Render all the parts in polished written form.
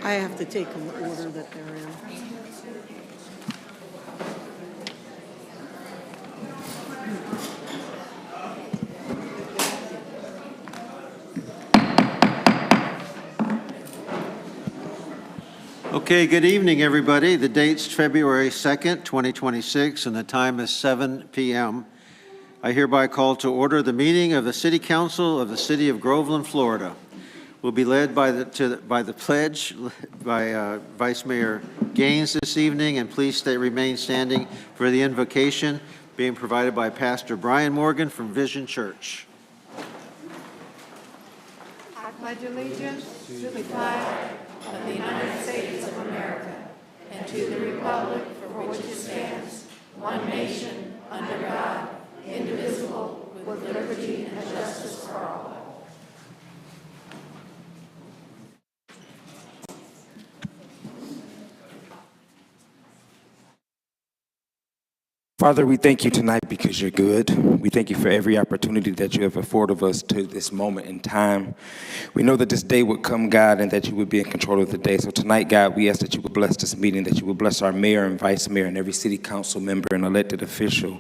I have to take them the order that they're in. Okay, good evening, everybody. The date's February 2nd, 2026, and the time is 7 p.m. I hereby call to order the meeting of the City Council of the City of Groveland, Florida. We'll be led by the pledge by Vice Mayor Gaines this evening, and please remain standing for the invocation being provided by Pastor Brian Morgan from Vision Church. I pledge allegiance to the flag of the United States of America and to the republic for which it stands, one nation, under God, indivisible, with liberty and justice for all. Father, we thank you tonight because you're good. We thank you for every opportunity that you have afforded us to this moment in time. We know that this day would come, God, and that you would be in control of the day. So tonight, God, we ask that you would bless this meeting, that you would bless our mayor and vice mayor and every city council member and elected official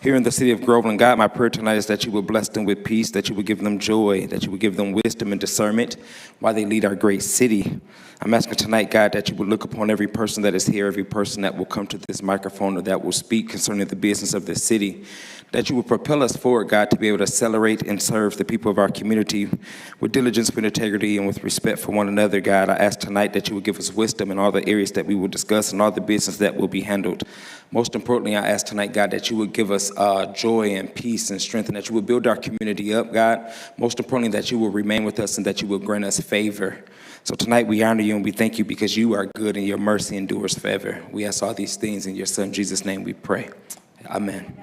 here in the city of Groveland. God, my prayer tonight is that you would bless them with peace, that you would give them joy, that you would give them wisdom and discernment while they lead our great city. I'm asking tonight, God, that you would look upon every person that is here, every person that will come to this microphone or that will speak concerning the business of this city, that you would propel us forward, God, to be able to celebrate and serve the people of our community with diligence, with integrity, and with respect for one another, God. I ask tonight that you would give us wisdom in all the areas that we will discuss and all the business that will be handled. Most importantly, I ask tonight, God, that you would give us joy and peace and strength, and that you would build our community up, God. Most importantly, that you will remain with us and that you will grant us favor. So tonight we honor you and we thank you because you are good and your mercy endures forever. We ask all these things in your son Jesus' name we pray. Amen.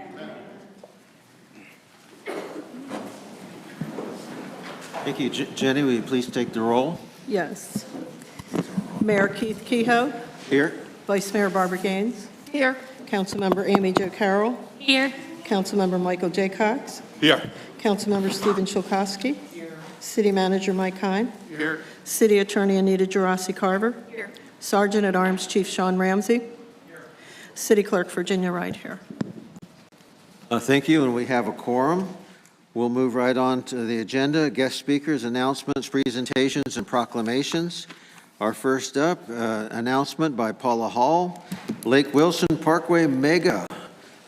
Thank you. Jenny, will you please take the roll? Yes. Mayor Keith Kehoe. Here. Vice Mayor Barbara Gaines. Here. Councilmember Amy Jo Carroll. Here. Councilmember Michael J. Cox. Here. Councilmember Stephen Chilkowski. Here. City Manager Mike Hine. Here. City Attorney Anita Gerasi Carver. Here. Sergeant at Arms Chief Sean Ramsey. Here. City Clerk Virginia Wright here. Thank you, and we have a quorum. We'll move right on to the agenda. Guest speakers, announcements, presentations, and proclamations. Our first up, announcement by Paula Hall, Lake Wilson Parkway Mega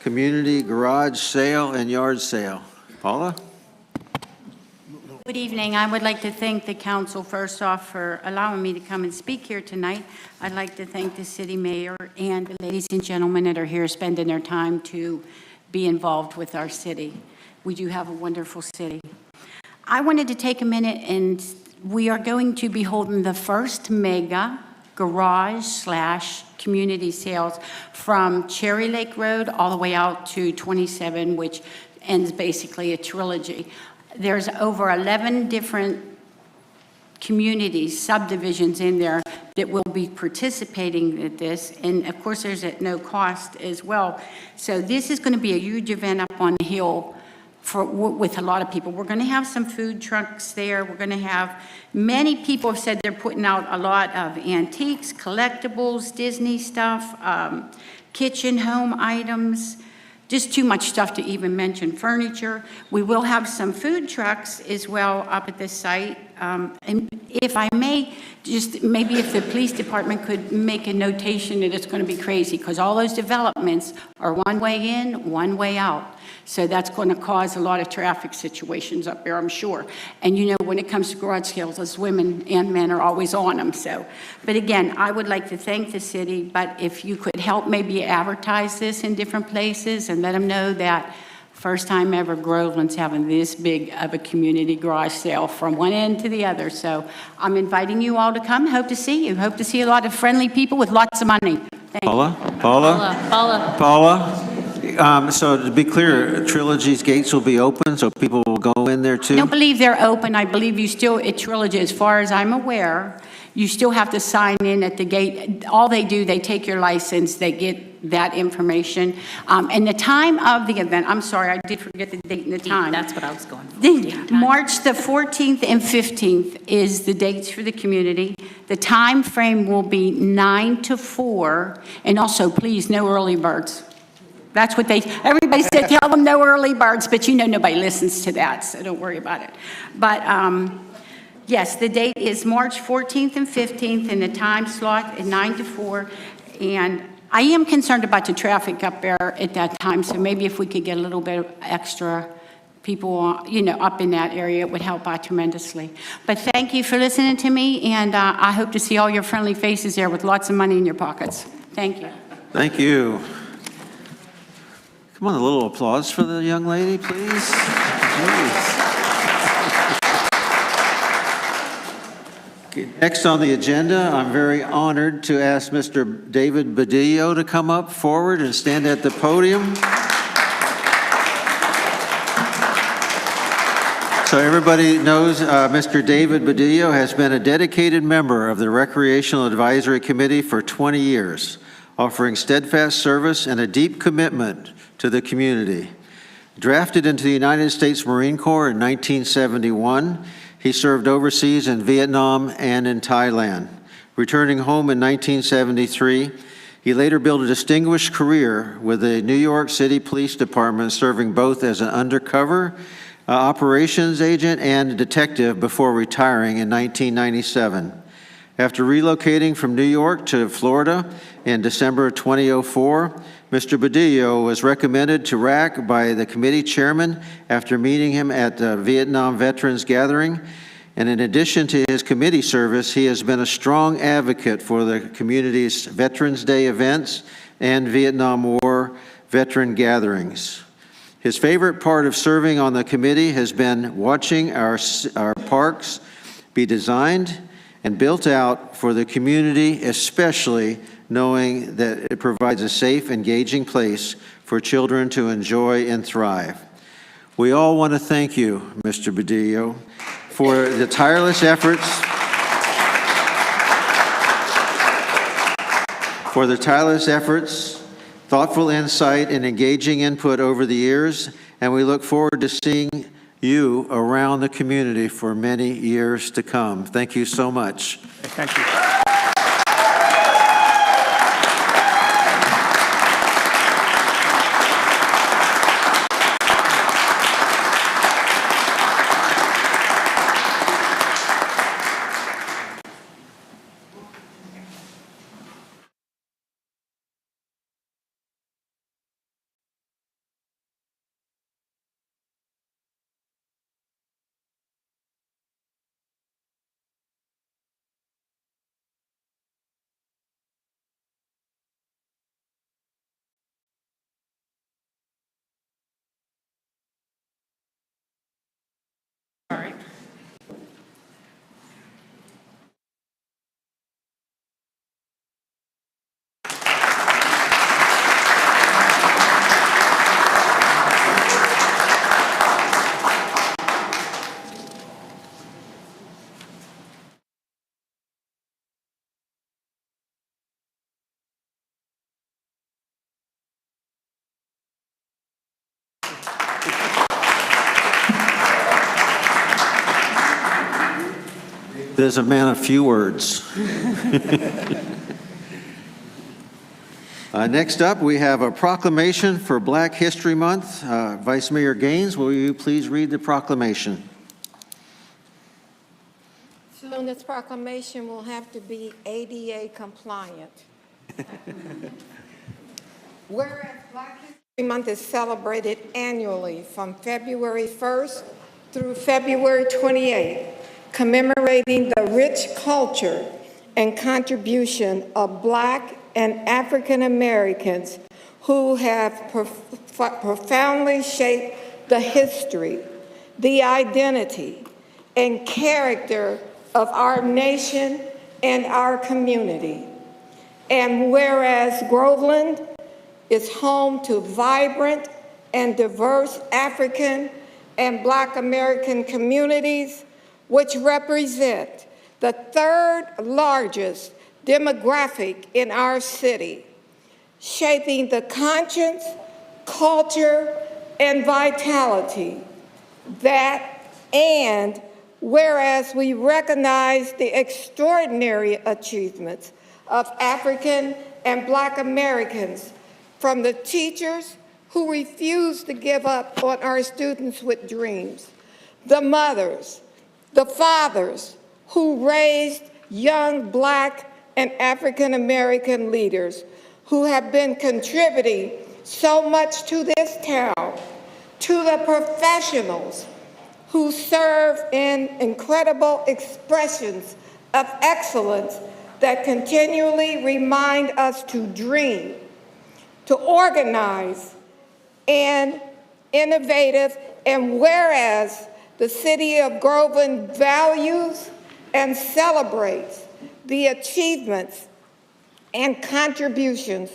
Community Garage Sale and Yard Sale. Paula? Good evening. I would like to thank the council first off for allowing me to come and speak here tonight. I'd like to thank the city mayor and the ladies and gentlemen that are here spending their time to be involved with our city. We do have a wonderful city. I wanted to take a minute, and we are going to be holding the first mega garage/community sales from Cherry Lake Road all the way out to 27, which ends basically a trilogy. There's over 11 different communities, subdivisions in there that will be participating in this. And of course, there's at no cost as well. So this is going to be a huge event up on the hill with a lot of people. We're going to have some food trucks there. We're going to have, many people have said they're putting out a lot of antiques, collectibles, Disney stuff, kitchen, home items, just too much stuff to even mention, furniture. We will have some food trucks as well up at this site. And if I may, just maybe if the police department could make a notation that it's going to be crazy, because all those developments are one way in, one way out. So that's going to cause a lot of traffic situations up there, I'm sure. And you know, when it comes to garage sales, us women and men are always on them. So, but again, I would like to thank the city, but if you could help maybe advertise this in different places and let them know that first time ever Groveland's having this big of a community garage sale from one end to the other. So I'm inviting you all to come. Hope to see you. Hope to see a lot of friendly people with lots of money. Thank you. Paula? So to be clear, Trilogy's gates will be open, so people will go in there too? I don't believe they're open. I believe you still, at Trilogy, as far as I'm aware, you still have to sign in at the gate. All they do, they take your license, they get that information. And the time of the event, I'm sorry, I did forget the date and the time. That's what I was going for. March the 14th and 15th is the dates for the community. The time frame will be 9 to 4, and also, please, no early birds. That's what everybody said, tell them no early birds, but nobody listens to that, so don't worry about it. But yes, the date is March 14th and 15th, and the time slot is 9 to 4. And I am concerned about the traffic up there at that time, so maybe if we could get a little bit of extra people, up in that area, it would help out tremendously. But thank you for listening to me, and I hope to see all your friendly faces there with lots of money in your pockets. Thank you. Thank you. Come on, a little applause for the young lady, please. Okay, next on the agenda, I'm very honored to ask Mr. David Badillo to come up forward and stand at the podium. So everybody knows Mr. David Badillo has been a dedicated member of the Recreational Advisory Committee for 20 years, offering steadfast service and a deep commitment to the community. Drafted into the United States Marine Corps in 1971, he served overseas in Vietnam and in Thailand. Returning home in 1973, he later built a distinguished career with the New York City Police Department, serving both as an undercover operations agent and detective before retiring in 1997. After relocating from New York to Florida in December 2004, Mr. Badillo was recommended to RAC by the committee chairman after meeting him at the Vietnam Veterans Gathering. And in addition to his committee service, he has been a strong advocate for the community's Veterans Day events and Vietnam War veteran gatherings. His favorite part of serving on the committee has been watching our parks be designed and built out for the community, especially knowing that it provides a safe, engaging place for children to enjoy and thrive. We all want to thank you, Mr. Badillo, for the tireless efforts, thoughtful insight, and engaging input over the years, and we look forward to seeing you around the community for many years to come. Thank you so much. Thank you. There's a man of few words. Next up, we have a proclamation for Black History Month. Vice Mayor Gaines, will you please read the proclamation? Soon this proclamation will have to be ADA compliant. Whereas Black History Month is celebrated annually from February 1st through February 28th, commemorating the rich culture and contribution of Black and African Americans who have profoundly shaped the history, the identity, and character of our nation and our community. And whereas Groveland is home to vibrant and diverse African and Black American communities, which represent the third largest demographic in our city, shaping the conscience, culture, and vitality that and whereas we recognize the extraordinary achievements of African and Black Americans, from the teachers who refuse to give up on our students with dreams, the mothers, the fathers who raised young Black and African American leaders who have been contributing so much to this town, to the professionals who serve in incredible expressions of excellence that continually remind us to dream, to organize, and innovative, and whereas the city of Groveland values and celebrates the achievements and contributions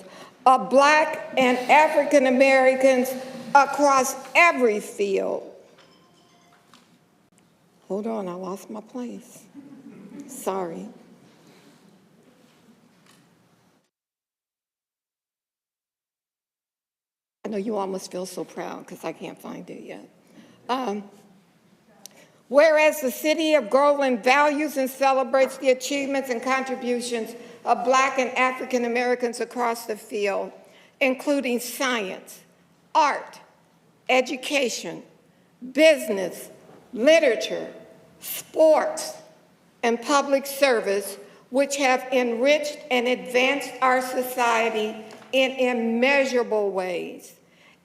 of Black and African Americans across every field. Hold on, I lost my place. Sorry. I know you all must feel so proud because I can't find it yet. Whereas the city of Groveland values and celebrates the achievements and contributions of Black and African Americans across the field, including science, art, education, business, literature, sports, and public service, which have enriched and advanced our society in immeasurable ways.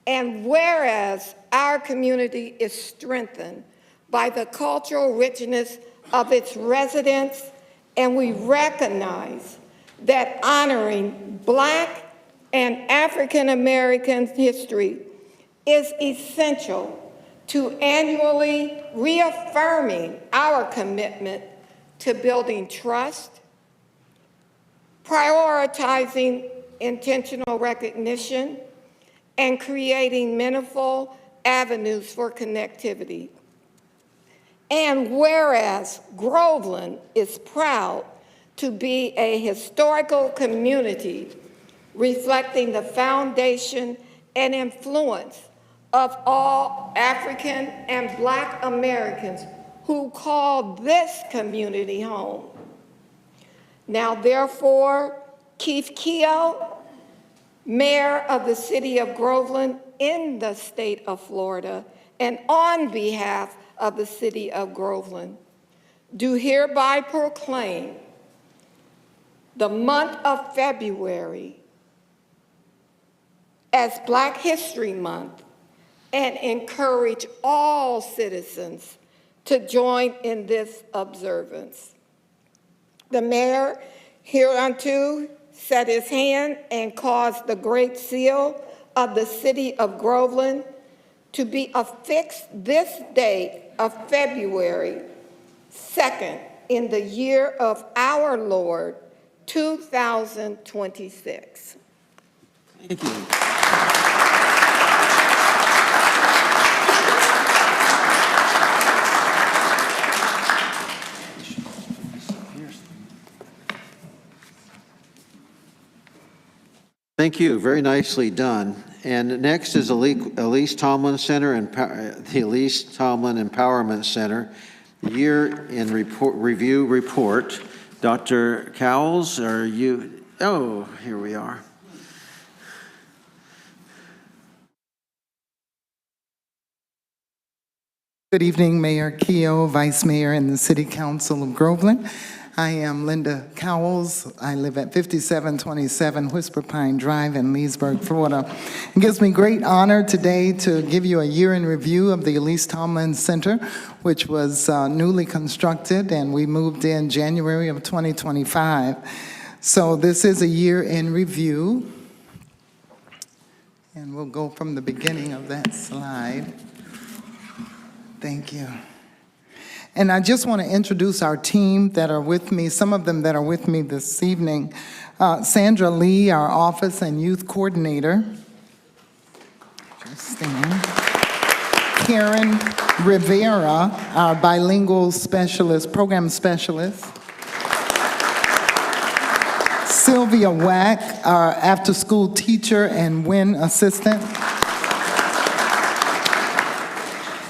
And whereas our community is strengthened by the cultural richness of its residents, and we recognize that honoring Black and African American history is essential to annually reaffirming our commitment to building trust, prioritizing intentional recognition, and creating meaningful avenues for connectivity. And whereas Groveland is proud to be a historical community reflecting the foundation and influence of all African and Black Americans who call this community home. Now, therefore, Keith Keogh, Mayor of the city of Groveland in the state of Florida, and on behalf of the city of Groveland, do hereby proclaim the month of February as Black History Month and encourage all citizens to join in this observance. The mayor hereunto set his hand and caused the great seal of the city of Groveland to be affixed this day of February 2nd in the year of our Lord, 2026. Thank you. Thank you, very nicely done. And next is Elise Tomlin Center and the Elise Tomlin Empowerment Center Year in Review Report. Dr. Cowles, are you? Oh, here we are. Good evening, Mayor Keogh, Vice Mayor, and the City Council of Groveland. I am Linda Cowles. I live at 5727 Whisper Pine Drive in Leesburg, Florida. It gives me great honor today to give you a year in review of the Elise Tomlin Center, which was newly constructed, and we moved in January of 2025. So this is a year in review, and we'll go from the beginning of that slide. Thank you. And I just want to introduce our team that are with me, some of them that are with me this evening. Sandra Lee, our Office and Youth Coordinator. Just stand. Karen Rivera, our Bilingual Specialist, Program Specialist. Sylvia Wack, our After-School Teacher and WIN Assistant.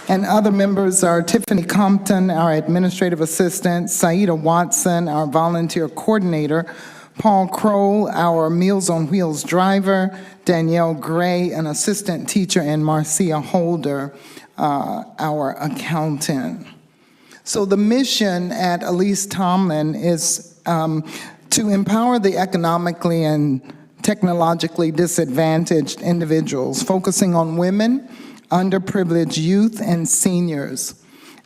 And other members are Tiffany Compton, our administrative assistant, Saida Watson, our volunteer coordinator, Paul Kroll, our Meals on Wheels driver, Danielle Gray, an assistant teacher, and Marcia Holder, our accountant. So the mission at Elise Tomlin is to empower the economically and technologically disadvantaged individuals, focusing on women, underprivileged youth, and seniors.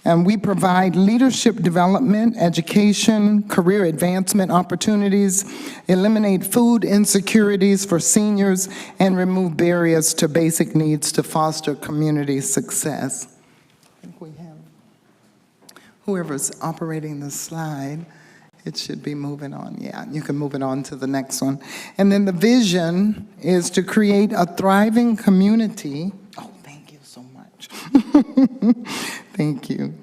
And we provide leadership development, education, career advancement opportunities, eliminate food insecurities for seniors, and remove barriers to basic needs to foster community success. I think we have whoever's operating the slide. It should be moving on. Yeah, you can move it on to the next one. And then the vision is to create a thriving community. Oh, thank you so much. Thank you.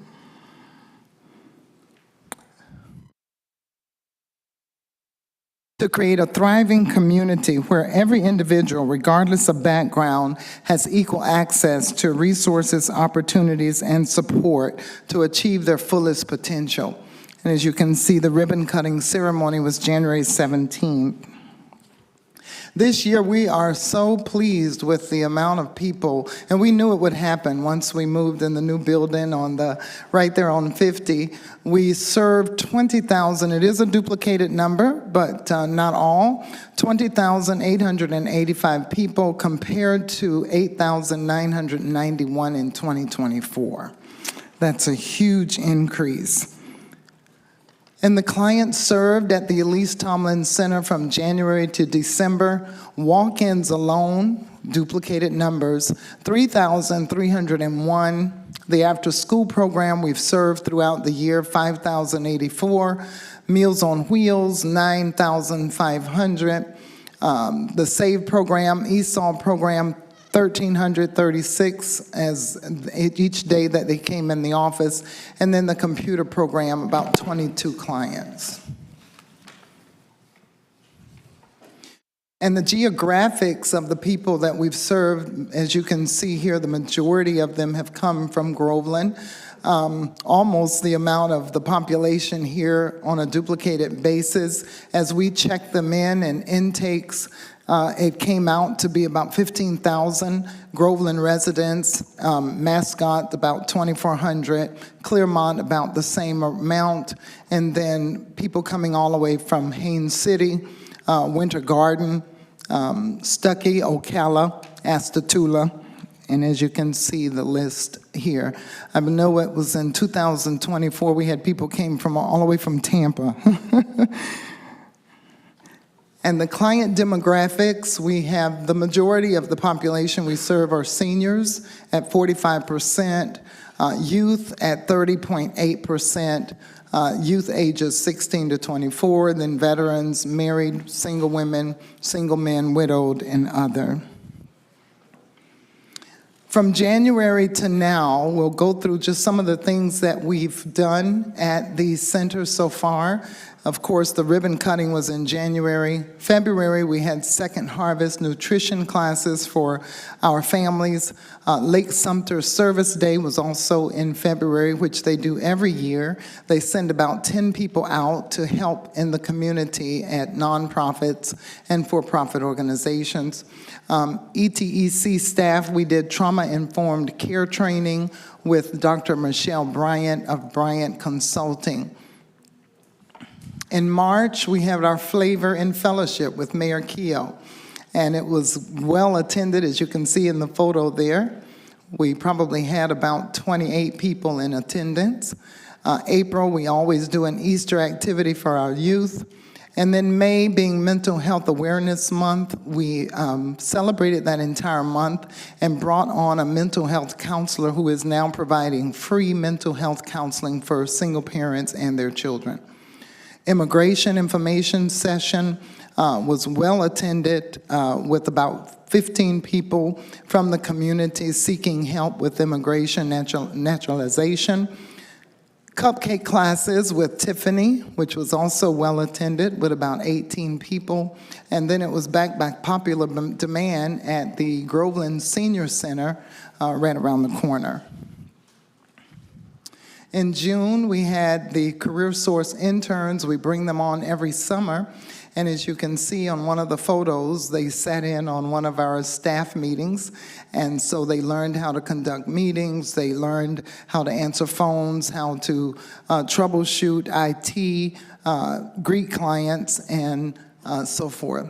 To create a thriving community where every individual, regardless of background, has equal access to resources, opportunities, and support to achieve their fullest potential. And as you can see, the ribbon-cutting ceremony was January 17th. This year, we are so pleased with the amount of people, and we knew it would happen once we moved in the new building right there on 50. We served 20,000. It is a duplicated number, but not all. 20,885 people compared to 8,991 in 2024. That's a huge increase. And the clients served at the Elise Tomlin Center from January to December, walk-ins alone, duplicated numbers, 3,301. The after-school program we've served throughout the year, 5,084. Meals on Wheels, 9,500. The SAVE program, ESOL program, 1,336 as each day that they came in the office, and then the computer program, about 22 clients. And the geographics of the people that we've served, as you can see here, the majority of them have come from Groveland. Almost the amount of the population here on a duplicated basis. As we check them in and intakes, it came out to be about 15,000 Groveland residents, Mascot about 2,400, Clearmont about the same amount, and then people coming all the way from Haines City, Winter Garden, Stuckey, Ocala, Astatula, and as you can see the list here. I know it was in 2024 we had people came from all the way from Tampa. And the client demographics, we have the majority of the population we serve are seniors at 45%, youth at 30.8%, youth ages 16 to 24, then veterans, married, single women, single men, widowed, and other. From January to now, we'll go through just some of the things that we've done at the center so far. Of course, the ribbon cutting was in January. February, we had Second Harvest nutrition classes for our families. Lake Sumter Service Day was also in February, which they do every year. They send about 10 people out to help in the community at nonprofits and for-profit organizations. ETEC staff, we did trauma-informed care training with Dr. Michelle Bryant of Bryant Consulting. In March, we had our Flavor and Fellowship with Mayor Keough, and it was well attended, as you can see in the photo there. We probably had about 28 people in attendance. April, we always do an Easter activity for our youth. And then May, being Mental Health Awareness Month, we celebrated that entire month and brought on a mental health counselor who is now providing free mental health counseling for single parents and their children. Immigration information session was well attended with about 15 people from the community seeking help with immigration naturalization. Cupcake classes with Tiffany, which was also well attended with about 18 people. And then it was back by popular demand at the Groveland Senior Center right around the corner. In June, we had the Career Source interns. We bring them on every summer. And as you can see on one of the photos, they sat in on one of our staff meetings. And so they learned how to conduct meetings. They learned how to answer phones, how to troubleshoot IT, greet clients, and so forth.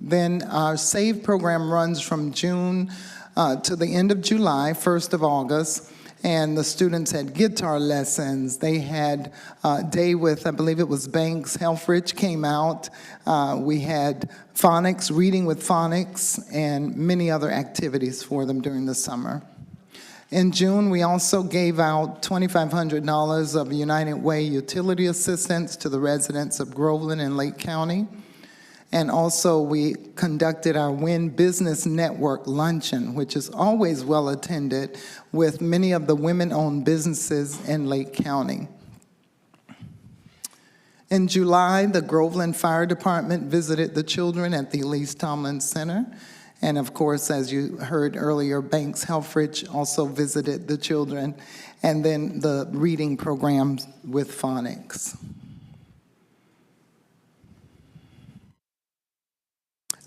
Then our SAVE program runs from June to the end of July, 1st of August. And the students had guitar lessons. They had a day with, I believe it was Banks Helfrich came out. We had phonics, reading with phonics, and many other activities for them during the summer. In June, we also gave out $2,500 of United Way utility assistance to the residents of Groveland and Lake County. And also, we conducted our WIN Business Network Luncheon, which is always well attended with many of the women-owned businesses in Lake County. In July, the Groveland Fire Department visited the children at the Elise Tomlin Center. And of course, as you heard earlier, Banks Helfrich also visited the children. And then the reading programs with phonics.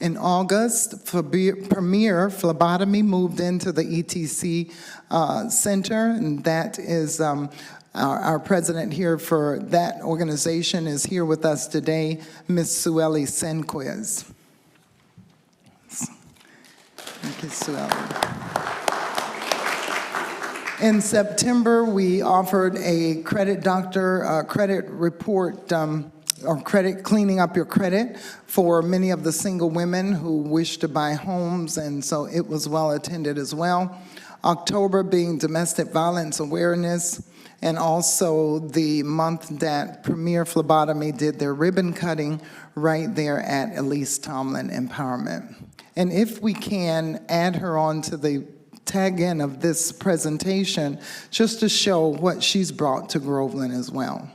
In August, Premier Phlebotomy moved into the ETC Center, and that is our president here for that organization is here with us today, Ms. Sueli Senquez. Thank you, Sueli. In September, we offered a credit doctor credit report or credit, cleaning up your credit for many of the single women who wish to buy homes, and so it was well attended as well. October being Domestic Violence Awareness, and also the month that Premier Phlebotomy did their ribbon cutting right there at Elise Tomlin Empowerment. And if we can add her on to the tag end of this presentation, just to show what she's brought to Groveland as well.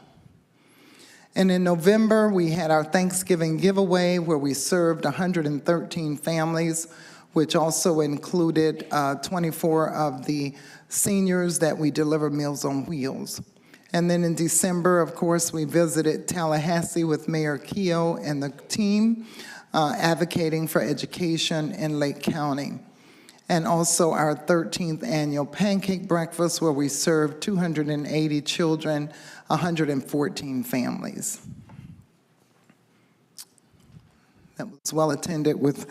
And in November, we had our Thanksgiving giveaway where we served 113 families, which also included 24 of the seniors that we deliver Meals on Wheels. And then in December, of course, we visited Tallahassee with Mayor Keough and the team advocating for education in Lake County. And also our 13th annual pancake breakfast where we served 280 children, 114 families. That was well attended with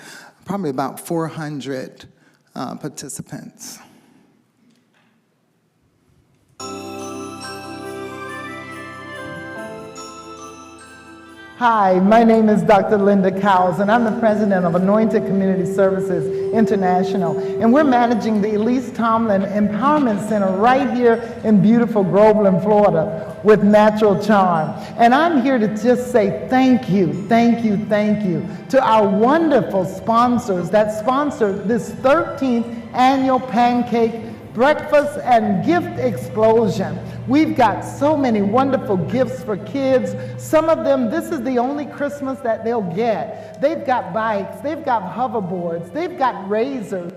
probably about 400 participants. Hi, my name is Dr. Linda Cowles, and I'm the president of Anointed Community Services International. And we're managing the Elise Tomlin Empowerment Center right here in beautiful Groveland, Florida, with Natural Charm. And I'm here to just say thank you, thank you, thank you to our wonderful sponsors that sponsored this 13th annual pancake breakfast and gift explosion. We've got so many wonderful gifts for kids. Some of them, this is the only Christmas that they'll get. They've got bikes, they've got hoverboards, they've got razors,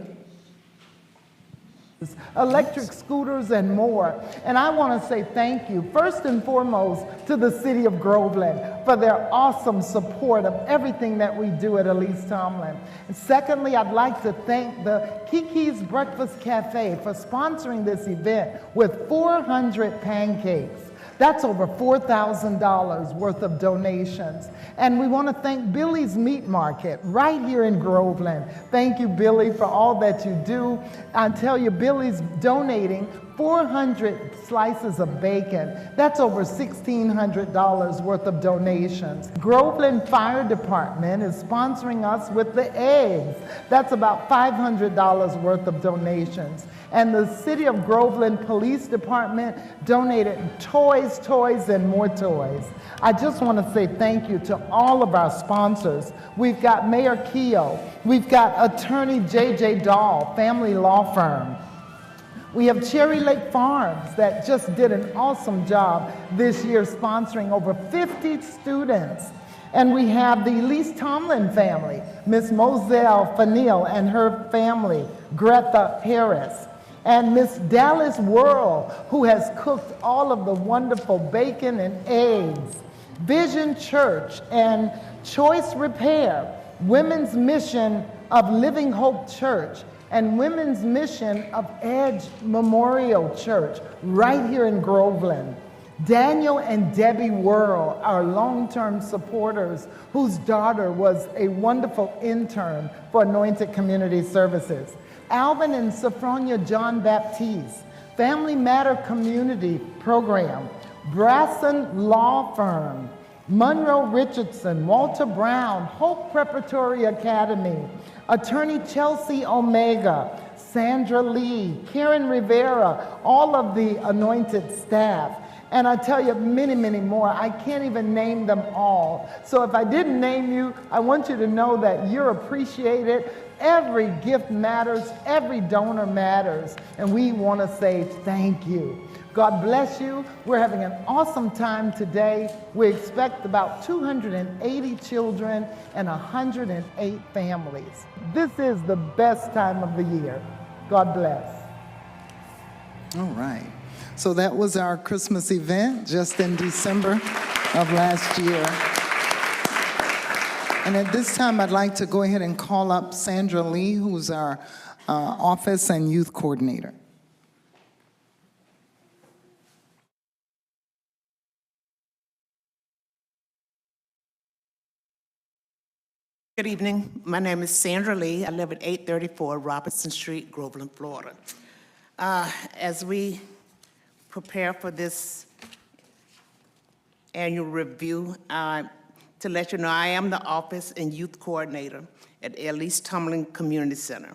electric scooters, and more. And I want to say thank you, first and foremost, to the city of Groveland for their awesome support of everything that we do at Elise Tomlin. And secondly, I'd like to thank the Kiki's Breakfast Cafe for sponsoring this event with 400 pancakes. That's over $4,000 worth of donations. And we want to thank Billy's Meat Market right here in Groveland. Thank you, Billy, for all that you do. I tell you, Billy's donating 400 slices of bacon. That's over $1,600 worth of donations. Groveland Fire Department is sponsoring us with the eggs. That's about $500 worth of donations. And the City of Groveland Police Department donated toys, and more toys. I just want to say thank you to all of our sponsors. We've got Mayor Keough. We've got Attorney J.J. Dahl, family law firm. We have Cherry Lake Farms that just did an awesome job this year sponsoring over 50 students. And we have the Elise Tomlin family, Miss Moselle Fanil and her family, Greta Harris. and Miss Dallas Worrell, who has cooked all of the wonderful bacon and eggs. Vision Church and Choice Repair, Women's Mission of Living Hope Church, and Women's Mission of Edge Memorial Church right here in Groveland. Daniel and Debbie Worrell, our long-term supporters, whose daughter was a wonderful intern for Anointed Community Services. Alvin and Sophronia John Baptiste, Family Matter Community Program, Brasson Law Firm, Monroe Richardson, Walter Brown, Hope Preparatory Academy, Attorney Chelsea Omega, Sandra Lee, Karen Rivera, all of the Anointed staff. And I tell you, many, many more. I can't even name them all. So if I didn't name you, I want you to know that you're appreciated. Every gift matters, every donor matters, and we want to say thank you. God bless you. We're having an awesome time today. We expect about 280 children and 108 families. This is the best time of the year. God bless. All right. So that was our Christmas event just in December of last year. And at this time, I'd like to go ahead and call up Sandra Lee, who's our office and youth coordinator. Good evening. My name is Sandra Lee. I live at 834 Robinson Street, Groveland, Florida. As we prepare for this annual review, to let you know, I am the office and youth coordinator at Elise Tomlin Community Center.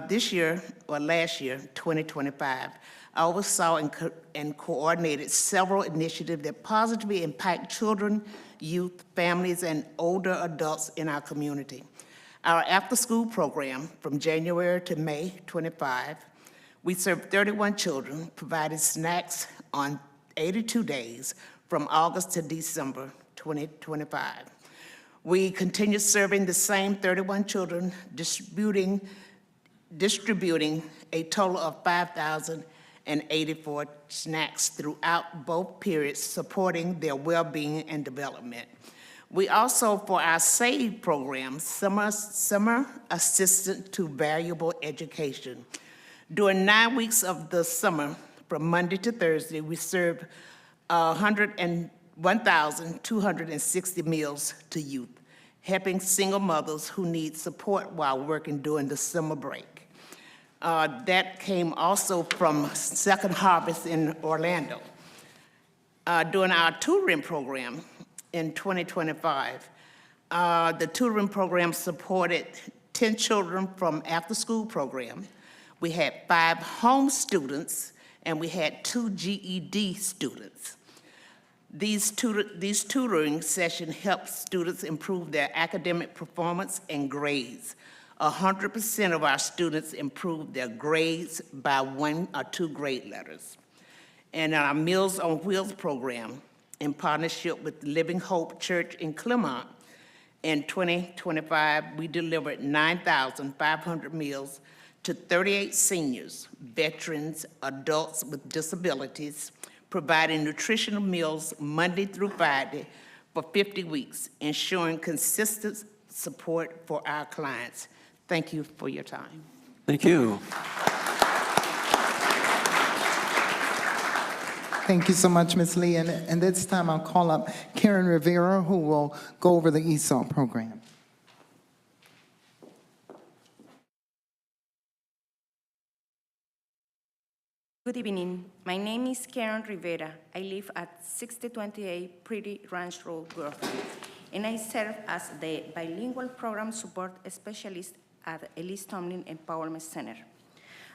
This year, or last year, 2025, I oversaw and coordinated several initiatives that positively impact children, youth, families, and older adults in our community. Our after-school program from January to May 25, we served 31 children, provided snacks on 82 days from August to December 2025. We continued serving the same 31 children, distributing a total of 5,084 snacks throughout both periods, supporting their well-being and development. We also, for our SAVE program, Summer Assistant to Valuable Education. During 9 weeks of the summer, from Monday to Thursday, we served 1,260 meals to youth, helping single mothers who need support while working during the summer break. That came also from Second Harvest in Orlando. During our tutoring program in 2025, the tutoring program supported 10 children from after-school program. We had 5 home students, and we had 2 GED students. These tutoring sessions help students improve their academic performance and grades. 100% of our students improved their grades by 1 or 2 grade letters. And our Meals on Wheels program, in partnership with Living Hope Church in Clemont, in 2025, we delivered 9,500 meals to 38 seniors, veterans, adults with disabilities, providing nutritional meals Monday through Friday for 50 weeks, ensuring consistent support for our clients. Thank you for your time. Thank you. Thank you so much, Ms. Lee. And this time I'll call up Karen Rivera, who will go over the ESOL program. Good evening. My name is Karen Rivera. I live at 6028 Pretty Ranch Road, Groveland, and I serve as the bilingual program support specialist at Elise Tomlin Empowerment Center.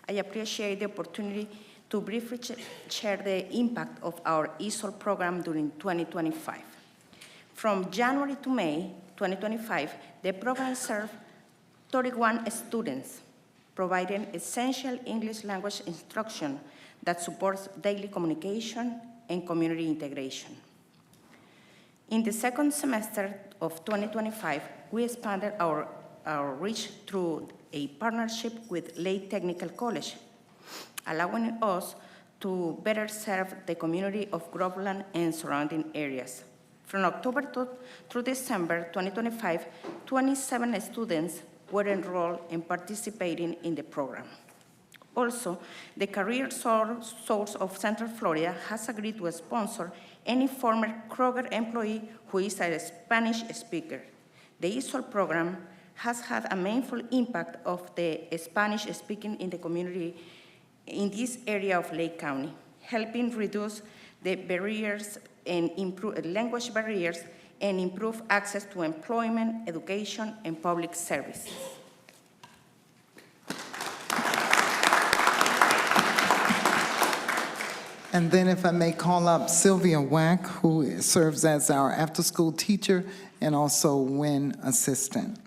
I appreciate the opportunity to briefly share the impact of our ESOL program during 2025. From January to May 2025, the program served 31 students, providing essential English language instruction that supports daily communication and community integration. In the second semester of 2025, we expanded our reach through a partnership with Lake Technical College. allowing us to better serve the community of Groveland and surrounding areas. From October through December 2025, 27 students were enrolled and participating in the program. Also, the Career Source of Central Florida has agreed to sponsor any former Kroger employee who is a Spanish speaker. The ESOL program has had a meaningful impact of the Spanish speaking in the community in this area of Lake County, helping reduce the barriers and improve language barriers and improve access to employment, education, and public services. And then if I may call up Sylvia Wack, who serves as our after-school teacher and also WIN assistant.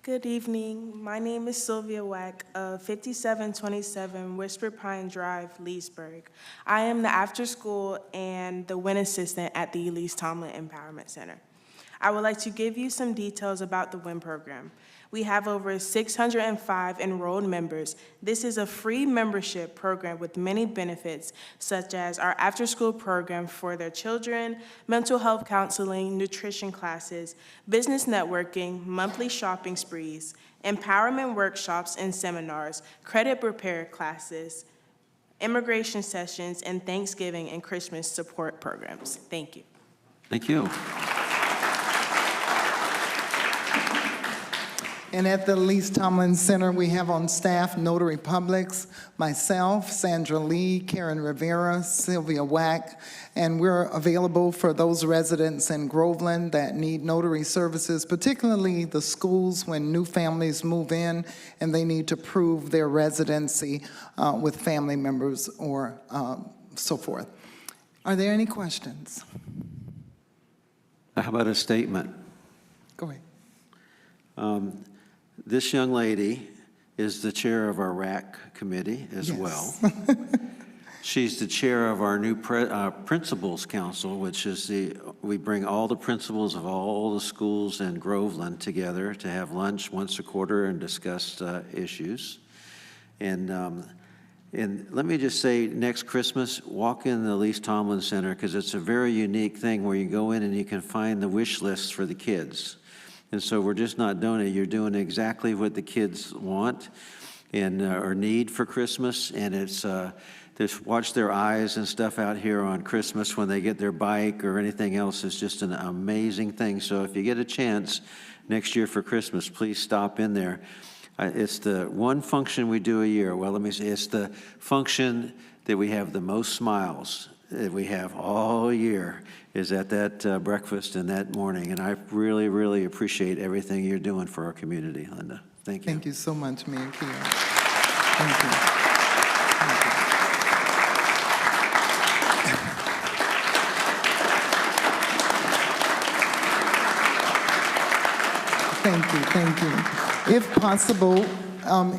Good evening. My name is Sylvia Wack of 5727 Whisper Pine Drive, Leesburg. I am the after-school and the WIN assistant at the Elise Tomlin Empowerment Center. I would like to give you some details about the WIN program. We have over 605 enrolled members. This is a free membership program with many benefits, such as our after-school program for their children, mental health counseling, nutrition classes, business networking, monthly shopping sprees, empowerment workshops and seminars, credit repair classes, immigration sessions, and Thanksgiving and Christmas support programs. Thank you. Thank you. And at the Elise Tomlin Center, we have on staff notary publics, myself, Sandra Lee, Karen Rivera, Sylvia Wack, and we're available for those residents in Groveland that need notary services, particularly the schools when new families move in and they need to prove their residency with family members or so forth. Are there any questions? How about a statement? Go ahead. This young lady is the chair of our RAC committee as Yes. well. She's the chair of our new Principals Council, which is we bring all the principals of all the schools in Groveland together to have lunch once a quarter and discuss issues. And let me just say, next Christmas, walk in the Elise Tomlin Center, because it's a very unique thing where you go in and you can find the wish lists for the kids. And so we're just not doing it. You're doing exactly what the kids want and or need for Christmas. And it's just watch their eyes and stuff out here on Christmas when they get their bike or anything else. It's just an amazing thing. So if you get a chance next year for Christmas, please stop in there. It's the one function we do a year. Well, let me say, it's the function that we have the most smiles that we have all year is at that breakfast and that morning. And I really, really appreciate everything you're doing for our community, Linda. Thank you. Thank you so much, Mayor Keough. Thank you. Thank you. If possible,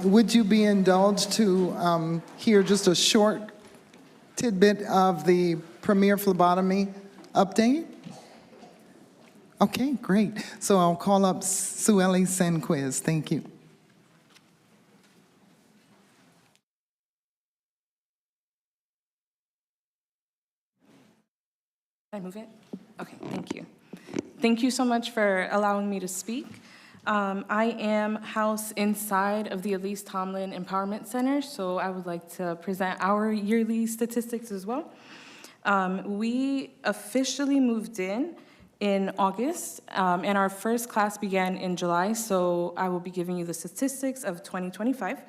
would you be indulged to hear just a short tidbit of the premier phlebotomy update? Okay, great. So I'll call up Sueli Senquiz. Thank you. Can I move it? Okay, thank you. Thank you so much for allowing me to speak. I am housed inside of the Elise Tomlin Empowerment Center, so I would like to present our yearly statistics as well. We officially moved in August, and our first class began in July, so I will be giving you the statistics of 2025.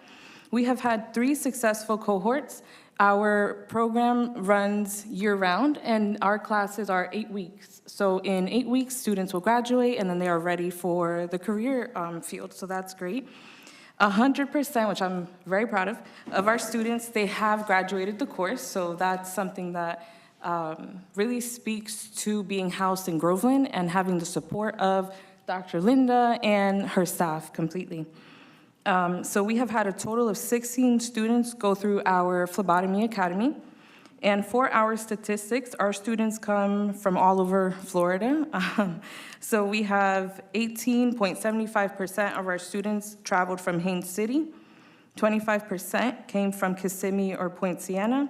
We have had 3 successful cohorts. Our program runs year-round, and our classes are 8 weeks. So in 8 weeks, students will graduate, and then they are ready for the career field, so that's great. 100%, which I'm very proud of our students, they have graduated the course, so that's something that really speaks to being housed in Groveland and having the support of Dr. Linda and her staff completely. So we have had a total of 16 students go through our phlebotomy academy, And for our statistics, our students come from all over Florida. So we have 18.75% of our students traveled from Haines City, 25% came from Kissimmee or Point Siena,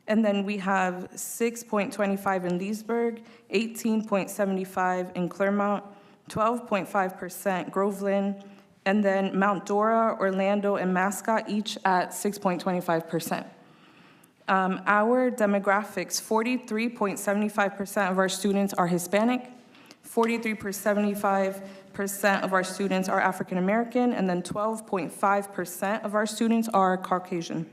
and then we have 6.25 in Leesburg, 18.75 in Clermont, 12.5% Groveland, and then Mount Dora, Orlando, and Mascot each at 6.25%. Our demographics, 43.75% of our students are Hispanic, 43.75% of our students are African American, and then 12.5% of our students are Caucasian.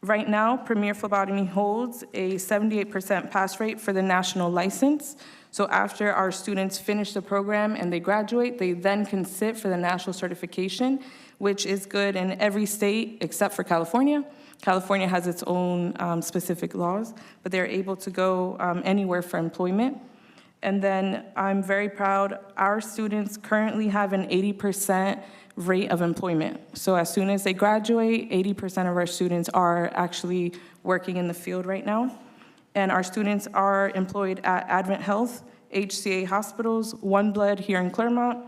Right now, Premier Phlebotomy holds a 78% pass rate for the national license. So after our students finish the program and they graduate, they then can sit for the national certification, which is good in every state except for California. California has its own specific laws, but they're able to go anywhere for employment. And then I'm very proud, our students currently have an 80% rate of employment. So as soon as they graduate, 80% of our students are actually working in the field right now. And our students are employed at Advent Health, HCA hospitals, One Blood here in Clermont,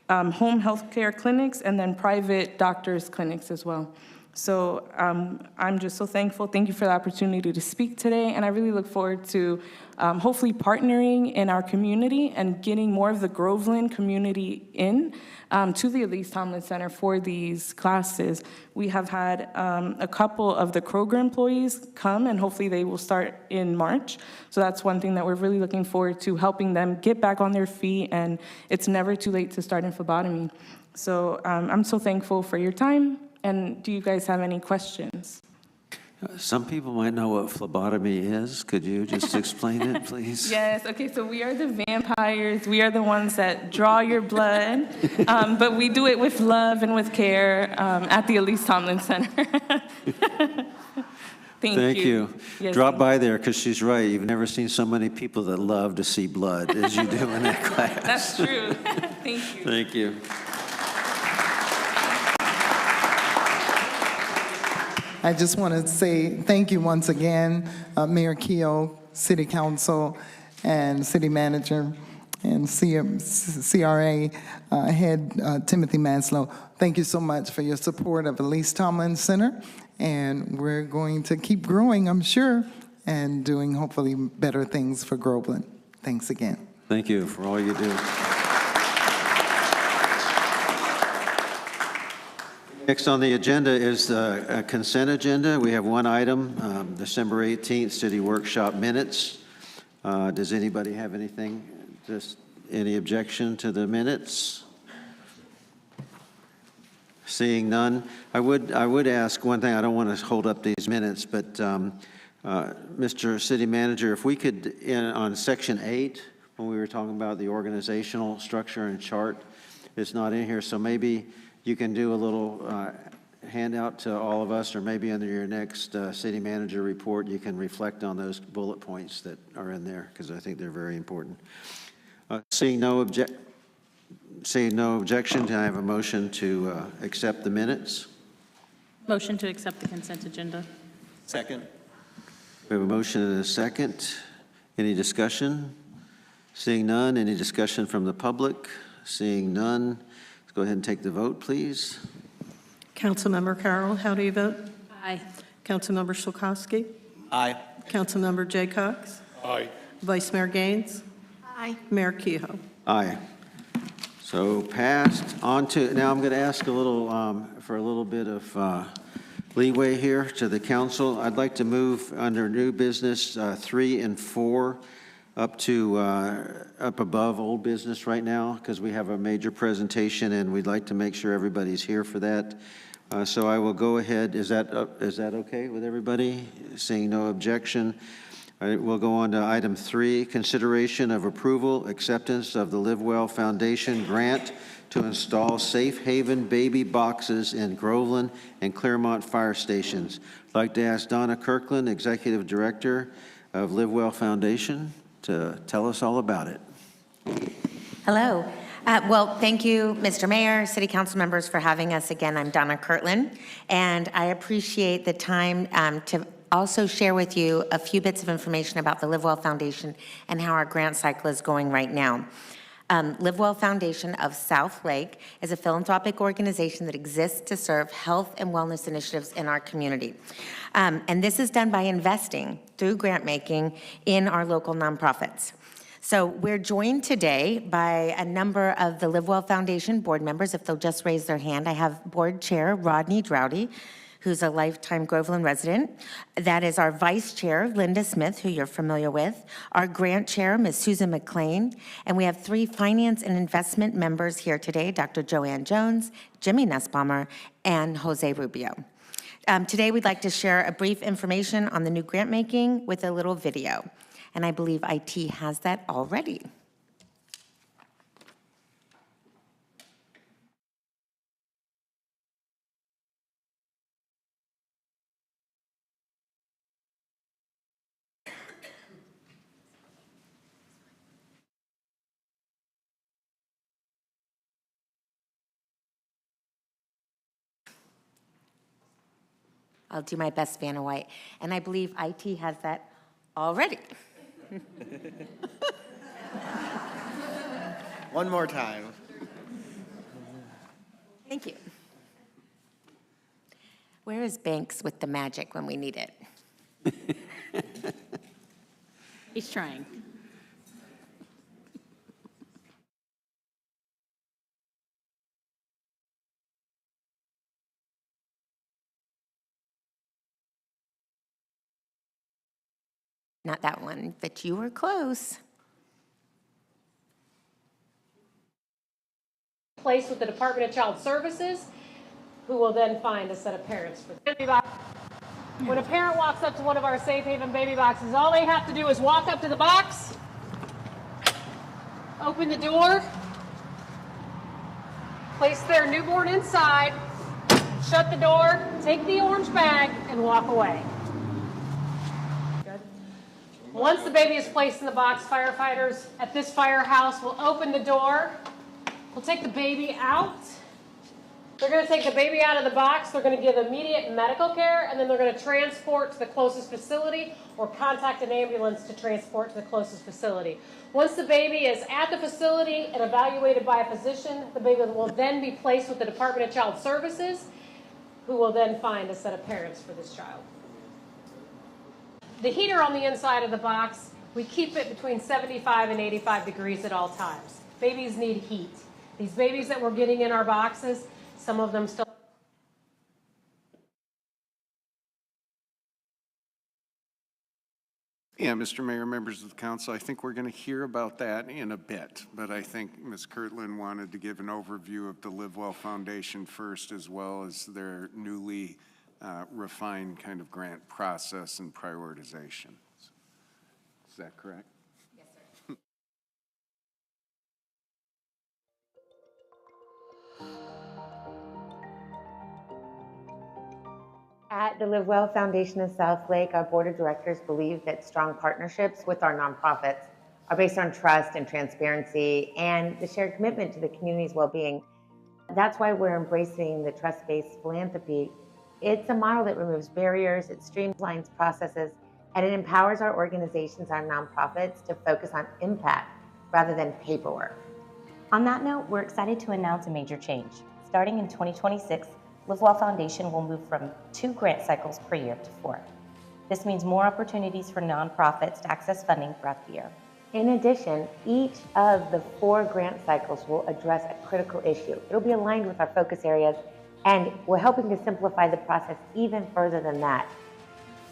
home health care clinics, and then private doctors' clinics as well. So I'm just so thankful. Thank you for the opportunity to speak today, and I really look forward to hopefully partnering in our community and getting more of the Groveland community in to the Elise Tomlin Center for these classes. We have had a couple of the Kroger employees come, and hopefully they will start in March. So that's one thing that we're really looking forward to, helping them get back on their feet, and it's never too late to start in phlebotomy. So I'm so thankful for your time. And do you guys have any questions? Some people might know what phlebotomy is. Could you just explain it, please? Yes, okay, so we are the vampires. We are the ones that draw your blood, but we do it with love and with care at the Elise Tomlin Center. Thank you. Yes, Drop by there, because she's right. You've never seen so many people that love to see blood as you do in that class. That's true. Thank you. Thank you. I just want to say thank you once again, Mayor Keough, City Council, and City Manager, and CRA Head Timothy Maslow. Thank you so much for your support of Elise Tomlin Center, and we're going to keep growing, I'm sure, and doing hopefully better things for Groveland. Thanks again. Thank you for all you do. Next on the agenda is the consent agenda. We have one item, December 18th, City Workshop Minutes. Does anybody have anything, just any objection to the minutes? Seeing none, I would ask one thing. I don't want to hold up these minutes, but Mr. City Manager, if we could, on Section 8, when we were talking about the organizational structure and chart, it's not in here, so maybe you can do a little handout to all of us, or maybe under your next city manager report, you can reflect on those bullet points that are in there, because I think they're very important. Seeing no objection, can I have a motion to accept the minutes? Motion to accept the consent agenda. Second. We have a motion and a second. Any discussion? Seeing none, any discussion from the public? Seeing none, let's go ahead and take the vote, please. Councilmember Carroll, how do you vote? Aye. Councilmember Szulkowski? Aye. Councilmember Jay Cox? Aye. Vice Mayor Gaines? Aye. Mayor Kehoe? Aye. So passed. On to, now I'm going to ask a little, for a little bit of leeway here to the council. I'd like to move under new business 3 and 4 up to up above old business right now, because we have a major presentation and we'd like to make sure everybody's here for that. So I will go ahead. Is that okay with everybody? Seeing no objection. All right, we'll go on to item 3, consideration of approval, acceptance of the Live Well Foundation grant to install safe haven baby boxes in Groveland and Clermont fire stations. I'd like to ask Donna Kirkland, Executive Director of Live Well Foundation, to tell us all about it. Hello. Well, thank you, Mr. Mayor, City Council members, for having us again. I'm Donna Kirtland, and I appreciate the time to also share with you a few bits of information about the Live Well Foundation and how our grant cycle is going right now. Live Well Foundation of South Lake is a philanthropic organization that exists to serve health and wellness initiatives in our community. And this is done by investing through grant making in our local nonprofits. So we're joined today by a number of the Live Well Foundation board members. If they'll just raise their hand, I have board chair Rodney Droughty, who's a lifetime Groveland resident. That is our vice chair, Linda Smith, who you're familiar with, our grant chair, Ms. Susan McLean, and we have 3 finance and investment members here today, Dr. Joanne Jones, Jimmy Nussbaumer, and Jose Rubio. Today, we'd like to share a brief information on the new grant making with a little video, and I believe IT has that already. I'll do my best, Vanna White. And I believe IT has that already. One more time. Thank you. Where is Banks with the magic when we need it? He's trying. Not that one, but you were close. Placed with the Department of Child Services, who will then find a set of parents for the baby box. When a parent walks up to one of our Safe Haven baby boxes, all they have to do is walk up to the box, open the door, place their newborn inside, shut the door, take the orange bag, and walk away. Once the baby is placed in the box, firefighters at this firehouse will open the door. We'll take the baby out. They're going to take the baby out of the box. They're going to give immediate medical care, and then they're going to transport to the closest facility or contact an ambulance to transport to the closest facility. Once the baby is at the facility and evaluated by a physician, the baby will then be placed with the Department of Child Services, who will then find a set of parents for this child. The heater on the inside of the box, we keep it between 75 and 85 degrees at all times. Babies need heat. These babies that we're getting in our boxes, some of them still. Yeah, Mr. Mayor, members of the council, I think we're going to hear about that in a bit, but I think Ms. Kirtland wanted to give an overview of the Live Well Foundation first, as well as their newly refined kind of grant process and prioritization. Is that correct? Yes, sir. At the Live Well Foundation of South Lake, our board of directors believe that strong partnerships with our nonprofits are based on trust and transparency and the shared commitment to the community's well-being. That's why we're embracing the trust-based philanthropy. It's a model that removes barriers, it streamlines processes, and it empowers our organizations, our nonprofits, to focus on impact rather than paperwork. On that note, we're excited to announce a major change. Starting in 2026, Live Well Foundation will move from 2 grant cycles per year to 4. This means more opportunities for nonprofits to access funding throughout the year. In addition, each of the 4 grant cycles will address a critical issue. It'll be aligned with our focus areas, and we're helping to simplify the process even further than that.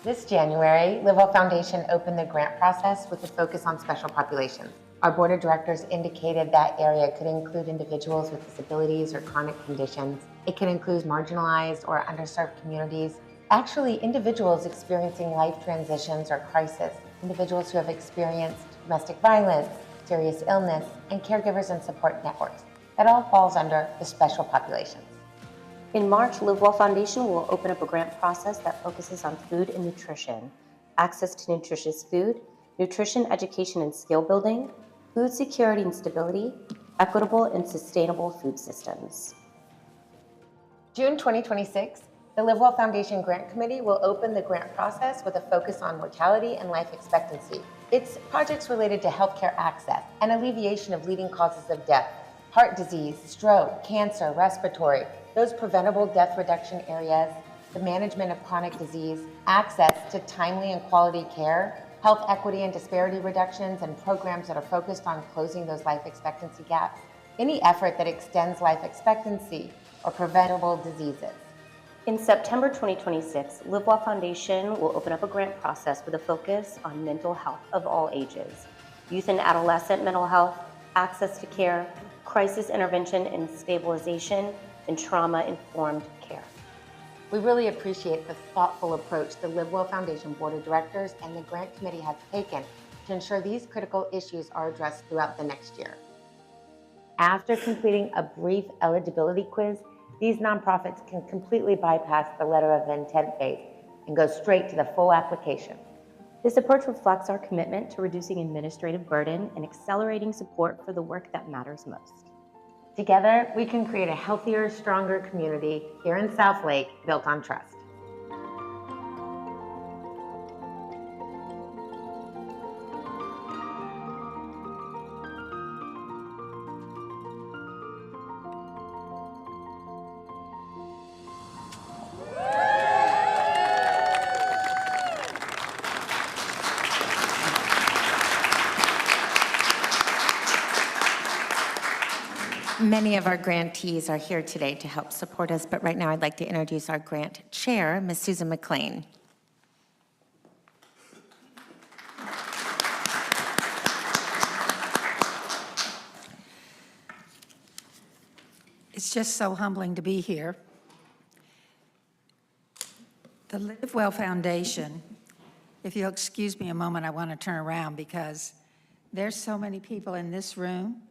This January, Live Well Foundation opened the grant process with a focus on special populations. Our board of directors indicated that area could include individuals with disabilities or chronic conditions. It can include marginalized or underserved communities. Actually, individuals experiencing life transitions or crisis, individuals who have experienced domestic violence, serious illness, and caregivers and support networks. That all falls under the special populations. In March, Live Well Foundation will open up a grant process that focuses on food and nutrition, access to nutritious food, nutrition education and skill building, food security and stability, equitable and sustainable food systems. June 2026, The Live Well Foundation Grant Committee will open the grant process with a focus on mortality and life expectancy. It's projects related to healthcare access and alleviation of leading causes of death: heart disease, stroke, cancer, respiratory, those preventable death reduction areas, the management of chronic disease, access to timely and quality care, health equity and disparity reductions, and programs that are focused on closing those life expectancy gaps. Any effort that extends life expectancy or preventable diseases. In September 2026, Live Well Foundation will open up a grant process with a focus on mental health of all ages, youth and adolescent mental health, access to care, crisis intervention and stabilization, and trauma-informed care. We really appreciate the thoughtful approach the Live Well Foundation Board of Directors and the Grant Committee have taken to ensure these critical issues are addressed throughout the next year. After completing a brief eligibility quiz, these nonprofits can completely bypass the letter of intent phase and go straight to the full application. This approach reflects our commitment to reducing administrative burden and accelerating support for the work that matters most. Together, we can create a healthier, stronger community here in South Lake built on trust. Many of our grantees are here today to help support us, but right now I'd like to introduce our grant chair, Ms. Susan McLean. It's just so humbling to be here. The Live Well Foundation, if you'll excuse me a moment, I want to turn around because there's so many people in this room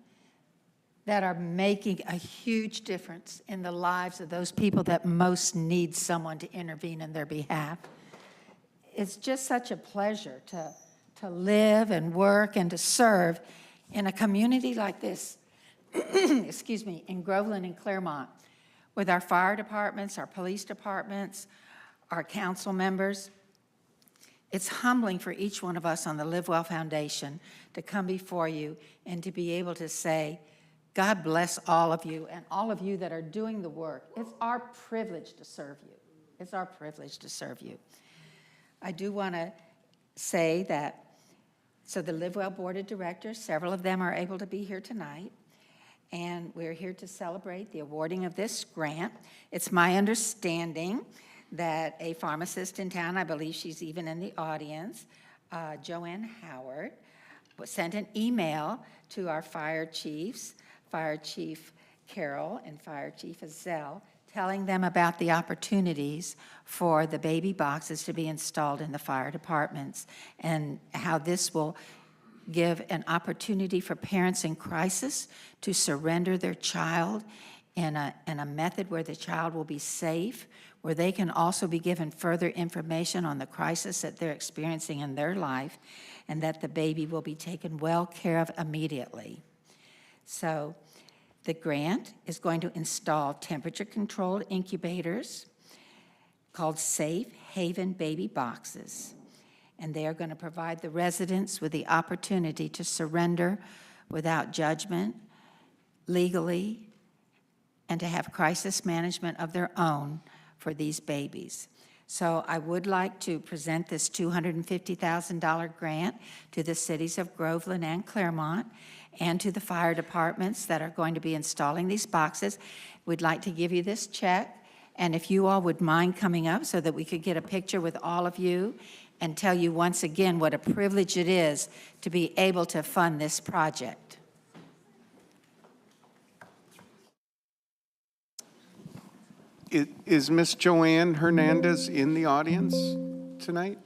that are making a huge difference in the lives of those people that most need someone to intervene in their behalf. It's just such a pleasure to live and work and to serve in a community like this, excuse me, in Groveland and Claremont, with our fire departments, our police departments, our council members. It's humbling for each one of us on the Live Well Foundation to come before you and to be able to say, God bless all of you and all of you that are doing the work. It's our privilege to serve you. It's our privilege to serve you. I do want to say that, so the Live Well Board of Directors, several of them are able to be here tonight, and we're here to celebrate the awarding of this grant. It's my understanding that a pharmacist in town, I believe she's even in the audience, Joanne Howard, sent an email to our fire chiefs, Fire Chief Carroll and Fire Chief Azell, telling them about the opportunities for the baby boxes to be installed in the fire departments and how this will give an opportunity for parents in crisis to surrender their child in a method where the child will be safe, where they can also be given further information on the crisis that they're experiencing in their life, and that the baby will be taken well care of immediately. So the grant is going to install temperature-controlled incubators called Safe Haven Baby Boxes, and they are going to provide the residents with the opportunity to surrender without judgment, legally, and to have crisis management of their own for these babies. So I would like to present this $250,000 grant to the cities of Groveland and Claremont and to the fire departments that are going to be installing these boxes. We'd like to give you this check, and if you all would mind coming up so that we could get a picture with all of you and tell you once again what a privilege it is to be able to fund this project. Is Miss Joanne Hernandez in the audience tonight?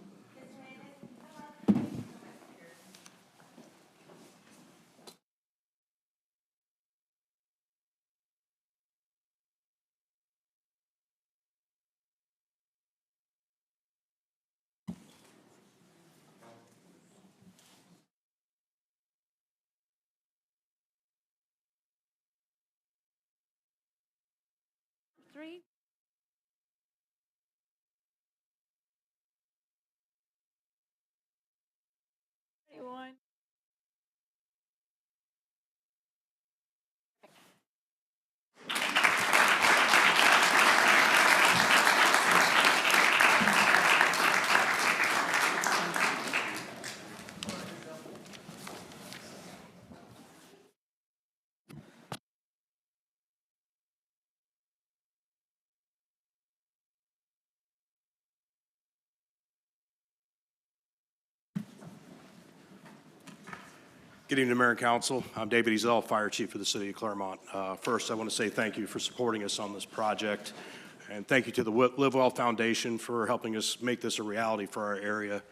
Good evening, Mayor and Council. I'm David Ezell, Fire Chief for the City of Claremont. First, I want to say thank you for supporting us on this project, and thank you to the Live Well Foundation for helping us make this a reality for our area.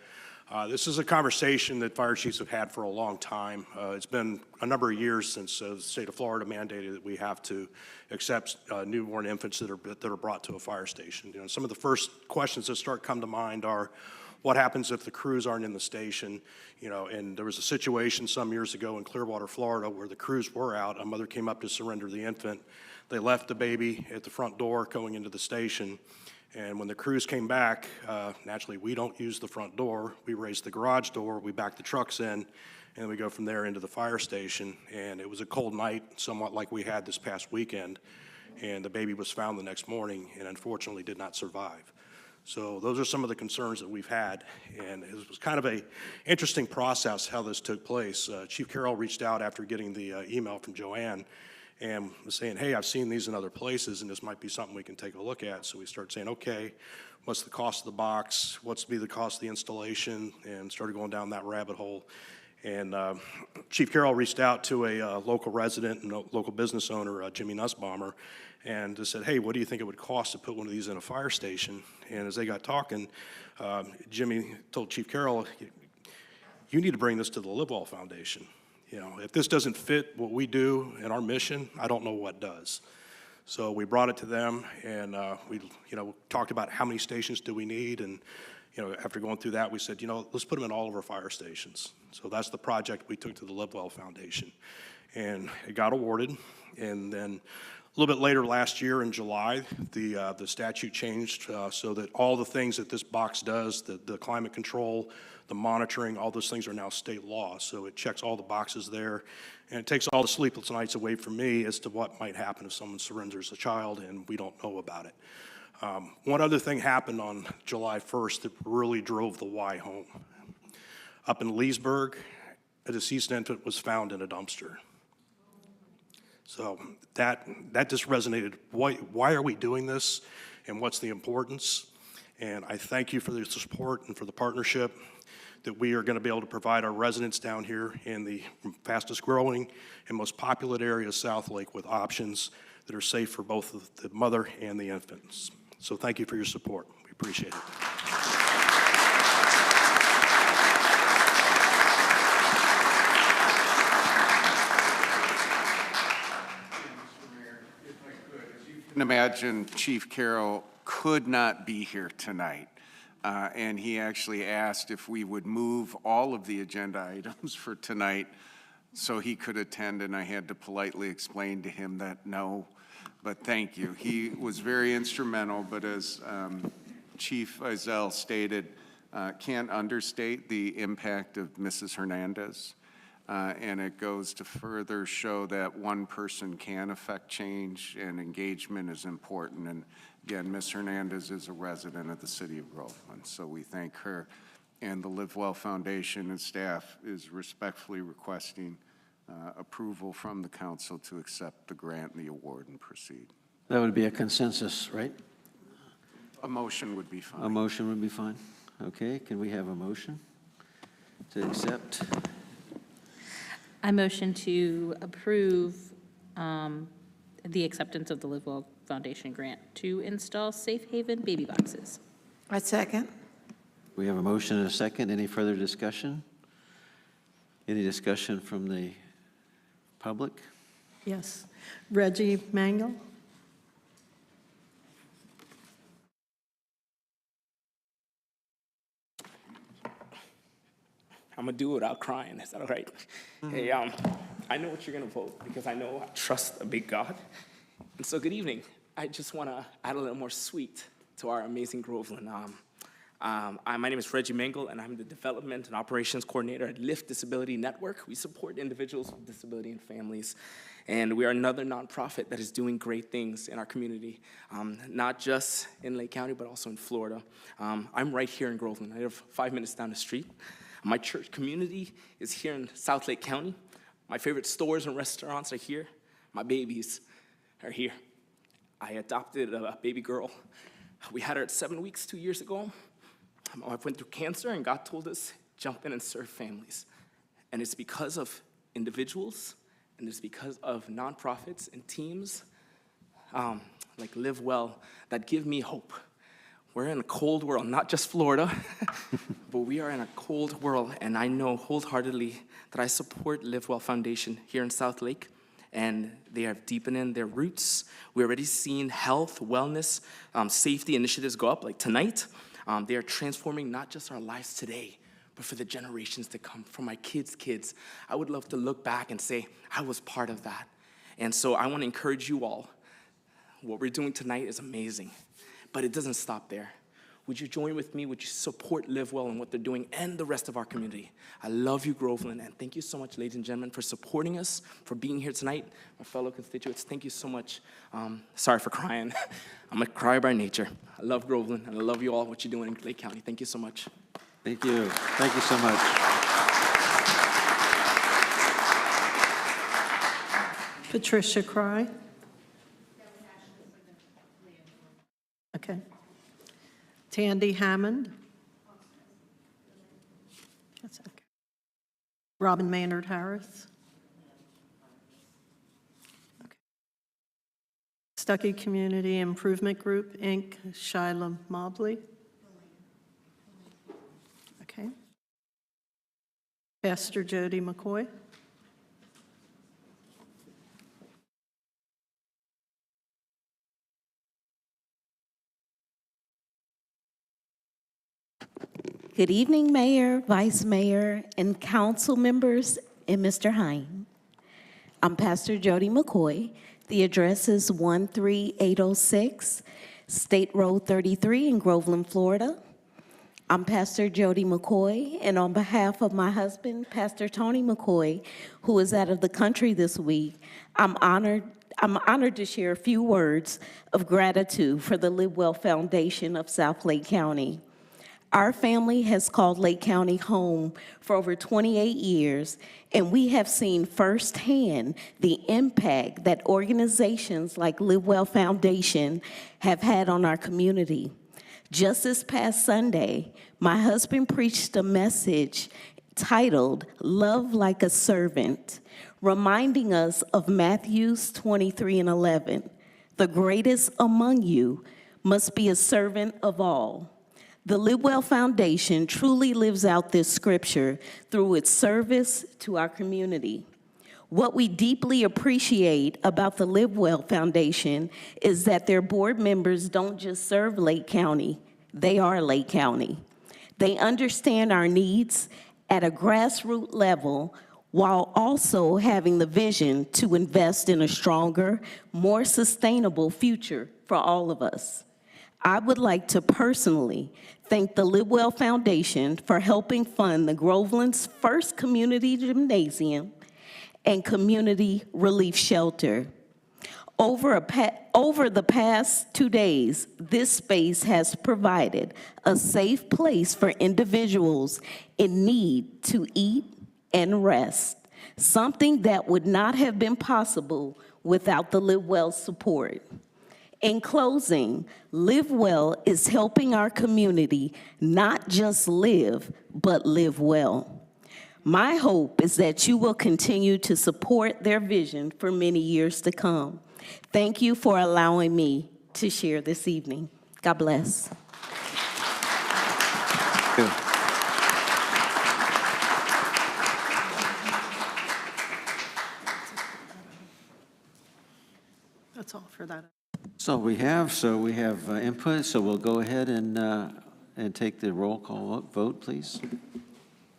This is a conversation that fire chiefs have had for a long time. It's been a number of years since the state of Florida mandated that we have to accept newborn infants that are brought to a fire station. You know, some of the first questions that come to mind are, what happens if the crews aren't in the station? You know, and there was a situation some years ago in Clearwater, Florida, where the crews were out. A mother came up to surrender the infant. They left the baby at the front door going into the station. And when the crews came back, naturally, we don't use the front door. We raise the garage door, we back the trucks in, and we go from there into the fire station. And it was a cold night, somewhat like we had this past weekend. And the baby was found the next morning and unfortunately did not survive. So those are some of the concerns that we've had. And it was kind of an interesting process how this took place. Chief Carroll reached out after getting the email from Joanne and was saying, hey, I've seen these in other places, and this might be something we can take a look at. So we started saying, okay, what's the cost of the box? What's be the cost of the installation? And started going down that rabbit hole. And Chief Carroll reached out to a local resident and local business owner, Jimmy Nussbaumer, and just said, hey, what do you think it would cost to put one of these in a fire station? And as they got talking, Jimmy told Chief Carroll, you need to bring this to the Live Well Foundation. You know, if this doesn't fit what we do and our mission, I don't know what does. So we brought it to them, and we, talked about how many stations do we need, and after going through that, we said, let's put them in all of our fire stations. So that's the project we took to the Live Well Foundation, and it got awarded. And then a little bit later last year in July, the statute changed so that all the things that this box does, the climate control, the monitoring, all those things are now state law. So it checks all the boxes there, and it takes all the sleepless nights away from me as to what might happen if someone surrenders a child and we don't know about it. One other thing happened on July 1st that really drove the why home. Up in Leesburg, a deceased infant was found in a dumpster. So that just resonated. Why are we doing this, and what's the importance? And I thank you for the support and for the partnership that we are going to be able to provide our residents down here in the fastest growing and most populated area of South Lake with options that are safe for both the mother and the infants. So thank you for your support. We appreciate it. can imagine Chief Carroll could not be here tonight. And he actually asked if we would move all of the agenda items for tonight so he could attend, and I had to politely explain to him that no, but thank you. He was very instrumental, but as Chief Ezell stated, can't understate the impact of Mrs. Hernandez. And it goes to further show that one person can affect change, and engagement is important. And again, Ms. Hernandez is a resident of the city of Groveland, so we thank her. And the Live Well Foundation and staff is respectfully requesting approval from the council to accept the grant and the award and proceed. That would be a consensus, right? A motion would be fine. A motion would be fine. Okay, can we have a motion to accept? I motion to approve the acceptance of the Live Well Foundation grant to install safe haven baby boxes. I second. We have a motion and a second. Any further discussion? Any discussion from the public? Yes. Reggie Mangle? I'm gonna do it without crying. Is that all right? Hey, I know what you're gonna vote because I know I trust a big God. And so, good evening. I just wanna add a little more sweet to our amazing Groveland. My name is Reggie Mangle, and I'm the Development and Operations Coordinator at Lift Disability Network. We support individuals with disability and families, and we are another nonprofit that is doing great things in our community, not just in Lake County, but also in Florida. I'm right here in Groveland. I live 5 minutes down the street. My church community is here in South Lake County. My favorite stores and restaurants are here. My babies are here. I adopted a baby girl. We had her at 7 weeks 2 years ago. My wife went through cancer, and God told us, jump in and serve families. And it's because of individuals, and it's because of nonprofits and teams like Live Well that give me hope. We're in a cold world, not just Florida, but we are in a cold world, and I know wholeheartedly that I support Live Well Foundation here in South Lake, and they are deepening their roots. We're already seeing health, wellness, safety initiatives go up, like tonight. They are transforming not just our lives today, but for the generations to come, for my kids' kids. I would love to look back and say, I was part of that. And so I want to encourage you all. What we're doing tonight is amazing, but it doesn't stop there. Would you join with me? Would you support Live Well and what they're doing and the rest of our community? I love you, Groveland, and thank you so much, ladies and gentlemen, for supporting us, for being here tonight. My fellow constituents, thank you so much. Sorry for crying. I'm a crier by nature. I love Groveland, and I love you all, what you're doing in Lake County. Thank you so much. Thank you. Thank you so much. Patricia Cry. Okay. Tandy Hammond. That's okay. Robin Maynard Harris. Okay. Stuckey Community Improvement Group, Inc., Shyla Mobley. Okay. Pastor Jody McCoy. Good evening, Mayor, Vice Mayor, and council members, and Mr. Hine. I'm Pastor Jody McCoy. The address is 13806 State Road 33 in Groveland, Florida. I'm Pastor Jody McCoy, and on behalf of my husband, Pastor Tony McCoy, who is out of the country this week, I'm honored to share a few words of gratitude for the Live Well Foundation of South Lake County. Our family has called Lake County home for over 28 years, and we have seen firsthand the impact that organizations like Live Well Foundation have had on our community. Just this past Sunday, my husband preached a message titled, "Love Like a Servant," reminding us of Matthew 23:11. The greatest among you must be a servant of all. The Live Well Foundation truly lives out this scripture through its service to our community. What we deeply appreciate about the Live Well Foundation is that their board members don't just serve Lake County, they are Lake County. They understand our needs at a grassroots level while also having the vision to invest in a stronger, more sustainable future for all of us. I would like to personally thank the Live Well Foundation for helping fund the Groveland's first community gymnasium and community relief shelter. Over the past 2 days, this space has provided a safe place for individuals in need to eat and rest, something that would not have been possible without the Live Well support. In closing, Live Well is helping our community not just live, but live well. My hope is that you will continue to support their vision for many years to come. Thank you for allowing me to share this evening. God bless. Thank you. That's all for that. So we have input, so we'll go ahead and take the roll call vote, please.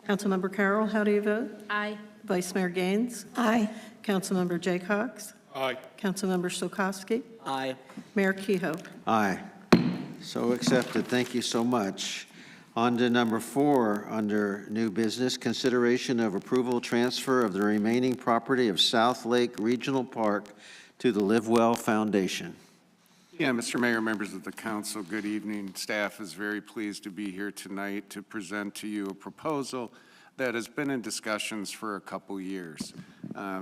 Councilmember Carroll, how do you vote? Aye. Vice Mayor Gaines? Aye. Councilmember Jaycox? Aye. Councilmember Stokowski? Aye. Mayor Kehoe? Aye. So accepted. Thank you so much. On to number 4 under new business, consideration of approval transfer of the remaining property of South Lake Regional Park to the Live Well Foundation. Yeah, Mr. Mayor, members of the council, good evening. Staff is very pleased to be here tonight to present to you a proposal that has been in discussions for a couple years,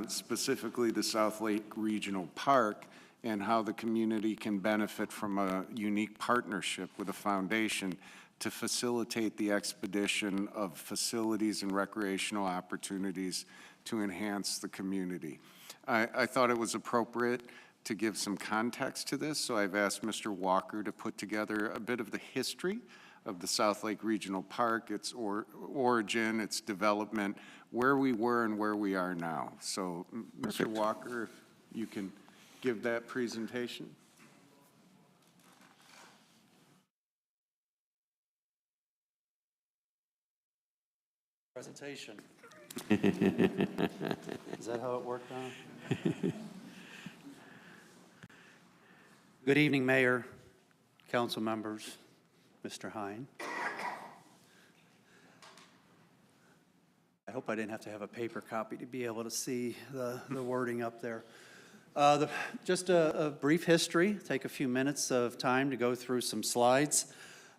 specifically the South Lake Regional Park and how the community can benefit from a unique partnership with a foundation to facilitate the expedition of facilities and recreational opportunities to enhance the community. I thought it was appropriate to give some context to this, so I've asked Mr. Walker to put together a bit of the history of the South Lake Regional Park, its origin, its development, where we were and where we are now. So, Mr. Walker, if you can give that presentation. Presentation. Is that how it worked out? Good evening, Mayor, council members, Mr. Hine. I hope I didn't have to have a paper copy to be able to see the wording up there. Just a brief history, take a few minutes of time to go through some slides.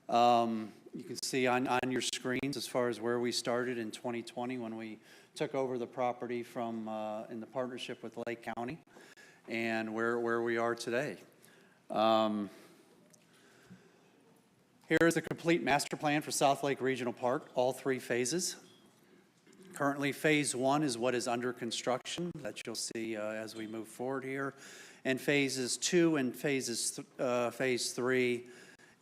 You can see on your screens as far as where we started in 2020 when we took over the property from in the partnership with Lake County, and where we are today. Here's a complete master plan for South Lake Regional Park, all 3 phases. Currently, phase 1 is what is under construction that you'll see as we move forward here, and phases 2 and phase 3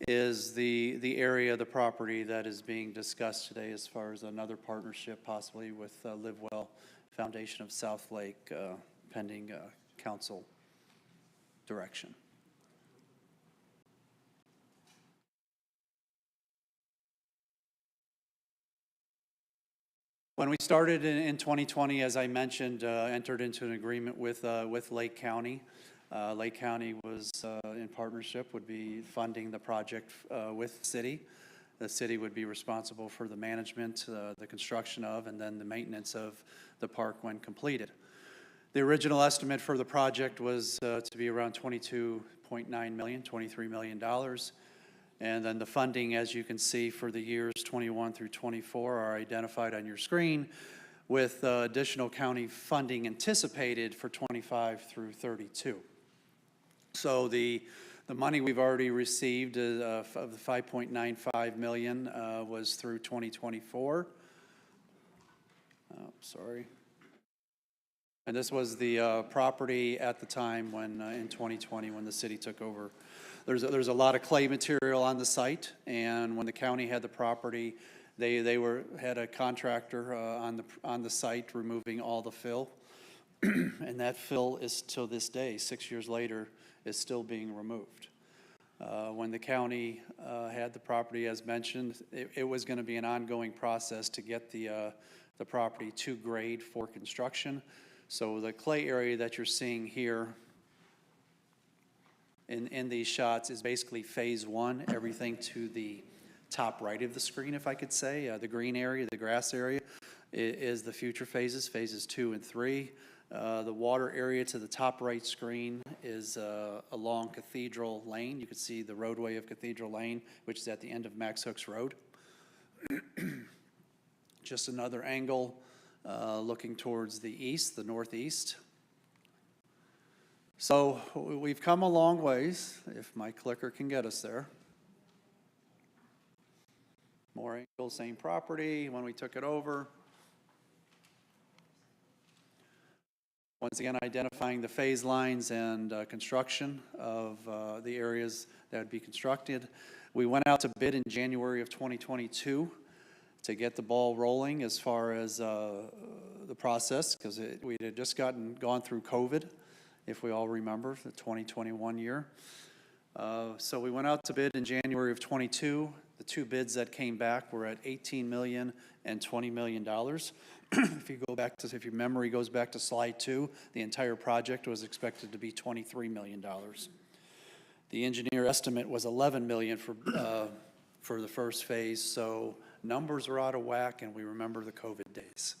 is the area of the property that is being discussed today as far as another partnership possibly with Live Well Foundation of South Lake pending council direction. When we started in 2020, as I mentioned, entered into an agreement with Lake County. Lake County was in partnership, would be funding the project with the city. The city would be responsible for the management, the construction of, and then the maintenance of the park when completed. The original estimate for the project was to be around $22.9 million, $23 million. And then the funding, as you can see, for the years 21 through 24 are identified on your screen, with additional county funding anticipated for 25 through 32. So the money we've already received of the $5.95 million was through 2024. Sorry. And this was the property at the time when, in 2020, when the city took over. There's a lot of clay material on the site, and when the county had the property, they had a contractor on the site removing all the fill, and that fill is till this day, 6 years later, is still being removed. When the county had the property, as mentioned, it was going to be an ongoing process to get the property to grade for construction. So the clay area that you're seeing here in these shots is basically phase 1, everything to the top right of the screen, if I could say. The green area, the grass area, is the future phases 2 and 3. The water area to the top right screen is along Cathedral Lane. You can see the roadway of Cathedral Lane, which is at the end of Max Hooks Road. Just another angle looking towards the east, the northeast. So we've come a long ways, if my clicker can get us there. More angles, same property when we took it over. Once again, identifying the phase lines and construction of the areas that would be constructed. We went out to bid in January of 2022 to get the ball rolling as far as the process, because we had just gone through COVID, if we all remember, the 2021 year. So we went out to bid in January of 22. The 2 bids that came back were at $18 million and $20 million. If you go back to, if your memory goes back to slide 2, the entire project was expected to be $23 million. The engineer estimate was $11 million for the first phase, so numbers are out of whack, and we remember the COVID days.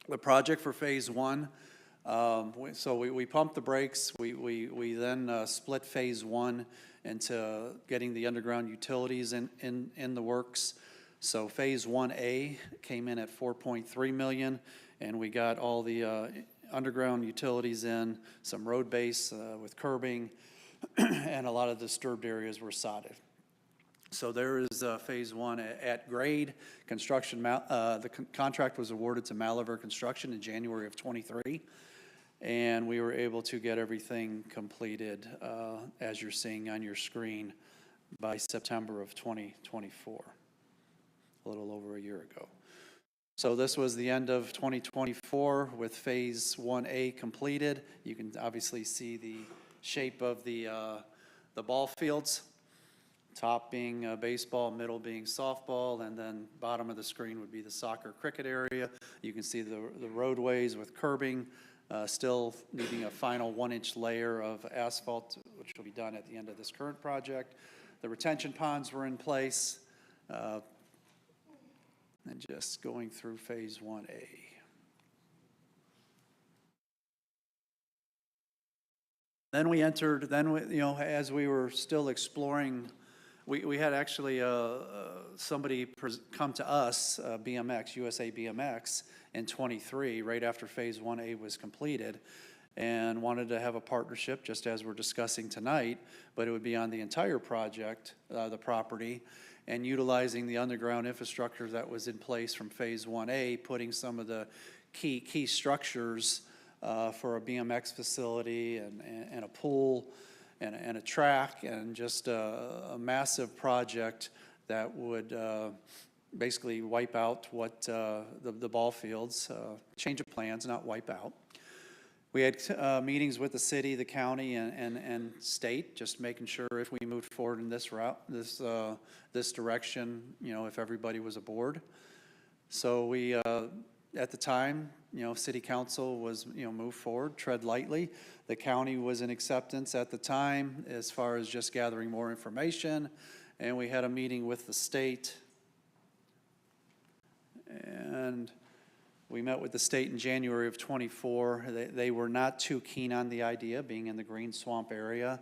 The project for phase 1, so we pumped the brakes. We then split phase 1 into getting the underground utilities in the works. So phase 1A came in at $4.3 million, and we got all the underground utilities in, some road base with curbing, and a lot of disturbed areas were sodded. So there is Phase 1 at grade. Construction, contract was awarded to Malaver Construction in January of '23, and we were able to get everything completed, as you're seeing on your screen, by September of 2024, a little over a year ago. So this was the end of 2024 with Phase 1A completed. You can obviously see the shape of the ball fields. Top being baseball, middle being softball, and then bottom of the screen would be the soccer cricket area. You can see the roadways with curbing, still needing a final 1-inch layer of asphalt, which will be done at the end of this current project. The retention ponds were in place, and just going through Phase 1A. Then we entered, as we were still exploring, we had actually somebody come to us, BMX, USA BMX, in '23, right after Phase 1A was completed, and wanted to have a partnership, just as we're discussing tonight, but it would be on the entire project, the property, and utilizing the underground infrastructure that was in place from Phase 1A, putting some of the key structures for a BMX facility and a pool and a track, and just a massive project that would basically wipe out what the ball fields, change of plans, not wipe out. We had meetings with the city, the county, and state, just making sure if we moved forward in this route, this direction, if everybody was aboard. So we, at the time, city council was, move forward, tread lightly. The county was in acceptance at the time as far as just gathering more information. And we had a meeting with the state. And we met with the state in January of '24. They were not too keen on the idea, being in the Green Swamp area.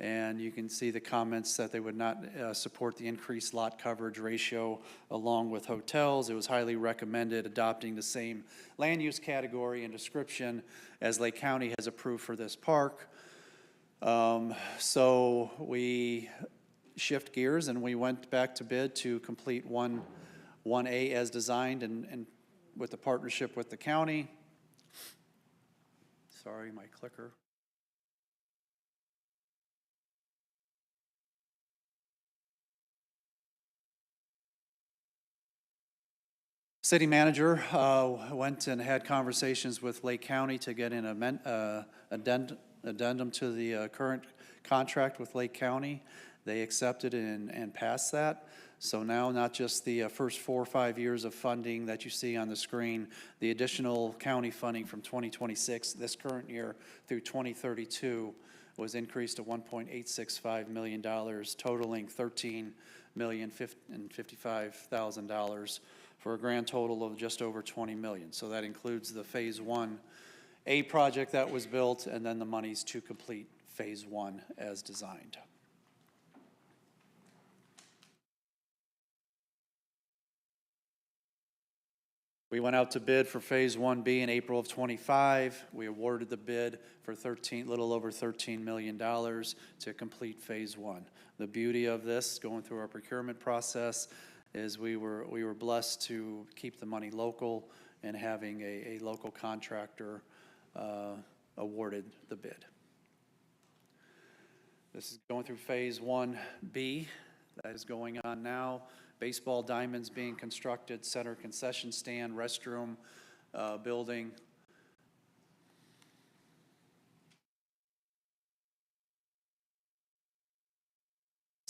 And you can see the comments that they would not support the increased lot coverage ratio along with hotels. It was highly recommended adopting the same land use category and description as Lake County has approved for this park. So we shift gears and we went back to bid to complete 1A as designed and with the partnership with the county. Sorry, my clicker. City manager went and had conversations with Lake County to get an addendum to the current contract with Lake County. They accepted and passed that. So now not just the first 4 or 5 years of funding that you see on the screen, the additional county funding from 2026, this current year, through 2032 was increased to $1.865 million, totaling $13,055,000. for a grand total of just over 20 million. So that includes the Phase 1A project that was built, and then the monies to complete Phase 1 as designed. We went out to bid for Phase 1B in April of '25. We awarded the bid for little over $13 million to complete Phase 1. The beauty of this, going through our procurement process, is we were blessed to keep the money local, and having a local contractor awarded the bid. This is going through Phase 1B that is going on now. Baseball diamonds being constructed, center concession stand, restroom building.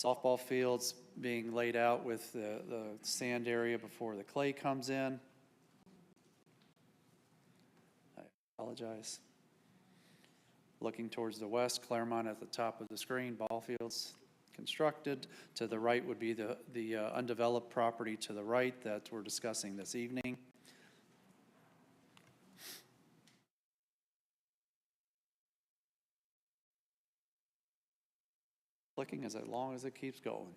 Softball fields being laid out with the sand area before the clay comes in. I apologize. Looking towards the west, Claremont at the top of the screen, ball fields constructed. To the right would be the undeveloped property to the right that we're discussing this evening. Clicking as long as it keeps going.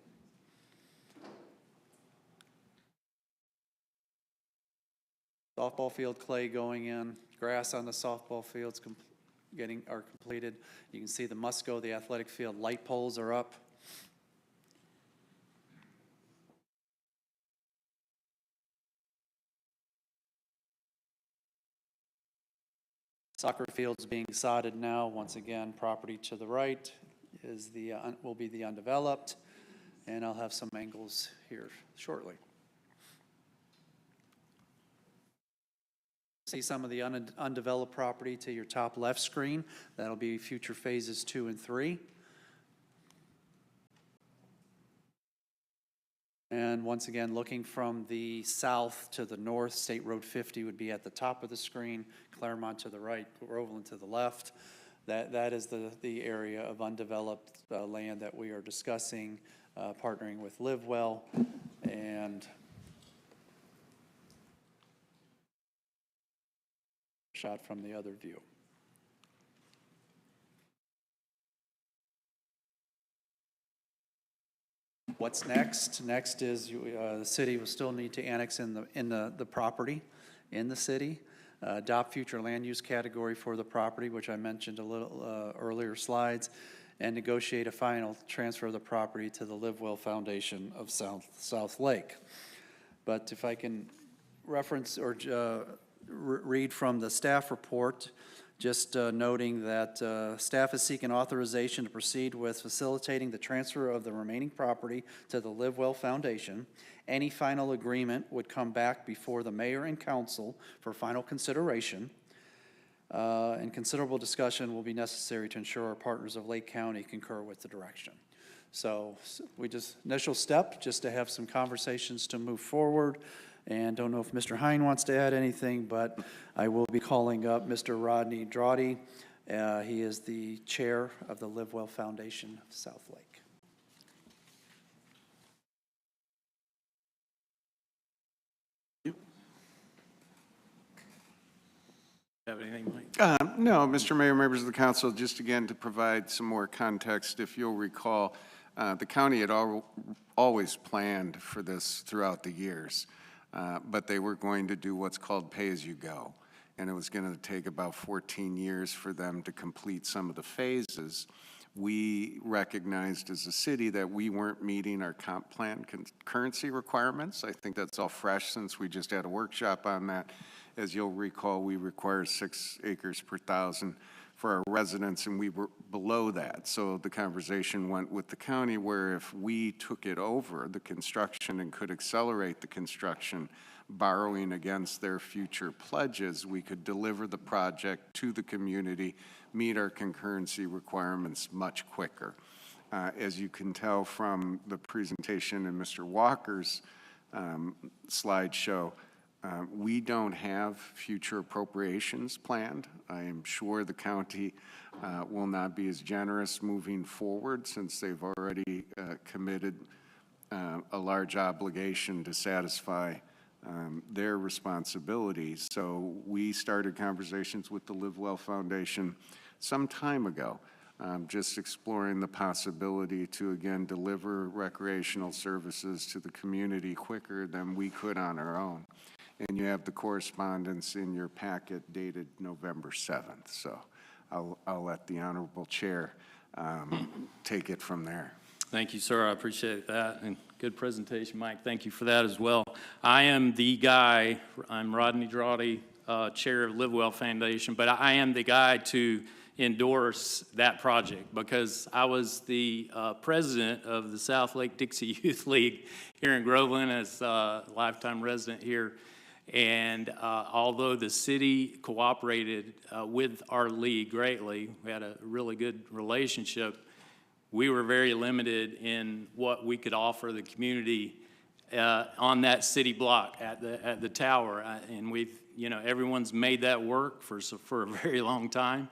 Softball field clay going in, grass on the softball fields are completed. You can see the Musco, the athletic field light poles are up. Soccer field's being sodded now. Once again, property to the right is will be the undeveloped, and I'll have some angles here shortly. See some of the undeveloped property to your top left screen. That'll be future phases 2 and 3. And once again, looking from the south to the north, State Road 50 would be at the top of the screen, Claremont to the right, Groveland to the left. That is the area of undeveloped land that we are discussing, partnering with LiveWell, and shot from the other view. What's next? Next is the city will still need to annex in the property in the city, adopt future land use category for the property, which I mentioned a little earlier slides, and negotiate a final transfer of the property to the LiveWell Foundation of South Lake. But if I can reference or read from the staff report, just noting that staff is seeking authorization to proceed with facilitating the transfer of the remaining property to the LiveWell Foundation. Any final agreement would come back before the mayor and council for final consideration. And considerable discussion will be necessary to ensure our partners of Lake County concur with the direction. So we just, initial step, just to have some conversations to move forward. And don't know if Mr. Hine wants to add anything, but I will be calling up Mr. Rodney Drawdy. He is the chair of the LiveWell Foundation of South Lake. Have anything, Mike? No, Mr. Mayor, members of the council, just again to provide some more context, if you'll recall, the county had always planned for this throughout the years. But they were going to do what's called pay-as-you-go. And it was going to take about 14 years for them to complete some of the phases. We recognized as a city that we weren't meeting our comp plan concurrency requirements. I think that's all fresh since we just had a workshop on that. As you'll recall, we require 6 acres per thousand for our residents, and we were below that. So the conversation went with the county where if we took it over, the construction, and could accelerate the construction, borrowing against their future pledges, we could deliver the project to the community, meet our concurrency requirements much quicker. As you can tell from the presentation in Mr. Walker's slideshow, we don't have future appropriations planned. I am sure the county will not be as generous moving forward since they've already committed a large obligation to satisfy their responsibilities. So we started conversations with the LiveWell Foundation some time ago, just exploring the possibility to, again, deliver recreational services to the community quicker than we could on our own. And you have the correspondence in your packet dated November 7th. So I'll let the Honorable Chair take it from there. Thank you, sir. I appreciate that. And good presentation, Mike. Thank you for that as well. I am the guy, I'm Rodney Drawdy, Chair of LiveWell Foundation, but I am the guy to endorse that project because I was the president of the South Lake Dixie Youth League here in Groveland as a lifetime resident here. And although the city cooperated with our league greatly, we had a really good relationship, we were very limited in what we could offer the community on that city block at the tower. And we've, you know, everyone's made that work for a very long time.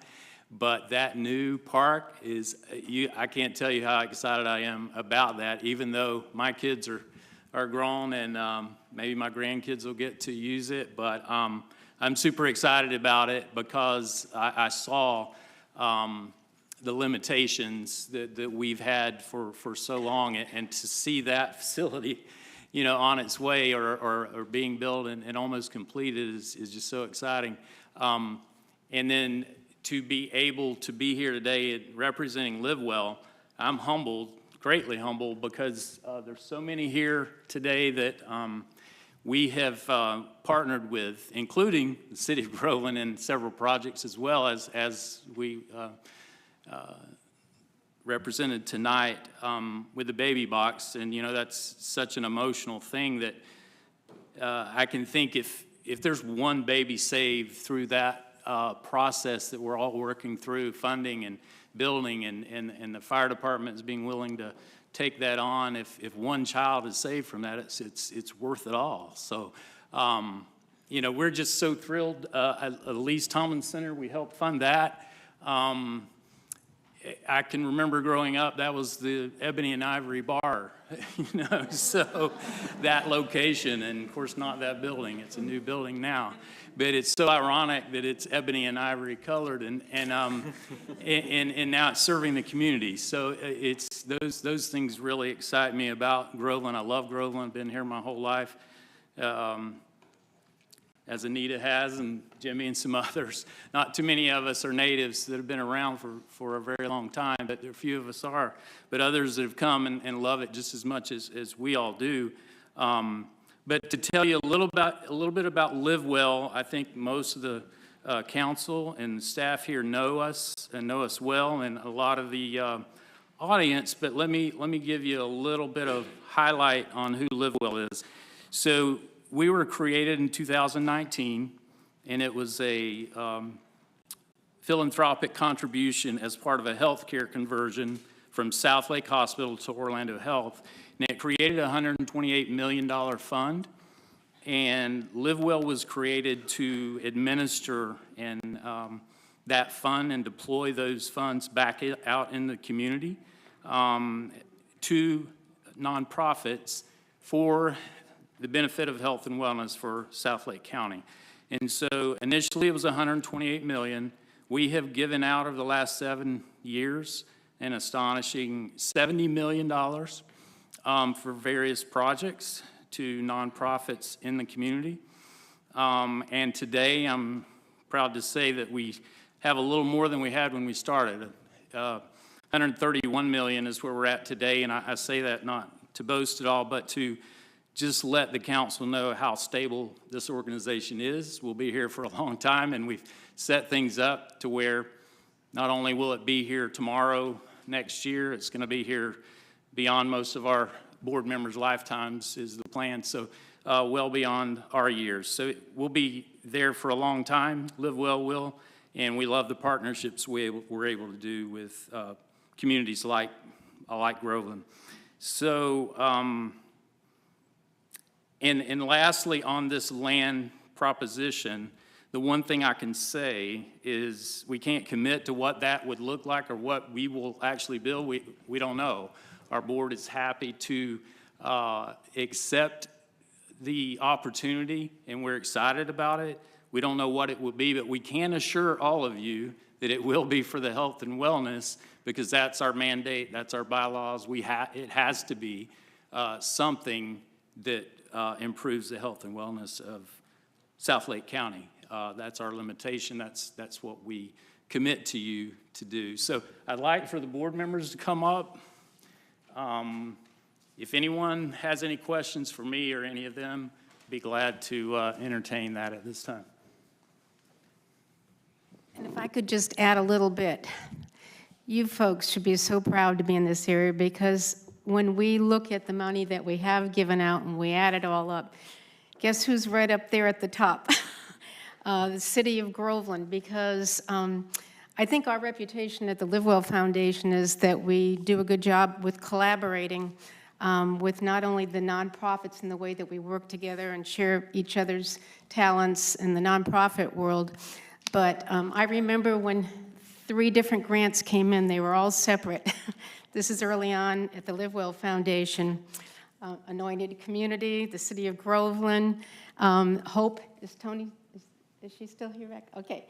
But that new park is, I can't tell you how excited I am about that, even though my kids are grown and maybe my grandkids will get to use it. But I'm super excited about it because I saw the limitations that we've had for so long, and to see that facility, you know, on its way or being built and almost completed is just so exciting. And then to be able to be here today representing LiveWell, I'm humbled, greatly humbled, because there's so many here today that we have partnered with, including the city of Groveland, in several projects as well as we represented tonight with the baby box. And, you know, that's such an emotional thing that I can think if there's one baby saved through that process that we're all working through, funding and building, and the fire department is being willing to take that on, if one child is saved from that, it's worth it all. So, you know, we're just so thrilled. At Elise Tomlin Center, we helped fund that. I can remember growing up, that was the Ebony and Ivory Bar, you know, so that location, and of course not that building, it's a new building now. But it's so ironic that it's ebony and ivory colored, and now it's serving the community. So it's those things really excite me about Groveland. I love Groveland, I've been here my whole life. As Anita has, and Jimmy and some others. Not too many of us are natives that have been around for a very long time, but there are a few of us are. But others that have come and love it just as much as we all do. But to tell you a little bit about Live Well, I think most of the council and staff here know us and know us well, and a lot of the audience. But let me give you a little bit of highlight on who Live Well is. So we were created in 2019, and it was a philanthropic contribution as part of a healthcare conversion from South Lake Hospital to Orlando Health. And it created a $128 million fund, and Live Well was created to administer and that fund and deploy those funds back out in the community to nonprofits for the benefit of health and wellness for South Lake County. And so initially it was $128 million. We have given out over the last 7 years an astonishing $70 million for various projects to nonprofits in the community. And today I'm proud to say that we have a little more than we had when we started. 131 million is where we're at today, and I say that not to boast at all, but to just let the council know how stable this organization is. We'll be here for a long time, and we've set things up to where not only will it be here tomorrow, next year, it's going to be here beyond most of our board members' lifetimes is the plan, so well beyond our years. So we'll be there for a long time, Live Well will, and we love the partnerships we're able to do with communities like Groveland. So, and lastly, on this land proposition, the one thing I can say is we can't commit to what that would look like or what we will actually build. We don't know. Our board is happy to accept the opportunity, and we're excited about it. We don't know what it will be, but we can assure all of you that it will be for the health and wellness, because that's our mandate, that's our bylaws. It has to be something that improves the health and wellness of South Lake County. That's our limitation. That's what we commit to you to do. So I'd like for the board members to come up. If anyone has any questions for me or any of them, be glad to entertain that at this time. And if I could just add a little bit, you folks should be so proud to be in this area, because when we look at the money that we have given out and we add it all up, guess who's right up there at the top? The city of Groveland, because I think our reputation at the Live Well Foundation is that we do a good job with collaborating with not only the nonprofits in the way that we work together and share each other's talents in the nonprofit world, but I remember when 3 different grants came in, they were all separate. This is early on at the Live Well Foundation. Anointed Community, the city of Groveland, Hope, is Tony, is she still here? Okay,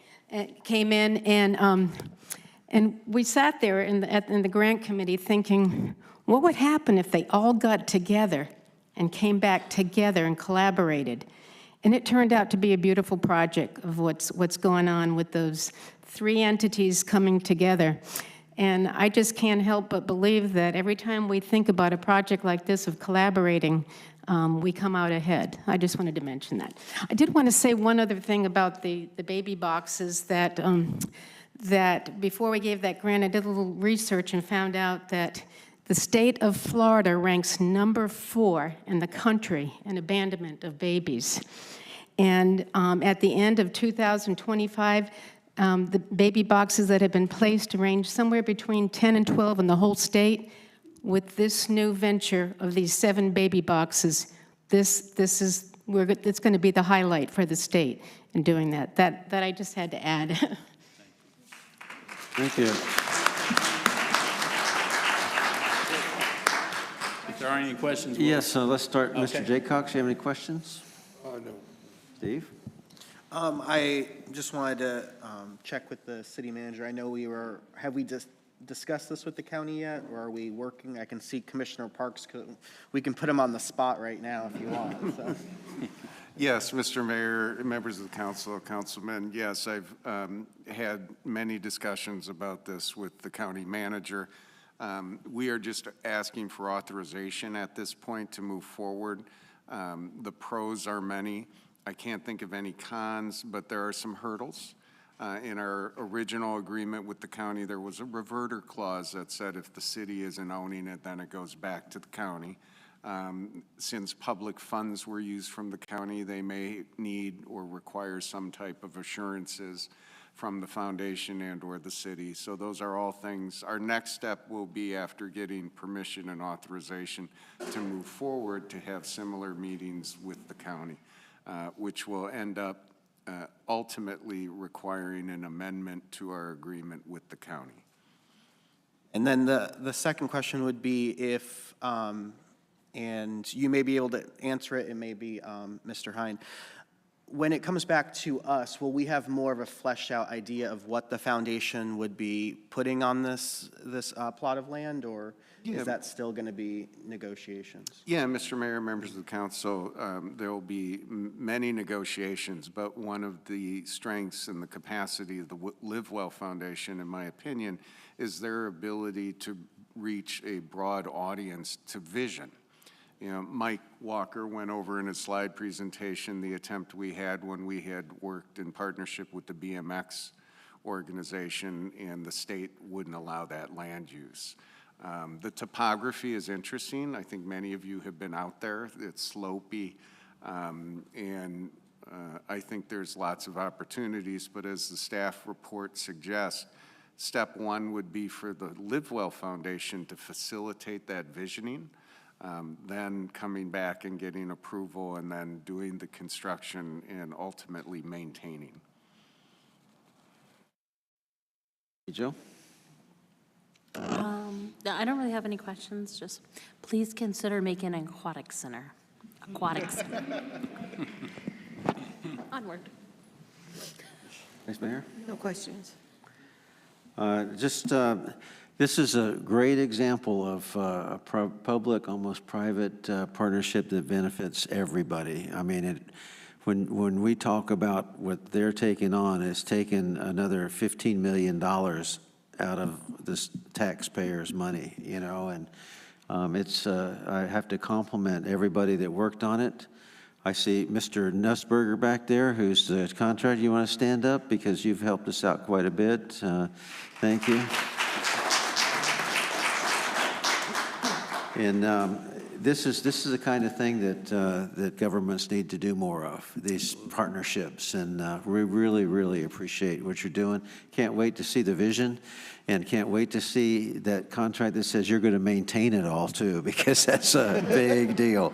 came in, and we sat there in the grant committee thinking, what would happen if they all got together and came back together and collaborated? And it turned out to be a beautiful project of what's going on with those 3 entities coming together. And I just can't help but believe that every time we think about a project like this of collaborating, we come out ahead. I just wanted to mention that. I did want to say one other thing about the baby boxes, that, that before we gave that grant, I did a little research and found out that the state of Florida ranks number 4 in the country in abandonment of babies. And at the end of 2025, the baby boxes that have been placed range somewhere between 10 and 12 in the whole state. With this new venture of these 7 baby boxes, it's going to be the highlight for the state in doing that. That I just had to add. Thank you. If there are any questions? Yes, so let's start. Okay. Mr. Jaycox, you have any questions? No. Steve? I just wanted to check with the city manager. I know have we just discussed this with the county yet, or are we working? I can see Commissioner Parks, we can put him on the spot right now if you want. So. Yes, Mr. Mayor, members of the council, councilmen, yes, I've had many discussions about this with the county manager. We are just asking for authorization at this point to move forward. The pros are many. I can't think of any cons, but there are some hurdles. In our original agreement with the county, there was a reverter clause that said if the city isn't owning it, then it goes back to the county. Since public funds were used from the county, they may need or require some type of assurances from the foundation and or the city. So those are all things. Our next step will be, after getting permission and authorization to move forward, to have similar meetings with the county, which will end up ultimately requiring an amendment to our agreement with the county. And then the second question would be if, and you may be able to answer it, it may be Mr. Hine. When it comes back to us, will we have more of a fleshed out idea of what the foundation would be putting on this plot of land, or is that still going to be negotiations? Yeah, Mr. Mayor, members of the council, there will be many negotiations, but one of the strengths and the capacity of the Live Well Foundation, in my opinion, is their ability to reach a broad audience to vision. You know, Mike Walker went over in his slide presentation the attempt we had when we had worked in partnership with the BMX organization, and the state wouldn't allow that land use. The topography is interesting. I think many of you have been out there. It's slopey, and I think there's lots of opportunities, but as the staff report suggests, step one would be for the Live Well Foundation to facilitate that visioning, then coming back and getting approval, and then doing the construction and ultimately maintaining. Joe? I don't really have any questions, just please consider making an aquatic center. Onward. Vice Mayor? No questions. This is a great example of a public, almost private partnership that benefits everybody. I mean, when we talk about what they're taking on, it's taken another $15 million out of this taxpayers' money, you know, and I have to compliment everybody that worked on it. I see Mr. Nussberger back there, who's the contractor. You want to stand up because you've helped us out quite a bit. Thank you. And this is the kind of thing that governments need to do more of, these partnerships, and we really appreciate what you're doing. Can't wait to see the vision, and can't wait to see that contract that says you're going to maintain it all too, because that's a big deal.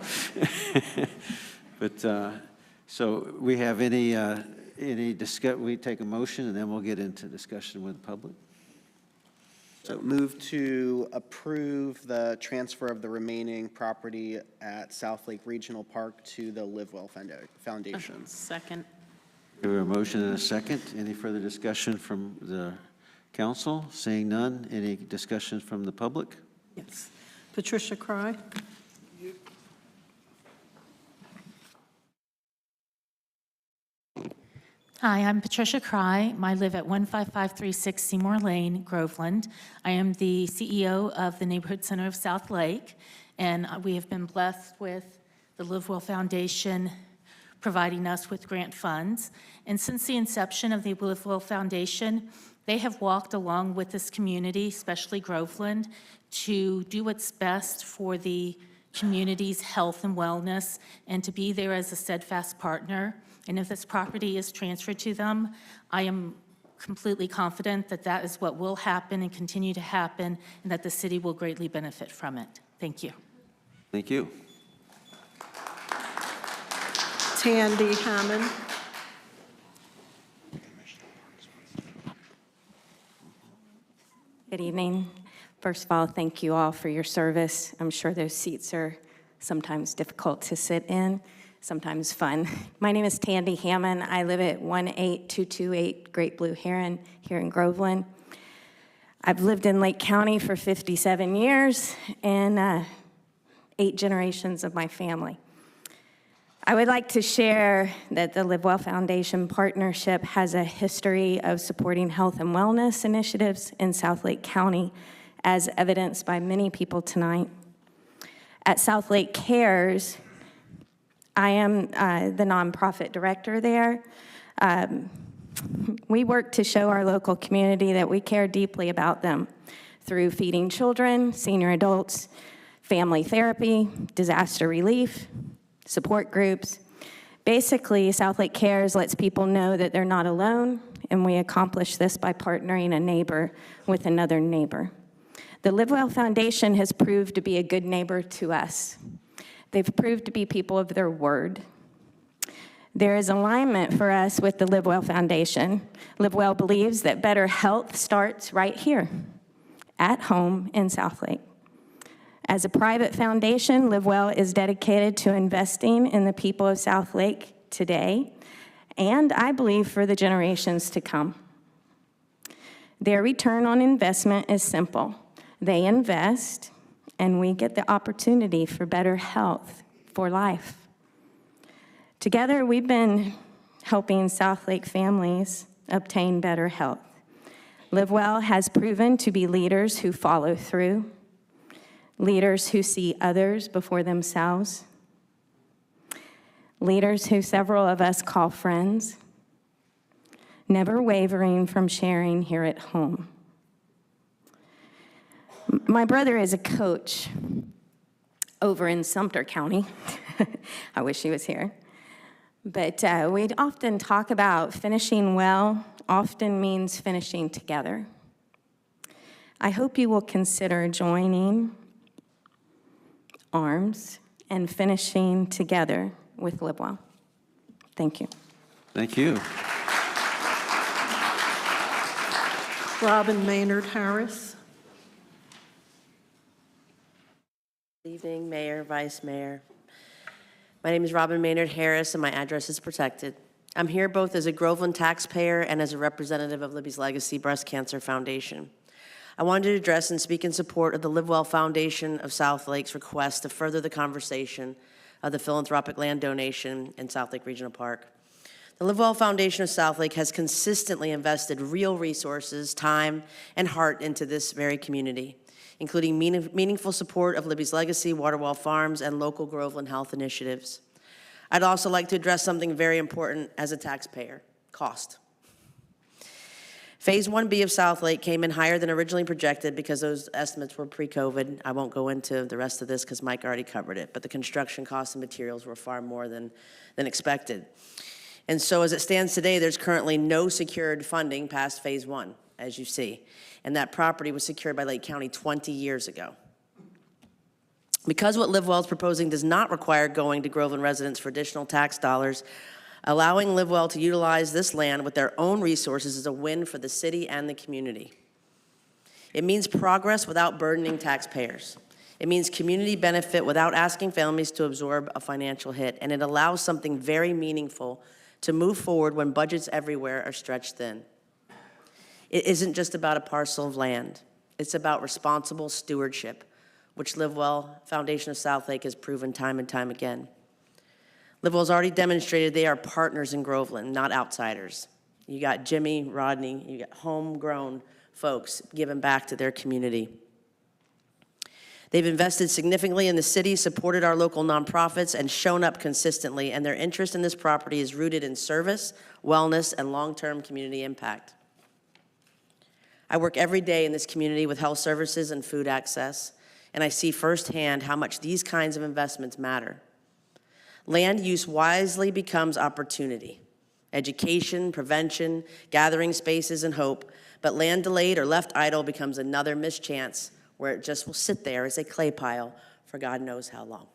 But so we have any we take a motion, and then we'll get into discussion with the public. So move to approve the transfer of the remaining property at South Lake Regional Park to the Live Well Foundation. Second. We have a motion and a second. Any further discussion from the council? Seeing none, any discussion from the public? Yes. Patricia Cry. Hi, I'm Patricia Cry. I live at 15536 Seymour Lane, Groveland. I am the CEO of the Neighborhood Center of South Lake, and we have been blessed with the Live Well Foundation providing us with grant funds. And since the inception of the Live Well Foundation, they have walked along with this community, especially Groveland, to do what's best for the community's health and wellness and to be there as a steadfast partner. And if this property is transferred to them, I am completely confident that that is what will happen and continue to happen, and that the city will greatly benefit from it. Thank you. Thank you. Tandy Hammond. Good evening. First of all, thank you all for your service. I'm sure those seats are sometimes difficult to sit in, sometimes fun. My name is Tandy Hammond. I live at 18228 Great Blue Heron here in Groveland. I've lived in Lake County for 57 years and 8 generations of my family. I would like to share that the Live Well Foundation Partnership has a history of supporting health and wellness initiatives in South Lake County, as evidenced by many people tonight. At South Lake Cares, I am the nonprofit director there. We work to show our local community that we care deeply about them through feeding children, senior adults, family therapy, disaster relief, support groups. Basically, South Lake Cares lets people know that they're not alone, and we accomplish this by partnering a neighbor with another neighbor. The Live Well Foundation has proved to be a good neighbor to us. They've proved to be people of their word. There is alignment for us with the Live Well Foundation. Live Well believes that better health starts right here, at home in South Lake. As a private foundation, Live Well is dedicated to investing in the people of South Lake today, and I believe for the generations to come. Their return on investment is simple. They invest, and we get the opportunity for better health for life. Together, we've been helping South Lake families obtain better health. Live Well has proven to be leaders who follow through, leaders who see others before themselves, leaders who several of us call friends, never wavering from sharing here at home. My brother is a coach over in Sumter County. I wish he was here. But we'd often talk about finishing well often means finishing together. I hope you will consider joining arms and finishing together with Live Well. Thank you. Thank you. Robin Maynard Harris. Good evening, Mayor, Vice Mayor. My name is Robin Maynard Harris, and my address is protected. I'm here both as a Groveland taxpayer and as a representative of Libby's Legacy Breast Cancer Foundation. I wanted to address and speak in support of the Live Well Foundation of South Lake's request to further the conversation of the philanthropic land donation in South Lake Regional Park. The Live Well Foundation of South Lake has consistently invested real resources, time, and heart into this very community, including meaningful support of Libby's Legacy, Waterwell Farms, and local Groveland health initiatives. I'd also like to address something very important as a taxpayer: cost. Phase 1B of South Lake came in higher than originally projected because those estimates were pre-COVID. I won't go into the rest of this because Mike already covered it, but the construction costs and materials were far more than expected. And so as it stands today, there's currently no secured funding past Phase 1, as you see. And that property was secured by Lake County 20 years ago. Because what Live Well is proposing does not require going to Groveland residents for additional tax dollars, allowing Live Well to utilize this land with their own resources is a win for the city and the community. It means progress without burdening taxpayers. It means community benefit without asking families to absorb a financial hit, and it allows something very meaningful to move forward when budgets everywhere are stretched thin. It isn't just about a parcel of land. It's about responsible stewardship, which Live Well Foundation of South Lake has proven time and time again. Live Well's already demonstrated they are partners in Groveland, not outsiders. You got Jimmy, Rodney, you got homegrown folks giving back to their community. They've invested significantly in the city, supported our local nonprofits, and shown up consistently, and their interest in this property is rooted in service, wellness, and long-term community impact. I work every day in this community with health services and food access, and I see firsthand how much these kinds of investments matter. Land use wisely becomes opportunity, education, prevention, gathering spaces, and hope, but land delayed or left idle becomes another missed chance where it just will sit there as a clay pile for God knows how long.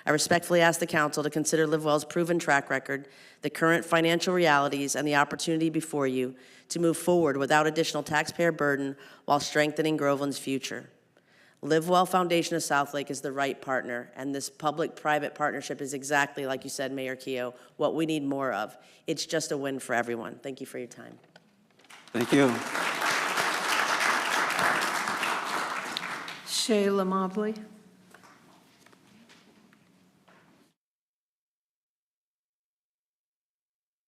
I respectfully ask the council to consider LiveWell's proven track record, the current financial realities, and the opportunity before you to move forward without additional taxpayer burden while strengthening Groveland's future. LiveWell Foundation of Southlake is the right partner, and this public-private partnership is exactly, like you said, Mayor Keough, what we need more of. It's just a win for everyone. Thank you for your time. Thank you. Shayla Mobley.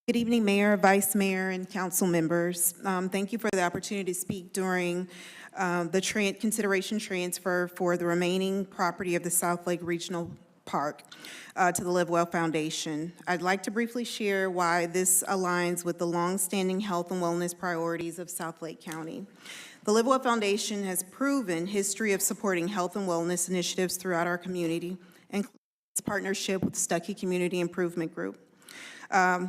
Good evening, Mayor, Vice Mayor, and council members. Thank you for the opportunity to speak during the consideration transfer for the remaining property of the Southlake Regional Park to the LiveWell Foundation. I'd like to briefly share why this aligns with the longstanding health and wellness priorities of Southlake County. The LiveWell Foundation has proven history of supporting health and wellness initiatives throughout our community, including its partnership with Stuckey Community Improvement Group,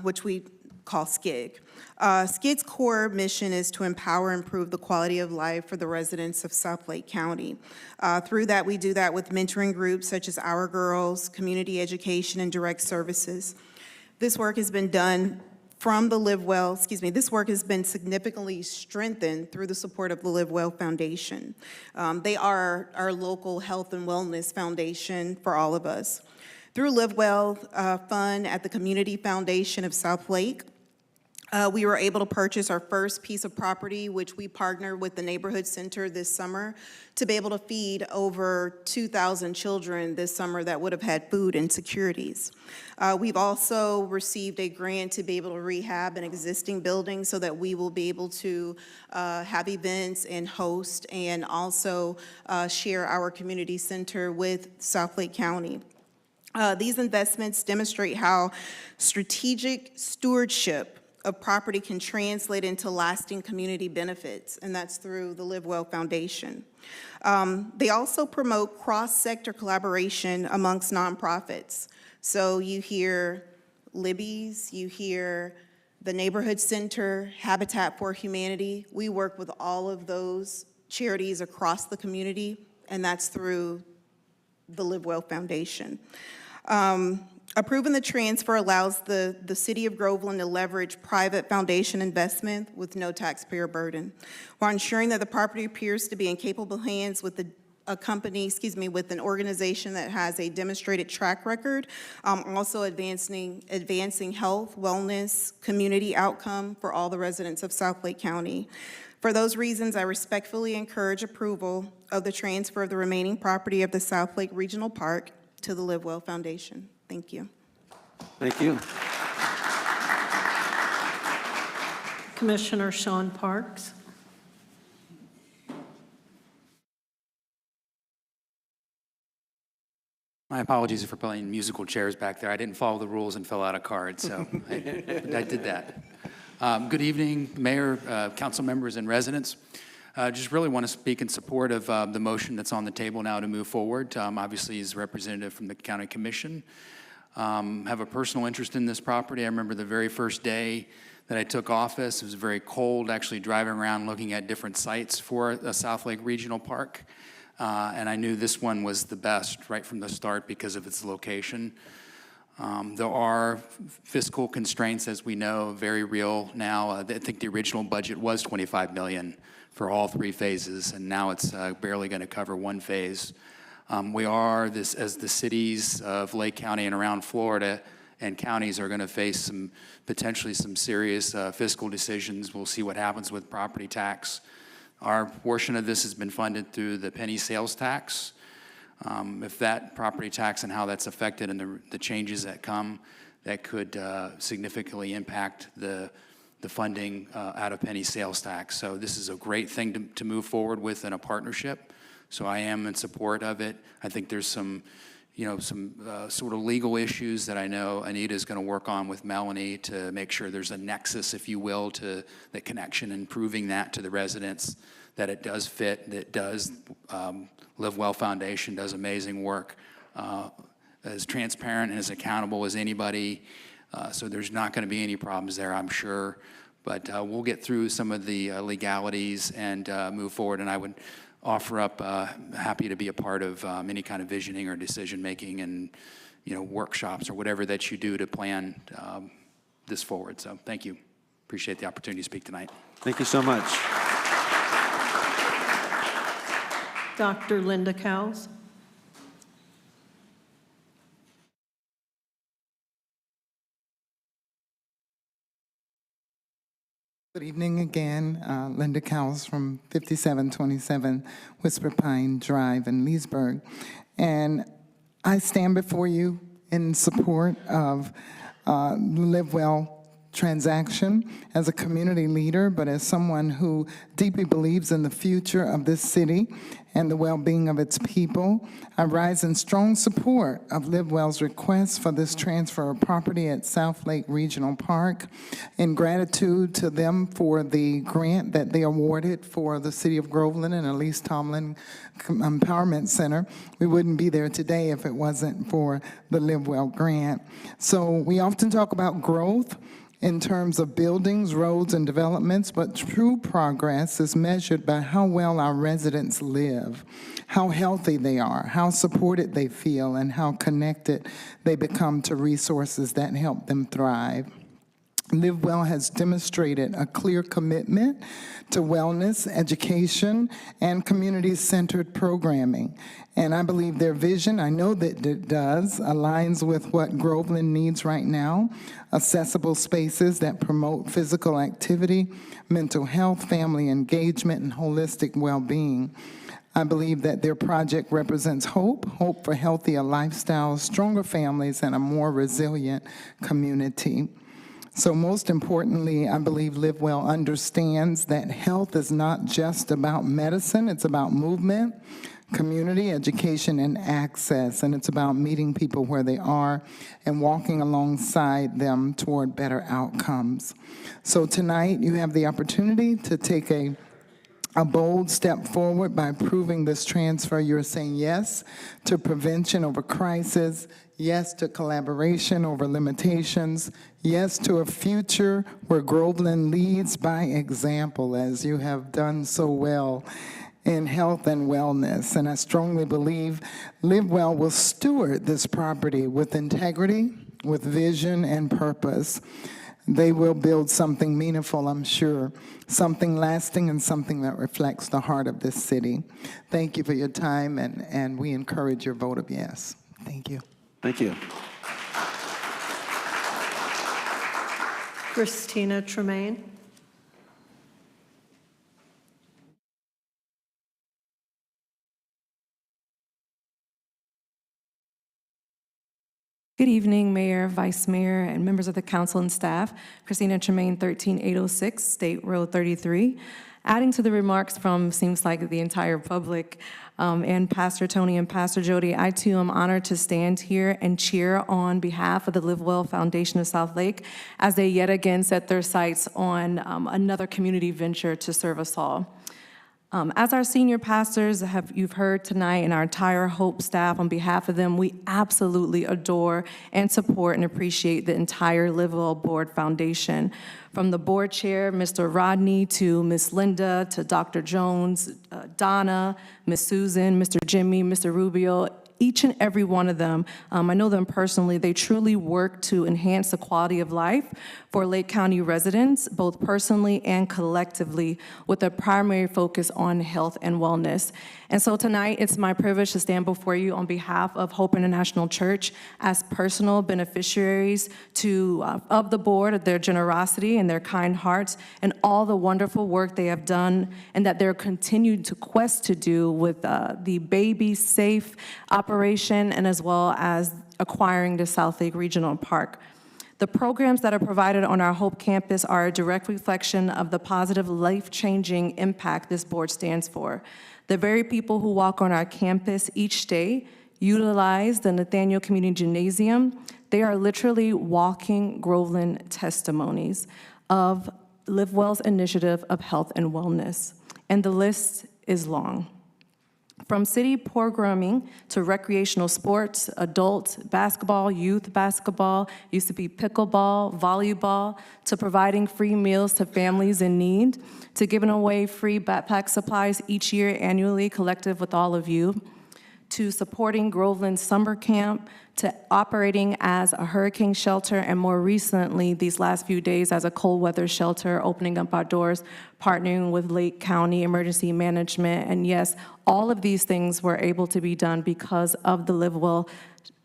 which we call SCIG. SCIG's core mission is to empower and improve the quality of life for the residents of Southlake County. Through that, we do that with mentoring groups such as Our Girls, community education, and direct services. This work has been done from the LiveWell, this work has been significantly strengthened through the support of the LiveWell Foundation. They are our local health and wellness foundation for all of us. Through LiveWell Fund at the Community Foundation of Southlake, we were able to purchase our first piece of property, which we partnered with the neighborhood center this summer to be able to feed over 2,000 children this summer that would have had food insecurities. We've also received a grant to be able to rehab an existing building so that we will be able to have events and host and also share our community center with Southlake County. These investments demonstrate how strategic stewardship of property can translate into lasting community benefits, and that's through the LiveWell Foundation. They also promote cross-sector collaboration amongst nonprofits. So you hear Libby's, you hear the Neighborhood Center, Habitat for Humanity. We work with all of those charities across the community, and that's through the LiveWell Foundation. Approving the transfer allows the City of Groveland to leverage private foundation investment with no taxpayer burden, while ensuring that the property appears to be in capable hands with a company, with an organization that has a demonstrated track record, also advancing health, wellness, community outcome for all the residents of Southlake County. For those reasons, I respectfully encourage approval of the transfer of the remaining property of the Southlake Regional Park to the LiveWell Foundation. Thank you. Thank you. Commissioner Sean Parks. My apologies for playing musical chairs back there. I didn't follow the rules and fill out a card, so I did that. Good evening, Mayor, council members, and residents. Just really want to speak in support of the motion that's on the table now to move forward. Obviously, as representative from the County Commission, have a personal interest in this property. I remember the very first day that I took office. It was very cold, actually driving around looking at different sites for a Southlake Regional Park. And I knew this one was the best right from the start because of its location. There are fiscal constraints, as we know, very real now. I think the original budget was $25 million for all three phases, and now it's barely going to cover one phase. We are, as the cities of Lake County and around Florida and counties are going to face potentially some serious fiscal decisions. We'll see what happens with property tax. Our portion of this has been funded through the penny sales tax. If that property tax and how that's affected and the changes that come, that could significantly impact the funding out of penny sales tax. So this is a great thing to move forward with in a partnership. So I am in support of it. I think there's some sort of legal issues that I know Anita's going to work on with Melanie to make sure there's a nexus, if you will, to the connection and proving that to the residents that it does fit, that does. Live Well Foundation does amazing work, as transparent and as accountable as anybody. So there's not going to be any problems there, I'm sure. But we'll get through some of the legalities and move forward. And I would offer up, happy to be a part of any kind of visioning or decision-making and, workshops or whatever that you do to plan this forward. So thank you. Appreciate the opportunity to speak tonight. Thank you so much. Dr. Linda Cowles. Good evening again. Linda Cowles from 5727 Whisper Pine Drive in Leesburg. And I stand before you in support of the Live Well transaction as a community leader, but as someone who deeply believes in the future of this city and the well-being of its people. I rise in strong support of Live Well's request for this transfer of property at South Lake Regional Park. In gratitude to them for the grant that they awarded for the City of Groveland and Elise Tomlin Empowerment Center. We wouldn't be there today if it wasn't for the Live Well grant. So we often talk about growth in terms of buildings, roads, and developments, but true progress is measured by how well our residents live, how healthy they are, how supported they feel, and how connected they become to resources that help them thrive. Live Well has demonstrated a clear commitment to wellness, education, and community-centered programming. And I believe their vision, I know that it does, aligns with what Groveland needs right now: accessible spaces that promote physical activity, mental health, family engagement, and holistic well-being. I believe that their project represents hope for healthier lifestyles, stronger families, and a more resilient community. So most importantly, I believe Live Well understands that health is not just about medicine, it's about movement, community, education, and access, and it's about meeting people where they are and walking alongside them toward better outcomes. So tonight, you have the opportunity to take a bold step forward by approving this transfer. You're saying yes to prevention over crisis, yes to collaboration over limitations, yes to a future where Groveland leads by example, as you have done so well in health and wellness. And I strongly believe Live Well will steward this property with integrity, with vision and purpose. They will build something meaningful, I'm sure, something lasting and something that reflects the heart of this city. Thank you for your time, and we encourage your vote of yes. Thank you. Thank you. Christina Tremaine. Good evening, Mayor, Vice Mayor, and members of the council and staff. Christina Tremaine, 13806 State Road 33. Adding to the remarks from, seems like, the entire public, and Pastor Tony and Pastor Jody, I too am honored to stand here and cheer on behalf of the Live Well Foundation of South Lake as they yet again set their sights on another community venture to serve us all. As our senior pastors you've heard tonight, and our entire HOPE staff, on behalf of them, we absolutely adore and support and appreciate the entire Live Well Board Foundation. From the board chair, Mr. Rodney, to Ms. Linda, to Dr. Jones, Donna, Ms. Susan, Mr. Jimmy, Mr. Rubio, each and every one of them, I know them personally, they truly work to enhance the quality of life for Lake County residents, both personally and collectively, with a primary focus on health and wellness. And so tonight, it's my privilege to stand before you on behalf of Hope International Church as personal beneficiaries of the board, of their generosity and their kind hearts, and all the wonderful work they have done and that they're continued to quest to do with the Baby Safe operation, and as well as acquiring the South Lake Regional Park. The programs that are provided on our Hope campus are a direct reflection of the positive, life-changing impact this board stands for. The very people who walk on our campus each day, utilize the Nathaniel Community Gymnasium, they are literally walking Groveland testimonies of LiveWell's initiative of health and wellness. And the list is long. From city programming to recreational sports, adult basketball, youth basketball, used to be pickleball, volleyball, to providing free meals to families in need, to giving away free backpack supplies each year annually, collective with all of you, to supporting Groveland Summer Camp, to operating as a hurricane shelter, and more recently, these last few days, as a cold weather shelter, opening up our doors, partnering with Lake County Emergency Management. And yes, all of these things were able to be done because of the LiveWell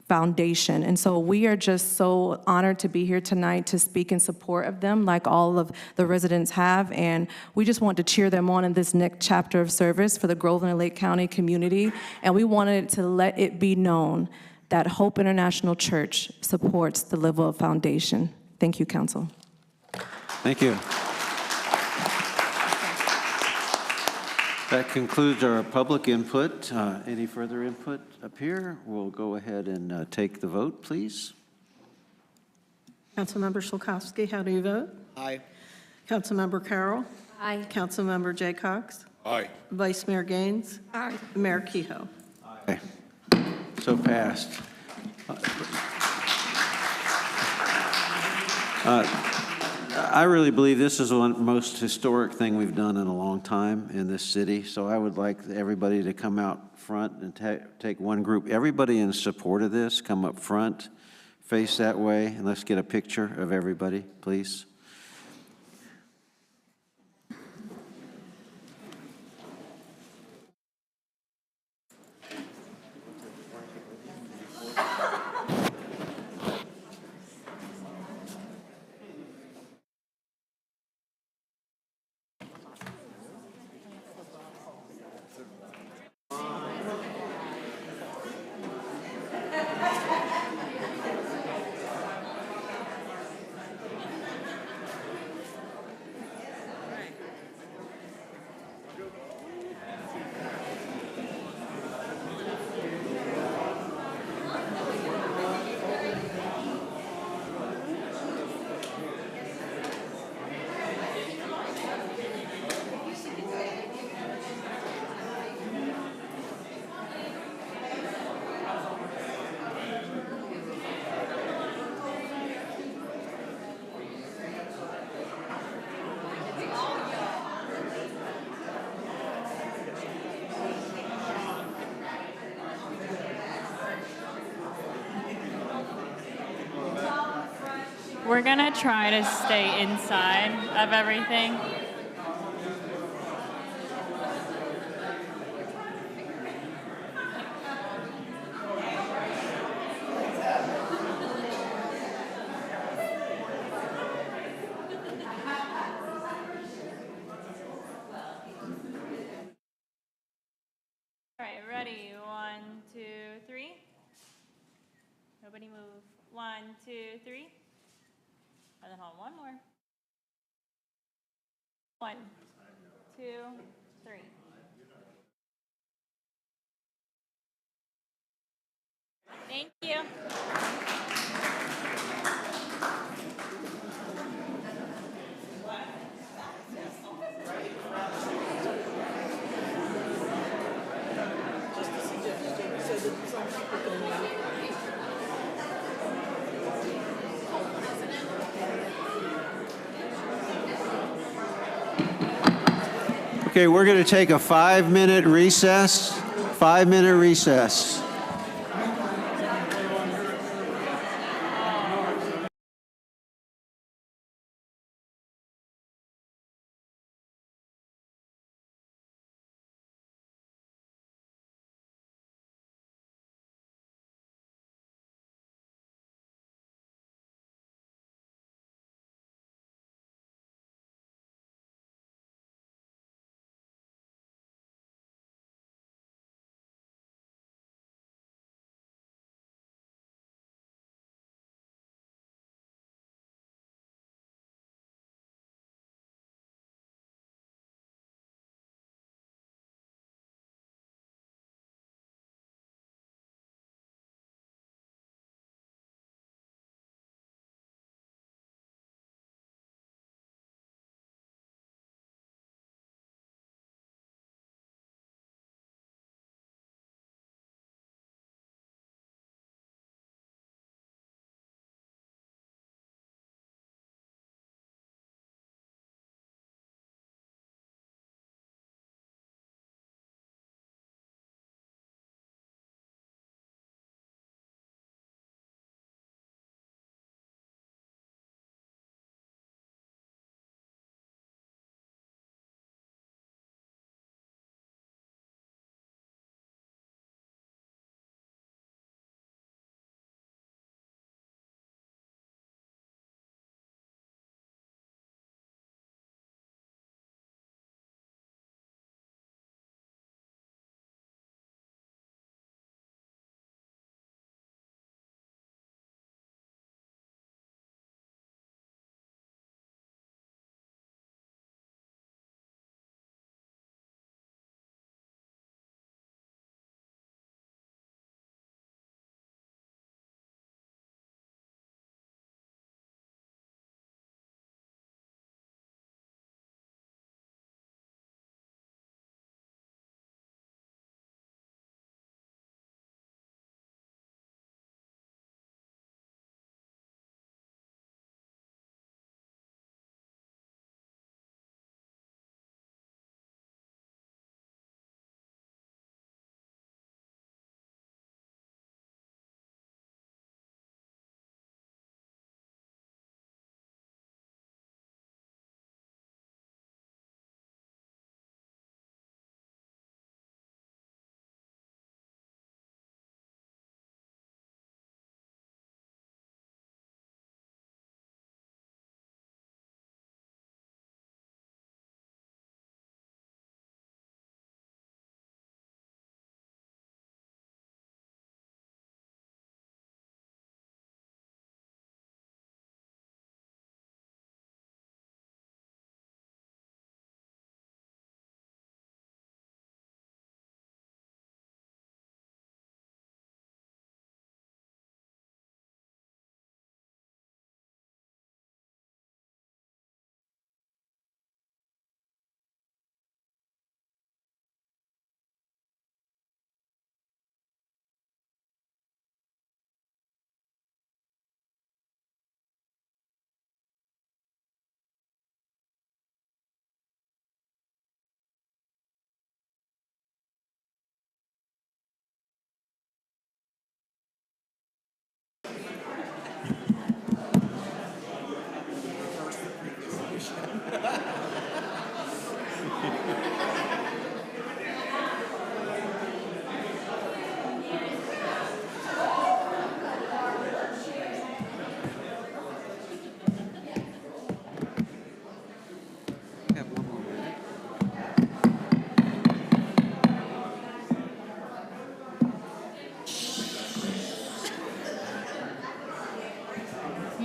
Foundation. And so we are just so honored to be here tonight to speak in support of them, like all of the residents have. And we just want to cheer them on in this next chapter of service for the Groveland and Lake County community. And we wanted to let it be known that Hope International Church supports the LiveWell Foundation. Thank you, Council. Thank you. That concludes our public input. Any further input up here? We'll go ahead and take the vote, please. Councilmember Schilkowsky, how do you vote? Aye. Councilmember Carroll? Aye. Councilmember Jay Cox? Aye. Vice Mayor Gaines? Aye. Mayor Kehoe? Okay. So passed. I really believe this is the most historic thing we've done in a long time in this city. So I would like everybody to come out front and take one group. Everybody in support of this, come up front, face that way, and let's get a picture of everybody, please. We're gonna try to stay inside of everything. All right, ready? 1, 2, 3. Nobody move. 1, 2, 3. And then hold one more. 1, 2, 3. Thank you. Okay, we're going to take a 5-minute recess. 5-minute recess.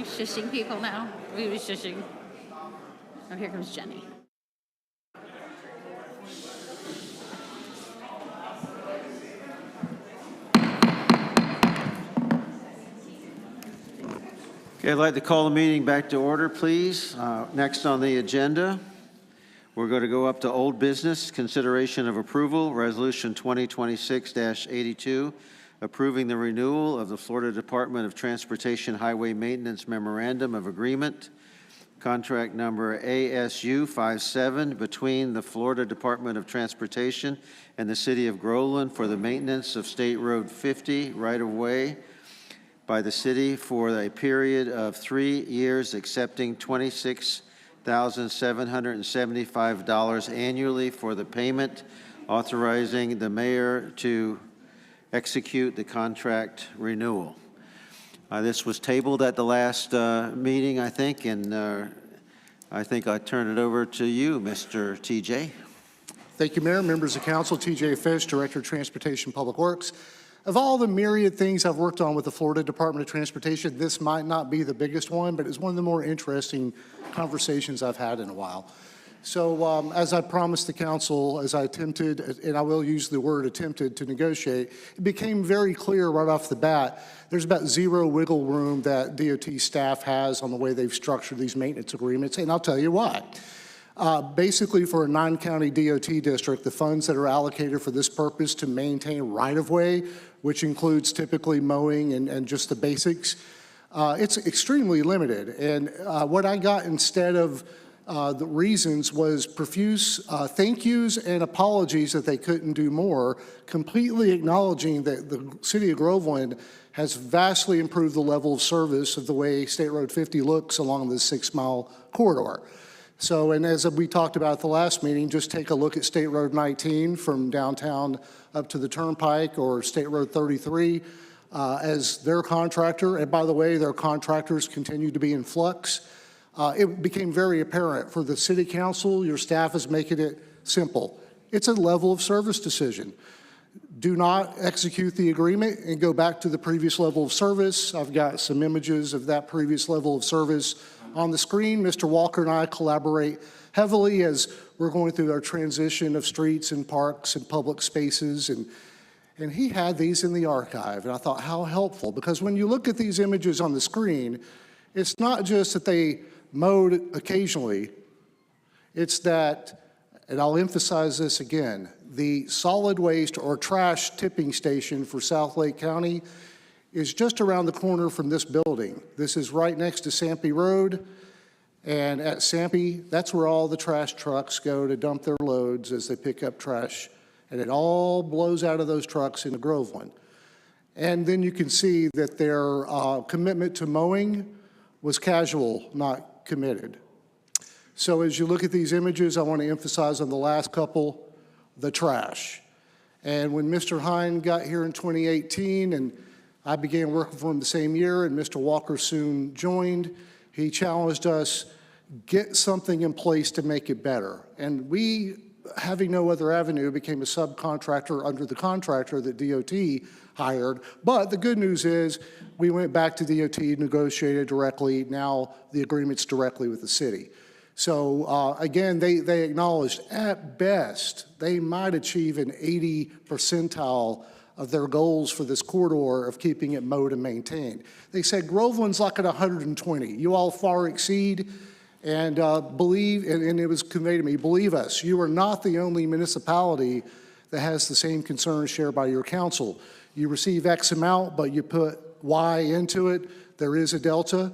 shushing people now. We was shushing. Oh, here comes Jenny. Okay, I'd like to call the meeting back to order, please. Next on the agenda, we're going to go up to old business, consideration of approval, Resolution 2026-82, approving the renewal of the Florida Department of Transportation Highway Maintenance Memorandum of Agreement, contract number ASU 57, between the Florida Department of Transportation and the City of Groveland for the maintenance of State Road 50 right-of-way by the city for a period of 3 years, accepting $26,775 annually for the payment, authorizing the mayor to execute the contract renewal. This was tabled at the last meeting, I think, and I think I turn it over to you, Mr. TJ. Thank you, Mayor, members of council. TJ Fish, Director of Transportation Public Works. Of all the myriad things I've worked on with the Florida Department of Transportation, this might not be the biggest one, but it's one of the more interesting conversations I've had in a while. So as I promised the council, as I attempted, and I will use the word attempted, to negotiate, it became very clear right off the bat, there's about zero wiggle room that DOT staff has on the way they've structured these maintenance agreements, and I'll tell you why. Basically, for a 9-county DOT district, the funds that are allocated for this purpose to maintain right-of-way, which includes typically mowing and just the basics, it's extremely limited. And what I got instead of the reasons was profuse thank yous and apologies that they couldn't do more, completely acknowledging that the city of Groveland has vastly improved the level of service of the way State Road 50 looks along the 6-mile corridor. So, and as we talked about at the last meeting, just take a look at State Road 19 from downtown up to the Turnpike, or State Road 33 as their contractor. And by the way, their contractors continue to be in flux. It became very apparent for the city council, your staff is making it simple. It's a level of service decision. Do not execute the agreement and go back to the previous level of service. I've got some images of that previous level of service on the screen. Mr. Walker and I collaborate heavily as we're going through our transition of streets and parks and public spaces, and he had these in the archive, and I thought, how helpful, because when you look at these images on the screen, it's not just that they mowed occasionally, it's that, and I'll emphasize this again, the solid waste or trash tipping station for South Lake County is just around the corner from this building. This is right next to Sampy Road, and at Sampy, that's where all the trash trucks go to dump their loads as they pick up trash, and it all blows out of those trucks into Groveland. And then you can see that their commitment to mowing was casual, not committed. So as you look at these images, I want to emphasize on the last couple, the trash. And when Mr. Hine got here in 2018, and I began working for him the same year, and Mr. Walker soon joined, he challenged us, get something in place to make it better. And we, having no other avenue, became a subcontractor under the contractor that DOT hired. But the good news is we went back to DOT, negotiated directly. Now the agreement's directly with the city. So again, they acknowledged at best they might achieve an 80 percentile of their goals for this corridor of keeping it mowed and maintained. They said Groveland's like at 120. You all far exceed, and believe, and it was conveyed to me, believe us, you are not the only municipality that has the same concerns shared by your council. You receive X amount, but you put Y into it. There is a delta.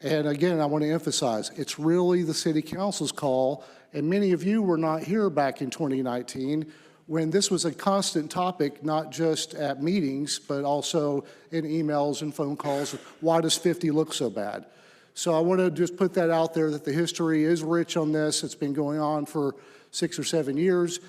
And again, I want to emphasize, it's really the city council's call, and many of you were not here back in 2019 when this was a constant topic, not just at meetings, but also in emails and phone calls. Why does 50 look so bad? So I want to just put that out there, that the history is rich on this. It's been going on for 6 or 7 years.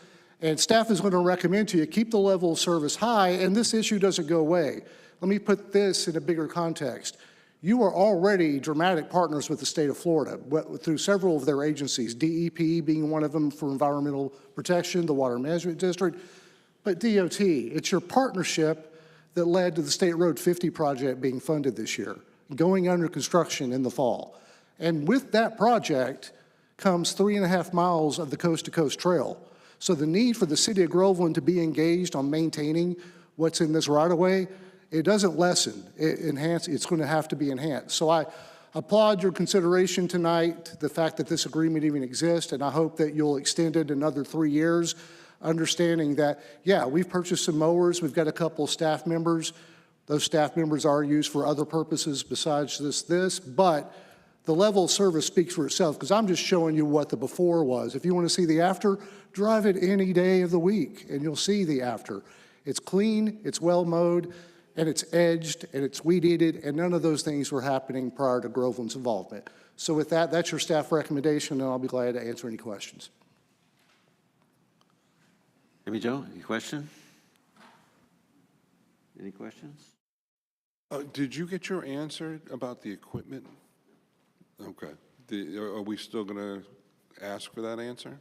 And staff is going to recommend to you, keep the level of service high, and this issue doesn't go away. Let me put this in a bigger context. You are already dramatic partners with the state of Florida through several of their agencies, DEP being one of them for environmental protection, the Water Management District, but DOT. It's your partnership that led to the State Road 50 project being funded this year. going under construction in the fall. And with that project comes 3.5 miles of the coast-to-coast trail. So the need for the city of Groveland to be engaged on maintaining what's in this right-of-way, it doesn't lessen, it's going to have to be enhanced. So I applaud your consideration tonight, the fact that this agreement even exists, and I hope that you'll extend it another 3 years, understanding that, yeah, we've purchased some mowers, we've got a couple of staff members. Those staff members are used for other purposes besides this, but the level of service speaks for itself, because I'm just showing you what the before was. If you want to see the after, drive it any day of the week, and you'll see the after. It's clean, it's well mowed, and it's edged, and it's weed-eated, and none of those things were happening prior to Groveland's involvement. So with that, that's your staff recommendation, and I'll be glad to answer any questions. Amy Jo, any question? Any questions? Did you get your answer about the equipment? Okay. Are we still going to ask for that answer?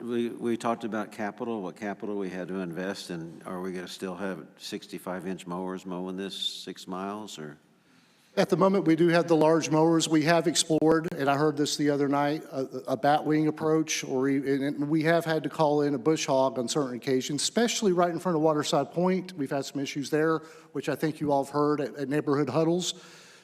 We talked about capital, what capital we had to invest, and are we going to still have 65-inch mowers mowing this 6 miles, or? At the moment, we do have the large mowers. We have explored, and I heard this the other night, a batwing approach, and we have had to call in a bush hog on certain occasions, especially right in front of Waterside Point. We've had some issues there, which I think you all have heard at neighborhood huddles.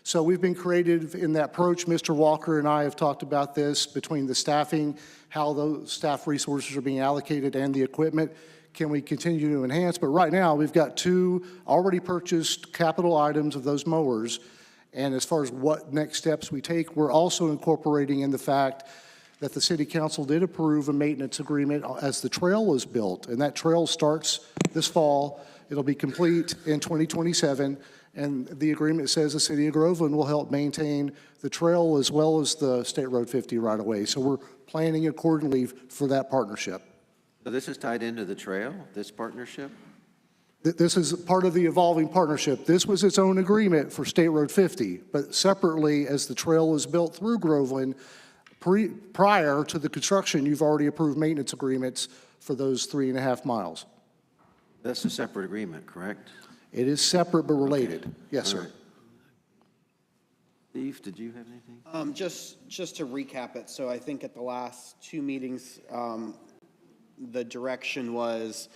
So we've been creative in that approach. Mr. Walker and I have talked about this between the staffing, how those staff resources are being allocated, and the equipment. Can we continue to enhance? But right now, we've got 2 already purchased capital items of those mowers. And as far as what next steps we take, we're also incorporating in the fact that the City Council did approve a maintenance agreement as the trail was built. And that trail starts this fall. It'll be complete in 2027. And the agreement says the City of Groveland will help maintain the trail as well as the State Road 50 right-of-way. So we're planning accordingly for that partnership. So this is tied into the trail, this partnership? This is part of the evolving partnership. This was its own agreement for State Road 50, but separately, as the trail was built through Groveland, prior to the construction, you've already approved maintenance agreements for those 3.5 miles. That's a separate agreement, correct? It is separate but related. Okay. Yes, sir. Right. Steve, did you have anything? Just to recap it, so I think at the last 2 meetings, the direction was,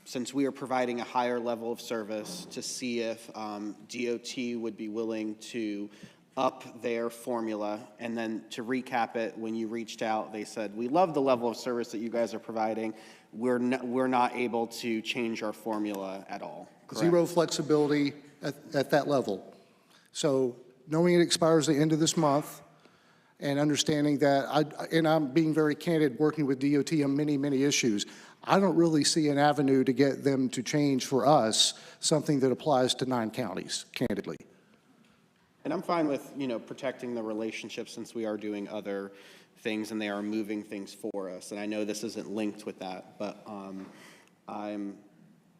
since we are providing a higher level of service, to see if DOT would be willing to up their formula. And then to recap it, when you reached out, they said, we love the level of service that you guys are providing. We're not able to change our formula at all. Correct? Zero flexibility at that level. So knowing it expires the end of this month, and understanding that, I'm being very candid working with DOT on many, many issues, I don't really see an avenue to get them to change for us something that applies to 9 counties, candidly. And I'm fine with, protecting the relationship since we are doing other things and they are moving things for us. And I know this isn't linked with that, but I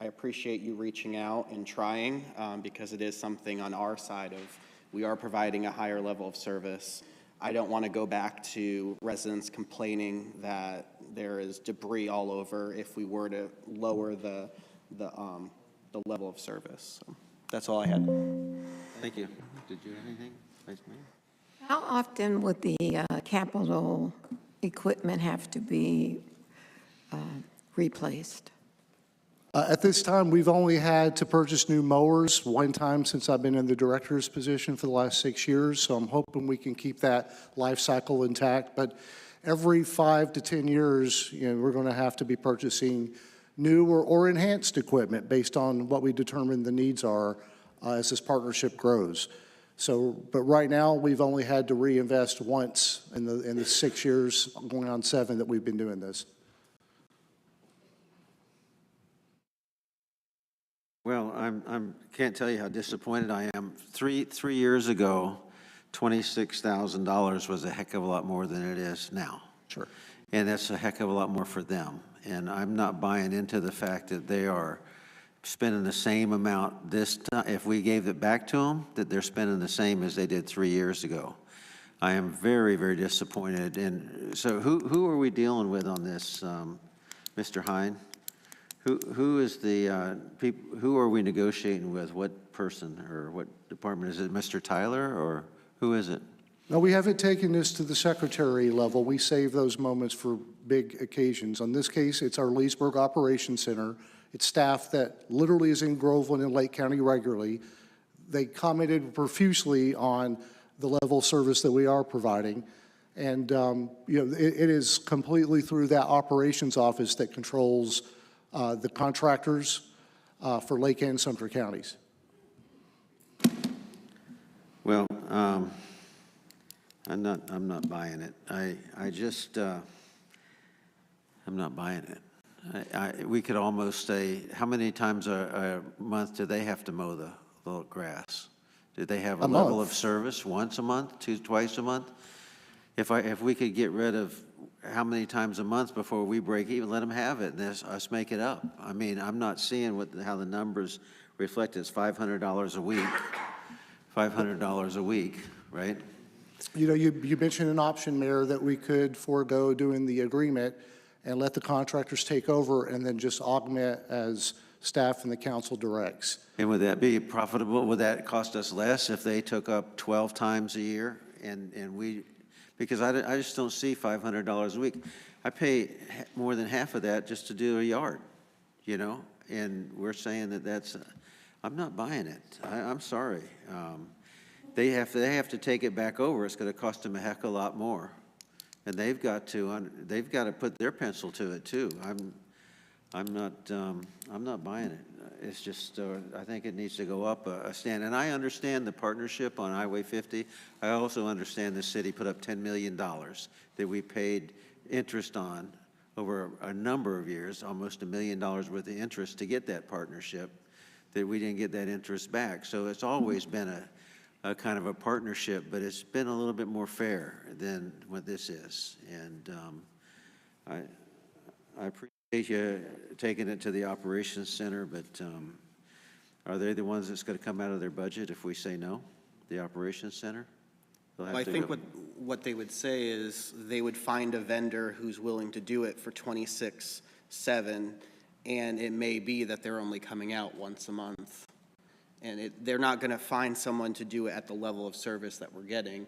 appreciate you reaching out and trying because it is something on our side of we are providing a higher level of service. I don't want to go back to residents complaining that there is debris all over if we were to lower the level of service. So that's all I had. Thank you. Did you have anything, Vice Mayor? How often would the capital equipment have to be replaced? At this time, we've only had to purchase new mowers 1 time since I've been in the director's position for the last 6 years, so I'm hoping we can keep that life cycle intact. But every 5 to 10 years, we're going to have to be purchasing new or enhanced equipment based on what we determine the needs are as this partnership grows. So, but right now, we've only had to reinvest once in the 6 years, going on 7 that we've been doing this. Well, can't tell you how disappointed I am. Three years ago, $26,000 was a heck of a lot more than it is now. Sure. And that's a heck of a lot more for them. And I'm not buying into the fact that they are spending the same amount this time. If we gave it back to them, that they're spending the same as they did 3 years ago. I am very, very disappointed. And so who are we dealing with on this, Mr. Hine? Who is the people? Who are we negotiating with? What person, or what department? Is it Mr. Tyler, or who is it? No, we haven't taken this to the secretary level. We save those moments for big occasions. On this case, it's our Leesburg Operations Center. It's staff that literally is in Groveland and Lake County regularly. They commented profusely on the level of service that we are providing. And, it is completely through that operations office that controls the contractors for Lake and Sumter counties. Well, I'm not buying it. I just, I'm not buying it. We could almost say, how many times a month do they have to mow the grass? Do they have a level of service once a month, twice a month? If we could get rid of how many times a month before we break even, let them have it, and us make it up. I mean, I'm not seeing how the numbers reflect. It's $500 a week, $500 a week, right? You mentioned an option, Mayor, that we could forego doing the agreement and let the contractors take over and then just augment as staff and the council directs. And would that be profitable? Would that cost us less if they took up 12 times a year? And we, because I just don't see $500 a week. I pay more than half of that just to do a yard, and we're saying that I'm not buying it. I'm sorry. They have to take it back over. It's going to cost them a heck of a lot more, and they've got to put their pencil to it too. I'm not buying it. It's just I think it needs to go up a stand. And I understand the partnership on Highway 50. I also understand the city put up $10 million that we paid interest on over a number of years, almost $1 million worth of interest to get that partnership. That we didn't get that interest back. So it's always been a kind of a partnership, but it's been a little bit more fair than what this is. And I appreciate you taking it to the operations center, but are they the ones that's going to come out of their budget if we say no, the operations center? Well, I think what they would say is they would find a vendor who's willing to do it for 26/7, and it may be that they're only coming out once a month. And they're not going to find someone to do it at the level of service that we're getting.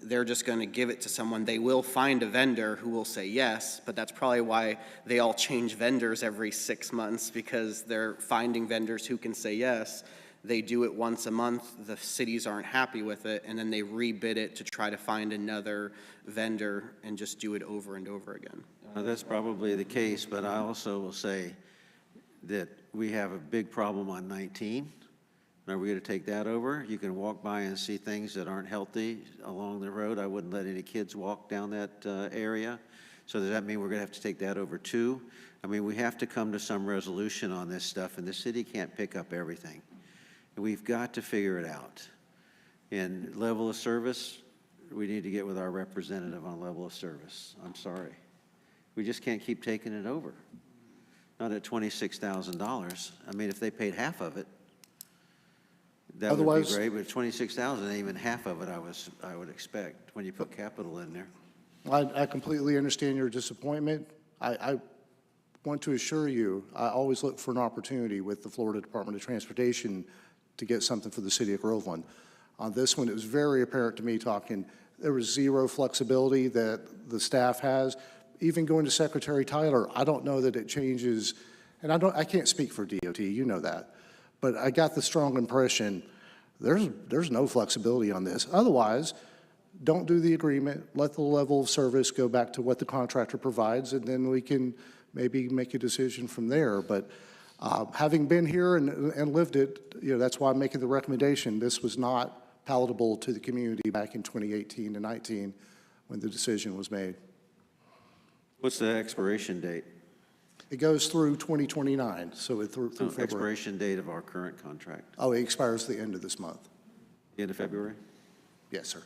They're just going to give it to someone. They will find a vendor who will say yes, but that's probably why they all change vendors every 6 months, because they're finding vendors who can say yes. They do it once a month, the cities aren't happy with it, and then they rebid it to try to find another vendor and just do it over and over again. That's probably the case, but I also will say that we have a big problem on 19. Are we going to take that over? You can walk by and see things that aren't healthy along the road. I wouldn't let any kids walk down that area. So does that mean we're going to have to take that over too? I mean, we have to come to some resolution on this stuff, and the city can't pick up everything. And we've got to figure it out. And level of service, we need to get with our representative on level of service. I'm sorry. We just can't keep taking it over. Not at $26,000. I mean, if they paid half of it, that would be great, but $26,000, even half of it, I would expect when you put capital in there. I completely understand your disappointment. I want to assure you, I always look for an opportunity with the Florida Department of Transportation to get something for the city of Groveland. On this one, it was very apparent to me there was zero flexibility that the staff has. Even going to Secretary Tyler, I don't know that it changes, and I can't speak for DOT, you know that. But I got the strong impression there's no flexibility on this. Otherwise, don't do the agreement, let the level of service go back to what the contractor provides, and then we can maybe make a decision from there. But having been here and lived it, that's why I'm making the recommendation. This was not palatable to the community back in 2018 to 19 when the decision was made. What's the expiration date? It goes through 2029, so through February. Expiration date of our current contract? Oh, it expires the end of this month. The end of February? Yes, sir.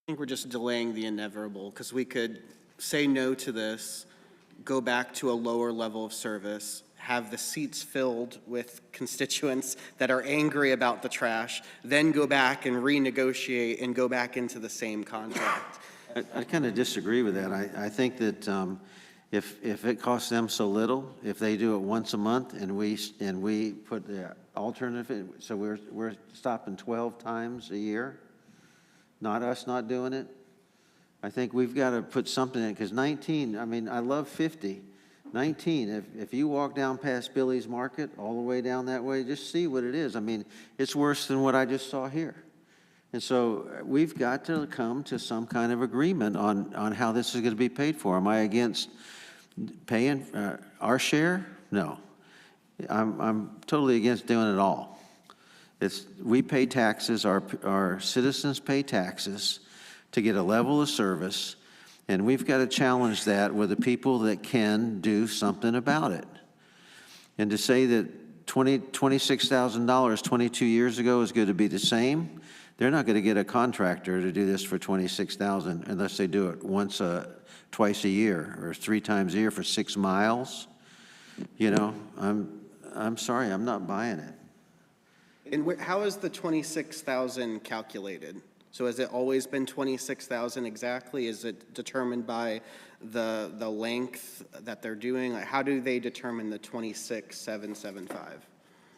I think we're just delaying the inevitable, because we could say no to this, go back to a lower level of service, have the seats filled with constituents that are angry about the trash, then go back and renegotiate and go back into the same contract. I kind of disagree with that. I think that If it costs them so little, if they do it once a month and we put the alternative, so we're stopping 12 times a year, not us not doing it. I think we've got to put something in, because 19, I mean, I love 50. 19, if you walk down past Billy's Market, all the way down that way, just see what it is. I mean, it's worse than what I just saw here. And so we've got to come to some kind of agreement on how this is going to be paid for. Am I against paying our share? No. I'm totally against doing it all. We pay taxes, our citizens pay taxes to get a level of service, and we've got to challenge that with the people that can do something about it. And to say that $26,000 22 years ago is going to be the same, they're not going to get a contractor to do this for $26,000 unless they do it twice a year or 3 times a year for 6 miles. You know, I'm sorry, I'm not buying it. And how is the 26,000 calculated? So has it always been 26,000 exactly? Is it determined by the length that they're doing? Like, how do they determine the 26,775?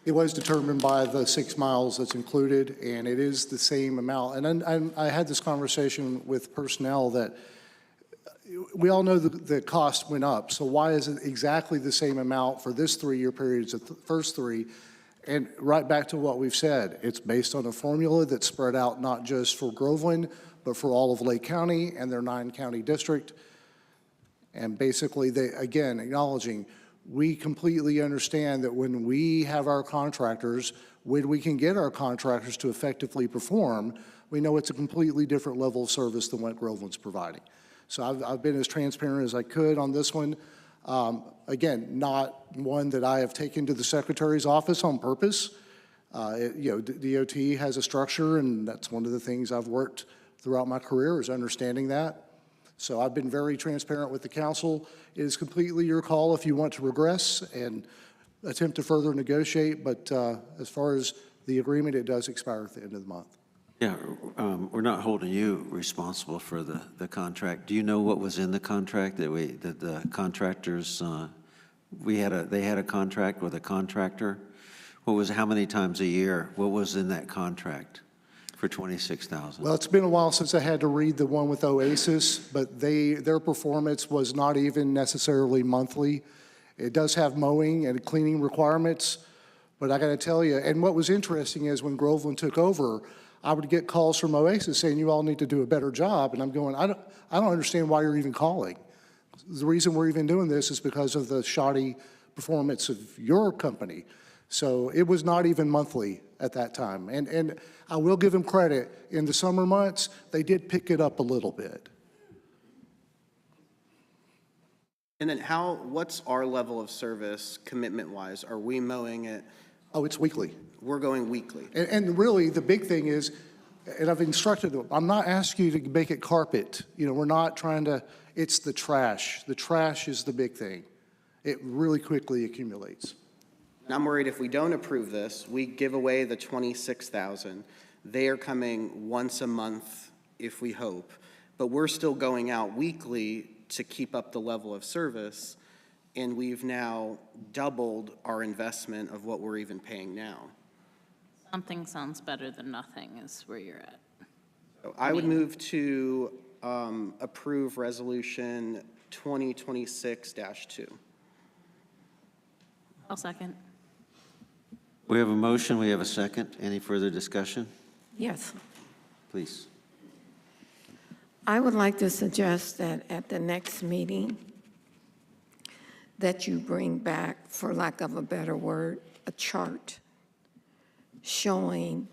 It was determined by the 6 miles that's included, and it is the same amount. And I had this conversation with personnel that we all know the cost went up, so why is it exactly the same amount for this 3-year period as the first 3? And right back to what we've said, it's based on a formula that's spread out not just for Groveland, but for all of Lake County and their 9-county district. And basically, they, again, acknowledging, we completely understand that when we have our contractors, when we can get our contractors to effectively perform, we know it's a completely different level of service than what Groveland's providing. So I've been as transparent as I could on this one. Again, not one that I have taken to the Secretary's office on purpose. DOT has a structure, and that's one of the things I've worked throughout my career is understanding that. So I've been very transparent with the council. It is completely your call if you want to regress and attempt to further negotiate, but as far as the agreement, it does expire at the end of the month. Yeah, we're not holding you responsible for the contract. Do you know what was in the contract that the contractors, they had a contract with a contractor? How many times a year? What was in that contract for $26,000? Well, it's been a while since I had to read the one with Oasis, but their performance was not even necessarily monthly. It does have mowing and cleaning requirements, but I got to tell you, and what was interesting is when Groveland took over, I would get calls from Oasis saying, you all need to do a better job. And I'm going, I don't understand why you're even calling. The reason we're even doing this is because of the shoddy performance of your company. So it was not even monthly at that time. And I will give them credit. In the summer months, they did pick it up a little bit. And then what's our level of service commitment-wise? Are we mowing it? Oh, it's weekly. We're going weekly. And really, the big thing is, and I've instructed them, I'm not asking you to make it carpet. You know, we're not trying to, it's the trash. The trash is the big thing. It really quickly accumulates. And I'm worried if we don't approve this, we give away the 26,000. They are coming once a month, if we hope, but we're still going out weekly to keep up the level of service, and we've now doubled our investment of what we're even paying now. Something sounds better than nothing is where you're at. So I would move to approve Resolution 2026-2. I'll second. We have a motion, we have a second. Any further discussion? Yes. Please. I would like to suggest that at the next meeting, that you bring back, for lack of a better word, a chart showing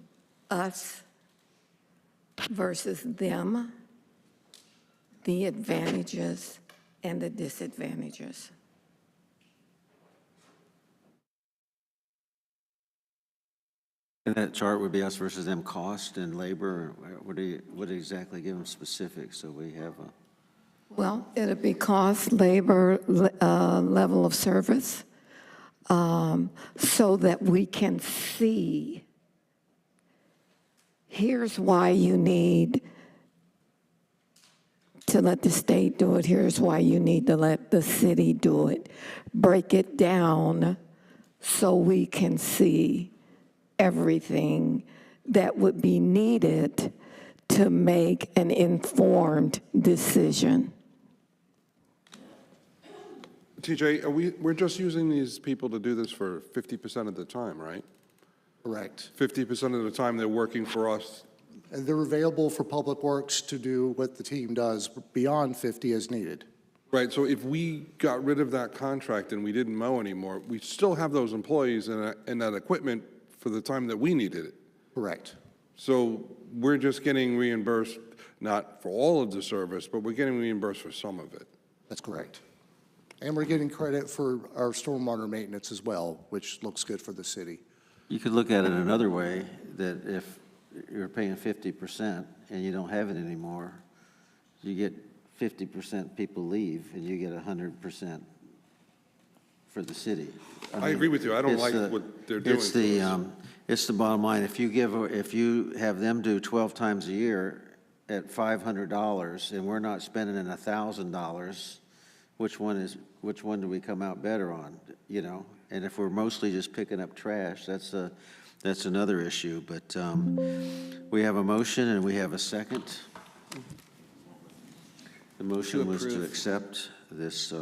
us versus them, the advantages and the disadvantages. And that chart would be us versus them, cost and labor. What exactly, give them specifics so we have a... Well, it'll be cost, labor, level of service, so that we can see, here's why you need to let the state do it. Here's why you need to let the city do it. Break it down so we can see everything that would be needed to make an informed decision. TJ, we're just using these people to do this for 50% of the time, right? Correct. 50% of the time they're working for us. And they're available for Public Works to do what the team does beyond 50 as needed. Right, so if we got rid of that contract and we didn't mow anymore, we still have those employees and that equipment for the time that we needed it. Correct. So we're just getting reimbursed, not for all of the service, but we're getting reimbursed for some of it. That's correct. And we're getting credit for our stormwater maintenance as well, which looks good for the city. You could look at it another way, that if you're paying 50% and you don't have it anymore, you get 50% people leave and you get 100% for the city. I agree with you. I don't like what they're doing. It's the bottom line. If you have them do 12 times a year at $500 and we're not spending in $1,000, which one do we come out better on? You know, and if we're mostly just picking up trash, that's another issue. But we have a motion and we have a second. The motion was to accept this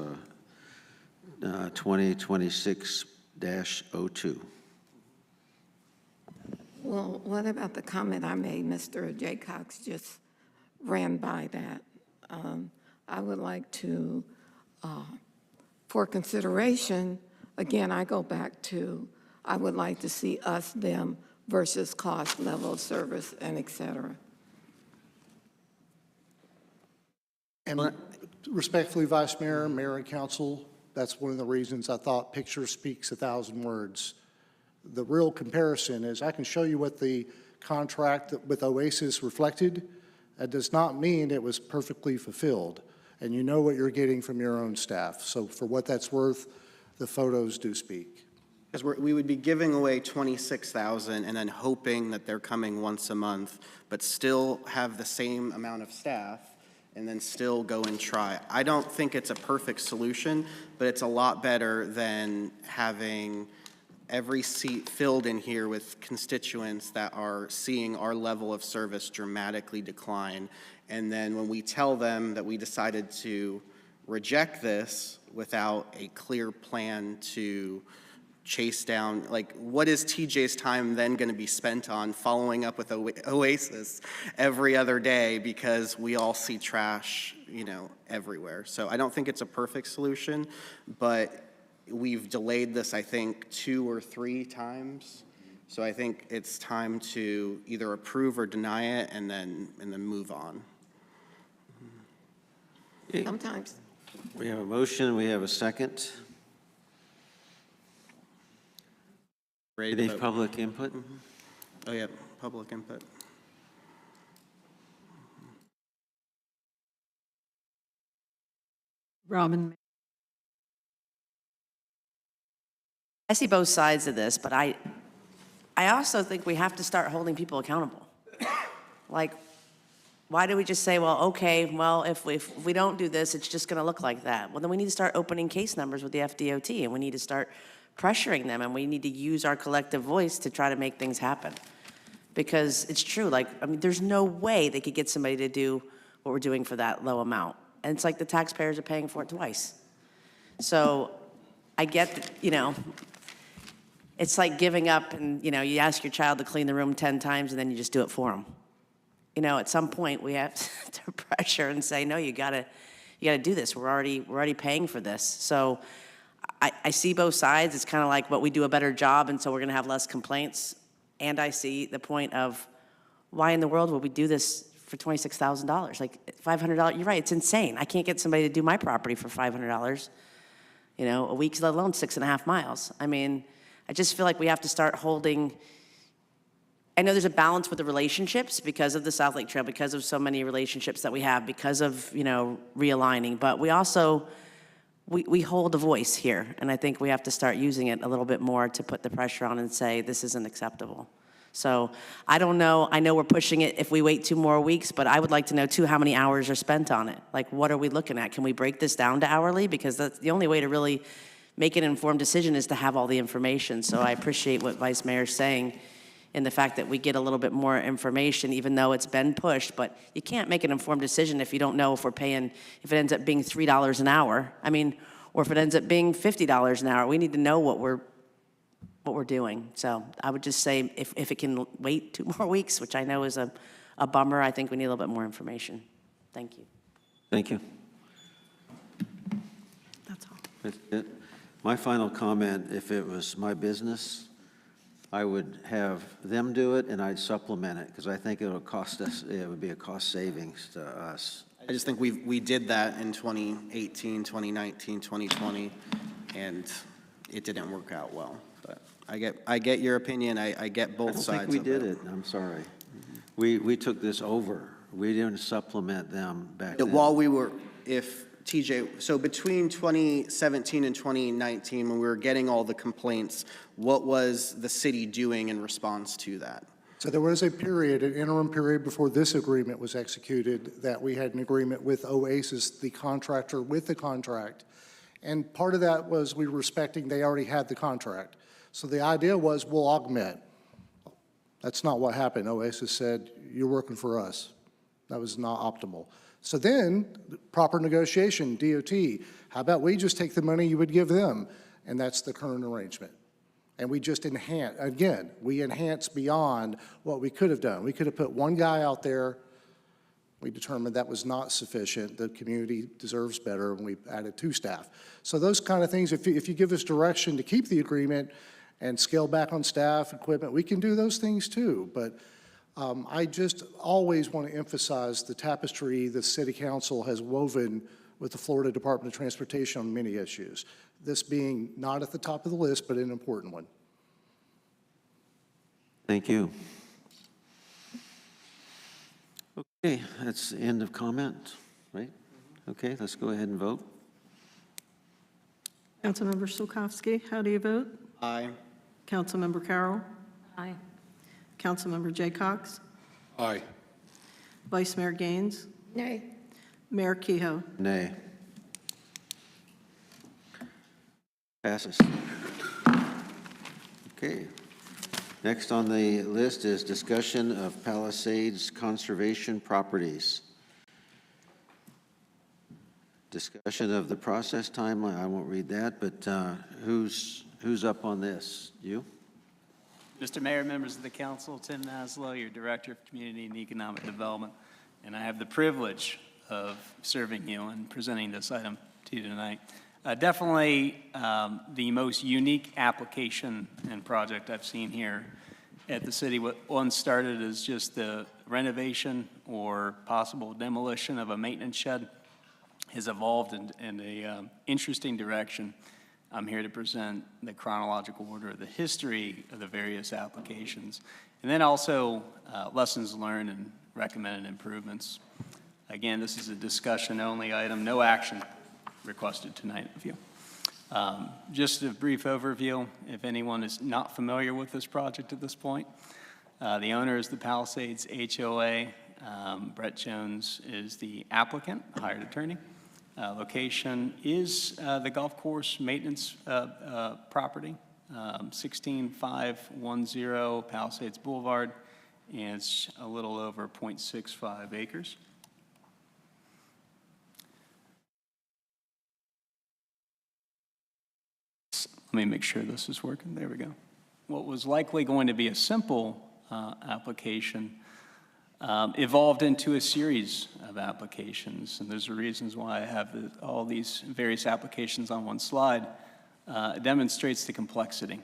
2026-02. Well, what about the comment I made? Mr. J. Cox just ran by that. I would like to, for consideration, again, I go back to, I would like to see us, them versus cost, level of service, and et cetera. And respectfully, Vice Mayor, Mayor, and Council, that's one of the reasons I thought picture speaks 1,000 words. The real comparison is I can show you what the contract with Oasis reflected. That does not mean it was perfectly fulfilled. And you know what you're getting from your own staff. So for what that's worth, the photos do speak. Because we would be giving away 26,000 and then hoping that they're coming once a month, but still have the same amount of staff and then still go and try. I don't think it's a perfect solution, but it's a lot better than having every seat filled in here with constituents that are seeing our level of service dramatically decline. And then when we tell them that we decided to reject this without a clear plan to chase down, like, what is TJ's time then going to be spent on following up with Oasis every other day because we all see trash, you know, everywhere. So I don't think it's a perfect solution, but we've delayed this, I think, 2 or 3 times. So I think it's time to either approve or deny it and then move on. Sometimes. We have a motion, we have a second. Any public input? Mm-hmm. Oh, yeah, public input. Robin. I see both sides of this, but I also think we have to start holding people accountable. Like, why do we just say, well, okay, well, if we don't do this, it's just going to look like that? Well, then we need to start opening case numbers with the FDOT, and we need to start pressuring them, and we need to use our collective voice to try to make things happen. Because it's true, like, I mean, there's no way they could get somebody to do what we're doing for that low amount. And it's like the taxpayers are paying for it twice. So I get that, you know, it's like giving up and, you know, you ask your child to clean the room 10 times and then you just do it for them. You know, at some point we have to pressure and say, no, you gotta do this. We're already paying for this. So I see both sides. It's kind of like, but we do a better job, and so we're gonna have less complaints. And I see the point of, why in the world would we do this for $26,000? Like $500, you're right, it's insane. I can't get somebody to do my property for $500, you know, a week, let alone 6.5 miles. I mean, I just feel like we have to start holding, I know there's a balance with the relationships because of the South Lake Trail, because of so many relationships that we have, because of, you know, realigning, but we also, we hold a voice here, and I think we have to start using it a little bit more to put the pressure on and say, this isn't acceptable. So I don't know. I know we're pushing it if we wait 2 more weeks, but I would like to know too how many hours are spent on it. Like, what are we looking at? Can we break this down to hourly? Because that's the only way to really make an informed decision is to have all the information. So I appreciate what Vice Mayor's saying in the fact that we get a little bit more information, even though it's been pushed. But you can't make an informed decision if you don't know if we're paying, if it ends up being $3 an hour. I mean, or if it ends up being $50 an hour. We need to know what we're doing. So I would just say if it can wait 2 more weeks, which I know is a bummer, I think we need a little bit more information. Thank you. Thank you. That's all. That's it. My final comment, if it was my business, I would have them do it and I'd supplement it because I think it'll cost us, it would be a cost savings to us. I just think we did that in 2018, 2019, 2020, and it didn't work out well. But I get your opinion. I get both sides of it. I don't think we did it. I'm sorry. We took this over. We didn't supplement them back then. While we were, TJ, so between 2017 and 2019, when we were getting all the complaints, what was the city doing in response to that? So there was a period, an interim period before this agreement was executed, that we had an agreement with Oasis, the contractor with the contract. And part of that was we were respecting they already had the contract. So the idea was we'll augment. That's not what happened. Oasis said, you're working for us. That was not optimal. So then, proper negotiation, DOT, how about we just take the money you would give them? And that's the current arrangement. And we just enhance, again, we enhance beyond what we could have done. We could have put one guy out there. We determined that was not sufficient. The community deserves better, and we added 2 staff. So those kind of things, if you give us direction to keep the agreement and scale back on staff, equipment, we can do those things too. But I just always want to emphasize the tapestry the City Council has woven with the Florida Department of Transportation on many issues. This being not at the top of the list, but an important one. Thank you. Okay, that's the end of comment, right? Okay, let's go ahead and vote. Councilmember Sulkowski, how do you vote? Aye. Councilmember Carroll? Aye. Councilmember Jay Cox? Aye. Vice Mayor Gaines? Nay. Mayor Kehoe? Nay. Passes. Okay. Next on the list is discussion of Palisades conservation properties. Discussion of the process timeline. I won't read that, but who's up on this? You? Mr. Mayor, members of the council, Tim Maslow, your Director of Community and Economic Development, and I have the privilege of serving you and presenting this item to you tonight. Definitely the most unique application and project I've seen here at the city. What once started as just the renovation or possible demolition of a maintenance shed has evolved in an interesting direction. I'm here to present the chronological order of the history of the various applications, and then also lessons learned and recommended improvements. Again, this is a discussion-only item, no action requested tonight of you. Just a brief overview, if anyone is not familiar with this project at this point. The owner is the Palisades HOA. Brett Jones is the applicant, hired attorney. Location is the golf course maintenance property, 16510 Palisades Boulevard, and it's a little over 0.65 acres. Let me make sure this is working. There we go. What was likely going to be a simple application evolved into a series of applications, and there's reasons why I have all these various applications on one slide. It demonstrates the complexity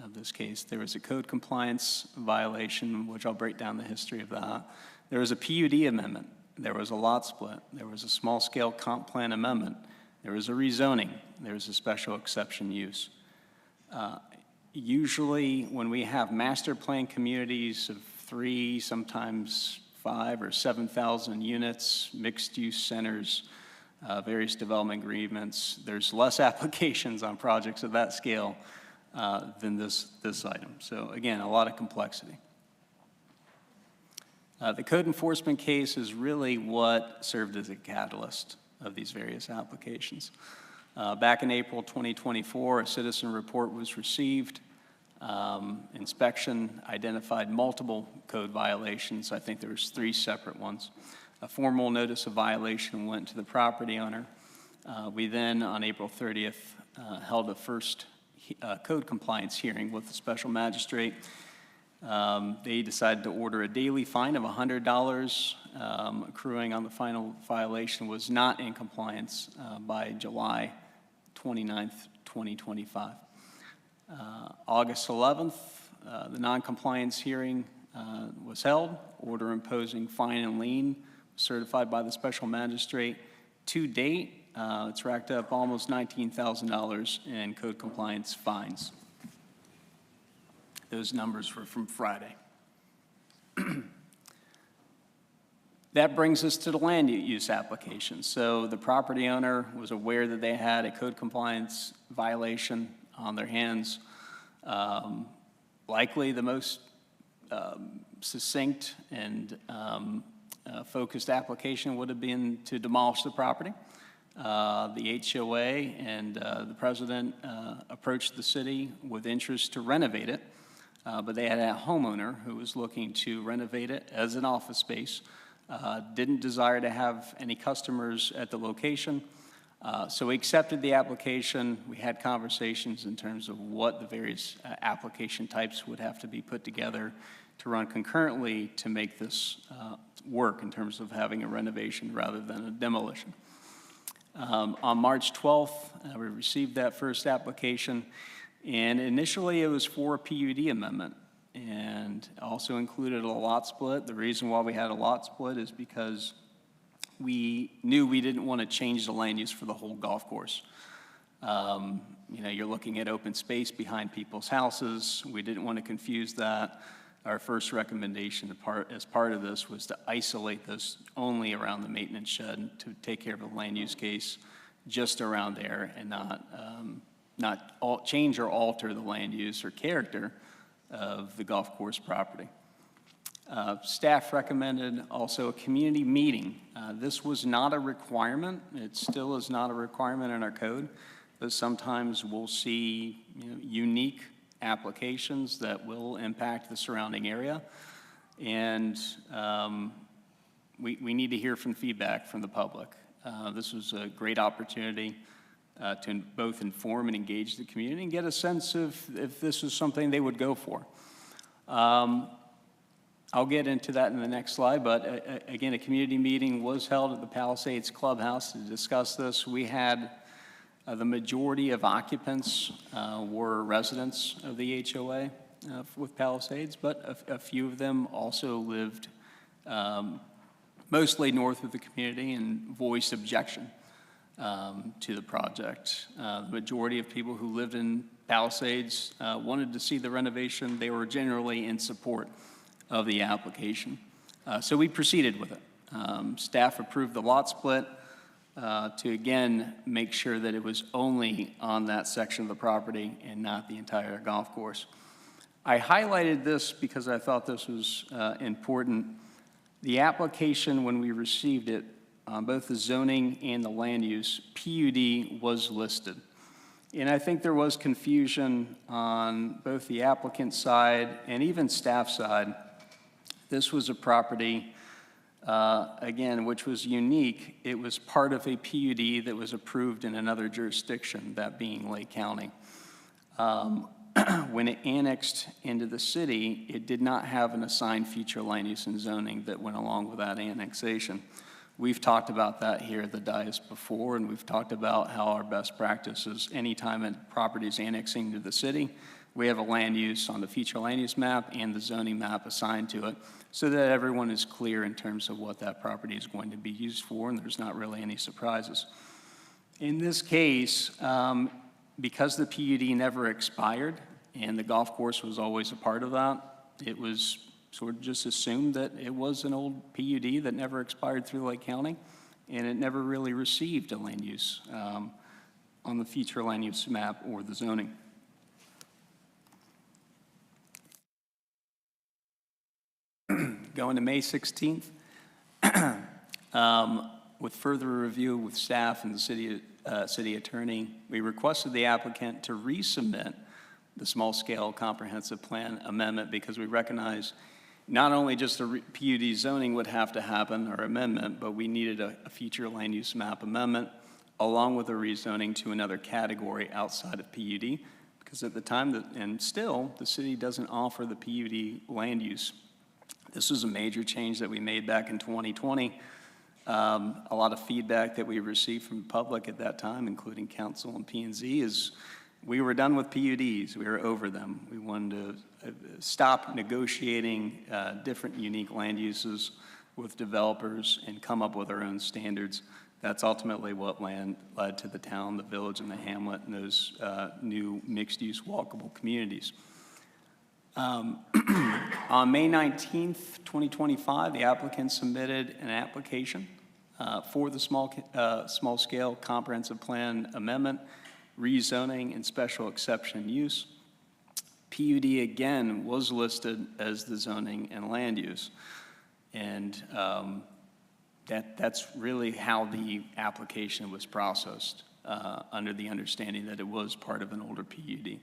of this case. There was a code compliance violation, which I'll break down the history of that. There was a PUD amendment. There was a lot split. There was a small-scale comp plan amendment. There was a rezoning. There was a special exception use. Usually when we have master plan communities of 3, sometimes 5 or 7,000 units, mixed-use centers, various development agreements, there's less applications on projects of that scale than this item. So again, a lot of complexity. The code enforcement case is really what served as a catalyst of these various applications. Back in April 2024, a citizen report was received. Inspection identified multiple code violations. I think there was 3 separate ones. A formal notice of violation went to the property owner. We then, on April 30th, held a first code compliance hearing with the special magistrate. They decided to order a daily fine of $100, accruing on the final violation was not in compliance by July 29th, 2025. August 11th, the noncompliance hearing was held. Order imposing fine and lien certified by the special magistrate. To date, it's racked up almost $19,000 in code compliance fines. Those numbers were from Friday. That brings us to the land use application. So the property owner was aware that they had a code compliance violation on their hands. Likely the most succinct and focused application would have been to demolish the property. The HOA and the president approached the city with interest to renovate it, but they had a homeowner who was looking to renovate it as an office space, didn't desire to have any customers at the location. So we accepted the application. We had conversations in terms of what the various application types would have to be put together to run concurrently to make this work in terms of having a renovation rather than a demolition. On March 12th, we received that first application, and initially it was for a PUD amendment and also included a lot split. The reason why we had a lot split is because we knew we didn't want to change the land use for the whole golf course. You know, you're looking at open space behind people's houses. We didn't want to confuse that. Our first recommendation as part of this was to isolate this only around the maintenance shed to take care of the land use case just around there and not change or alter the land use or character of the golf course property. Staff recommended also a community meeting. This was not a requirement. It still is not a requirement in our code, but sometimes we'll see unique applications that will impact the surrounding area. And we need to hear from feedback from the public. This was a great opportunity to both inform and engage the community and get a sense of if this is something they would go for. I'll get into that in the next slide, but again, a community meeting was held at the Palisades Clubhouse to discuss this. We had the majority of occupants were residents of the HOA with Palisades, but a few of them also lived mostly north of the community and voiced objection to the project. The majority of people who lived in Palisades wanted to see the renovation. They were generally in support of the application. So we proceeded with it. Staff approved the lot split to again make sure that it was only on that section of the property and not the entire golf course. I highlighted this because I thought this was important. The application, when we received it, on both the zoning and the land use, PUD was listed. And I think there was confusion on both the applicant side and even staff side. This was a property, again, which was unique. It was part of a PUD that was approved in another jurisdiction, that being Lake County. When it annexed into the city, it did not have an assigned future land use and zoning that went along with that annexation. We've talked about that here at the dais before, and we've talked about how our best practice is anytime a property is annexing to the city, we have a land use on the future land use map and the zoning map assigned to it so that everyone is clear in terms of what that property is going to be used for and there's not really any surprises. In this case, because the PUD never expired and the golf course was always a part of that, it was sort of just assumed that it was an old PUD that never expired through Lake County, and it never really received a land use on the future land use map or the zoning. Going to May 16th, with further review with staff and the city attorney, we requested the applicant to resubmit the small-scale comprehensive plan amendment because we recognize not only just a PUD zoning would have to happen or amendment, but we needed a future land use map amendment along with a rezoning to another category outside of PUD, because at the time, and still, the city doesn't offer the PUD land use. This was a major change that we made back in 2020. A lot of feedback that we received from the public at that time, including council and P&Z, is we were done with PUDs. We were over them. We wanted to stop negotiating different unique land uses with developers and come up with our own standards. That's ultimately what led to the town, the village, and the hamlet, and those new mixed-use walkable communities. On May 19th, 2025, the applicant submitted an application for the small-scale comprehensive plan amendment, rezoning, and special exception use. PUD, again, was listed as the zoning and land use. And that's really how the application was processed, under the understanding that it was part of an older PUD.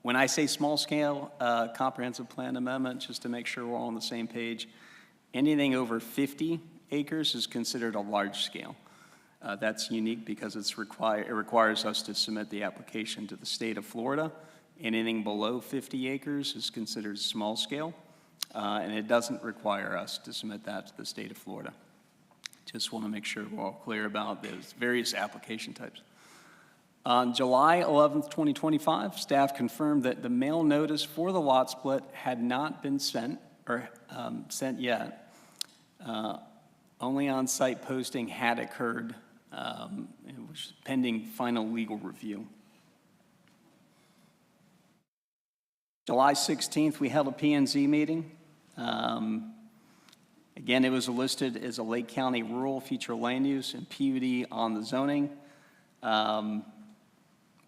When I say small-scale comprehensive plan amendment, just to make sure we're all on the same page, anything over 50 acres is considered a large scale. That's unique because it requires us to submit the application to the state of Florida. Anything below 50 acres is considered small scale, and it doesn't require us to submit that to the state of Florida. Just want to make sure we're all clear about those various application types. On July 11th, 2025, staff confirmed that the mail notice for the lot split had not been sent or sent yet. Only on-site posting had occurred, it was pending final legal review. July 16th, we held a P&Z meeting. Again, it was listed as a Lake County rural future land use and PUD on the zoning.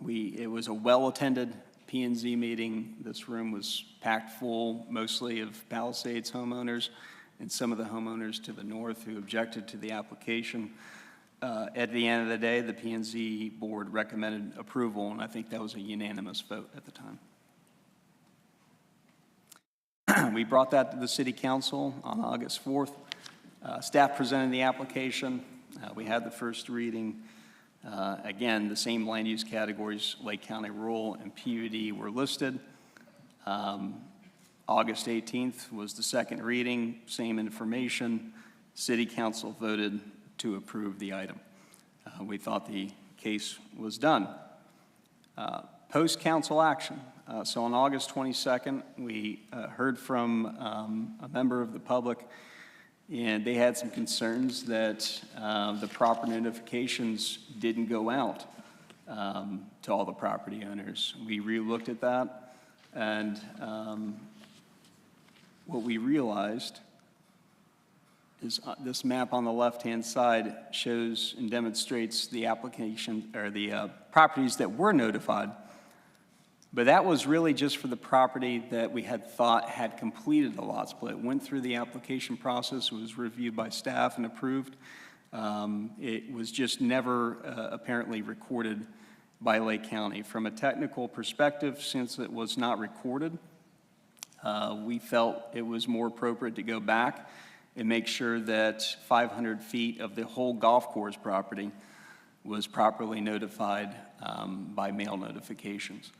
It was a well-attended P&Z meeting. This room was packed full, mostly of Palisades homeowners and some of the homeowners to the north who objected to the application. At the end of the day, the P&Z board recommended approval, and I think that was a unanimous vote at the time. We brought that to the City Council on August 4th. Staff presented the application. We had the first reading. Again, the same land use categories, Lake County Rural and PUD, were listed. August 18th was the second reading, same information. City Council voted to approve the item. We thought the case was done. Post-council action. So on August 22nd, we heard from a member of the public, and they had some concerns that the proper notifications didn't go out to all the property owners. We re-looked at that, and what we realized is this map on the left-hand side shows and demonstrates the application, or the properties that were notified. But that was really just for the property that we had thought had completed the lot split. Went through the application process, was reviewed by staff and approved. It was just never apparently recorded by Lake County. From a technical perspective, since it was not recorded, we felt it was more appropriate to go back and make sure that 500 feet of the whole golf course property was properly notified by mail notifications.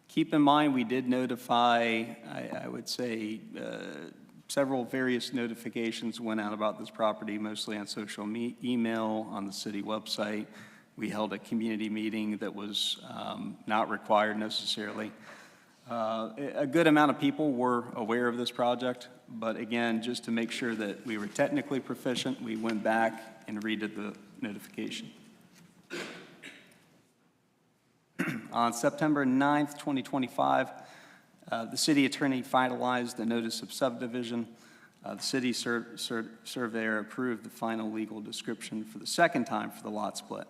Keep in mind, we did notify, I would say, several various notifications went out about this property, mostly on social email, on the city website. We held a community meeting that was not required necessarily. A good amount of people were aware of this project, but again, just to make sure that we were technically proficient, we went back and redid the notification. On September 9th, 2025, the city attorney finalized the notice of subdivision. The city surveyor approved the final legal description for the second time for the lot split.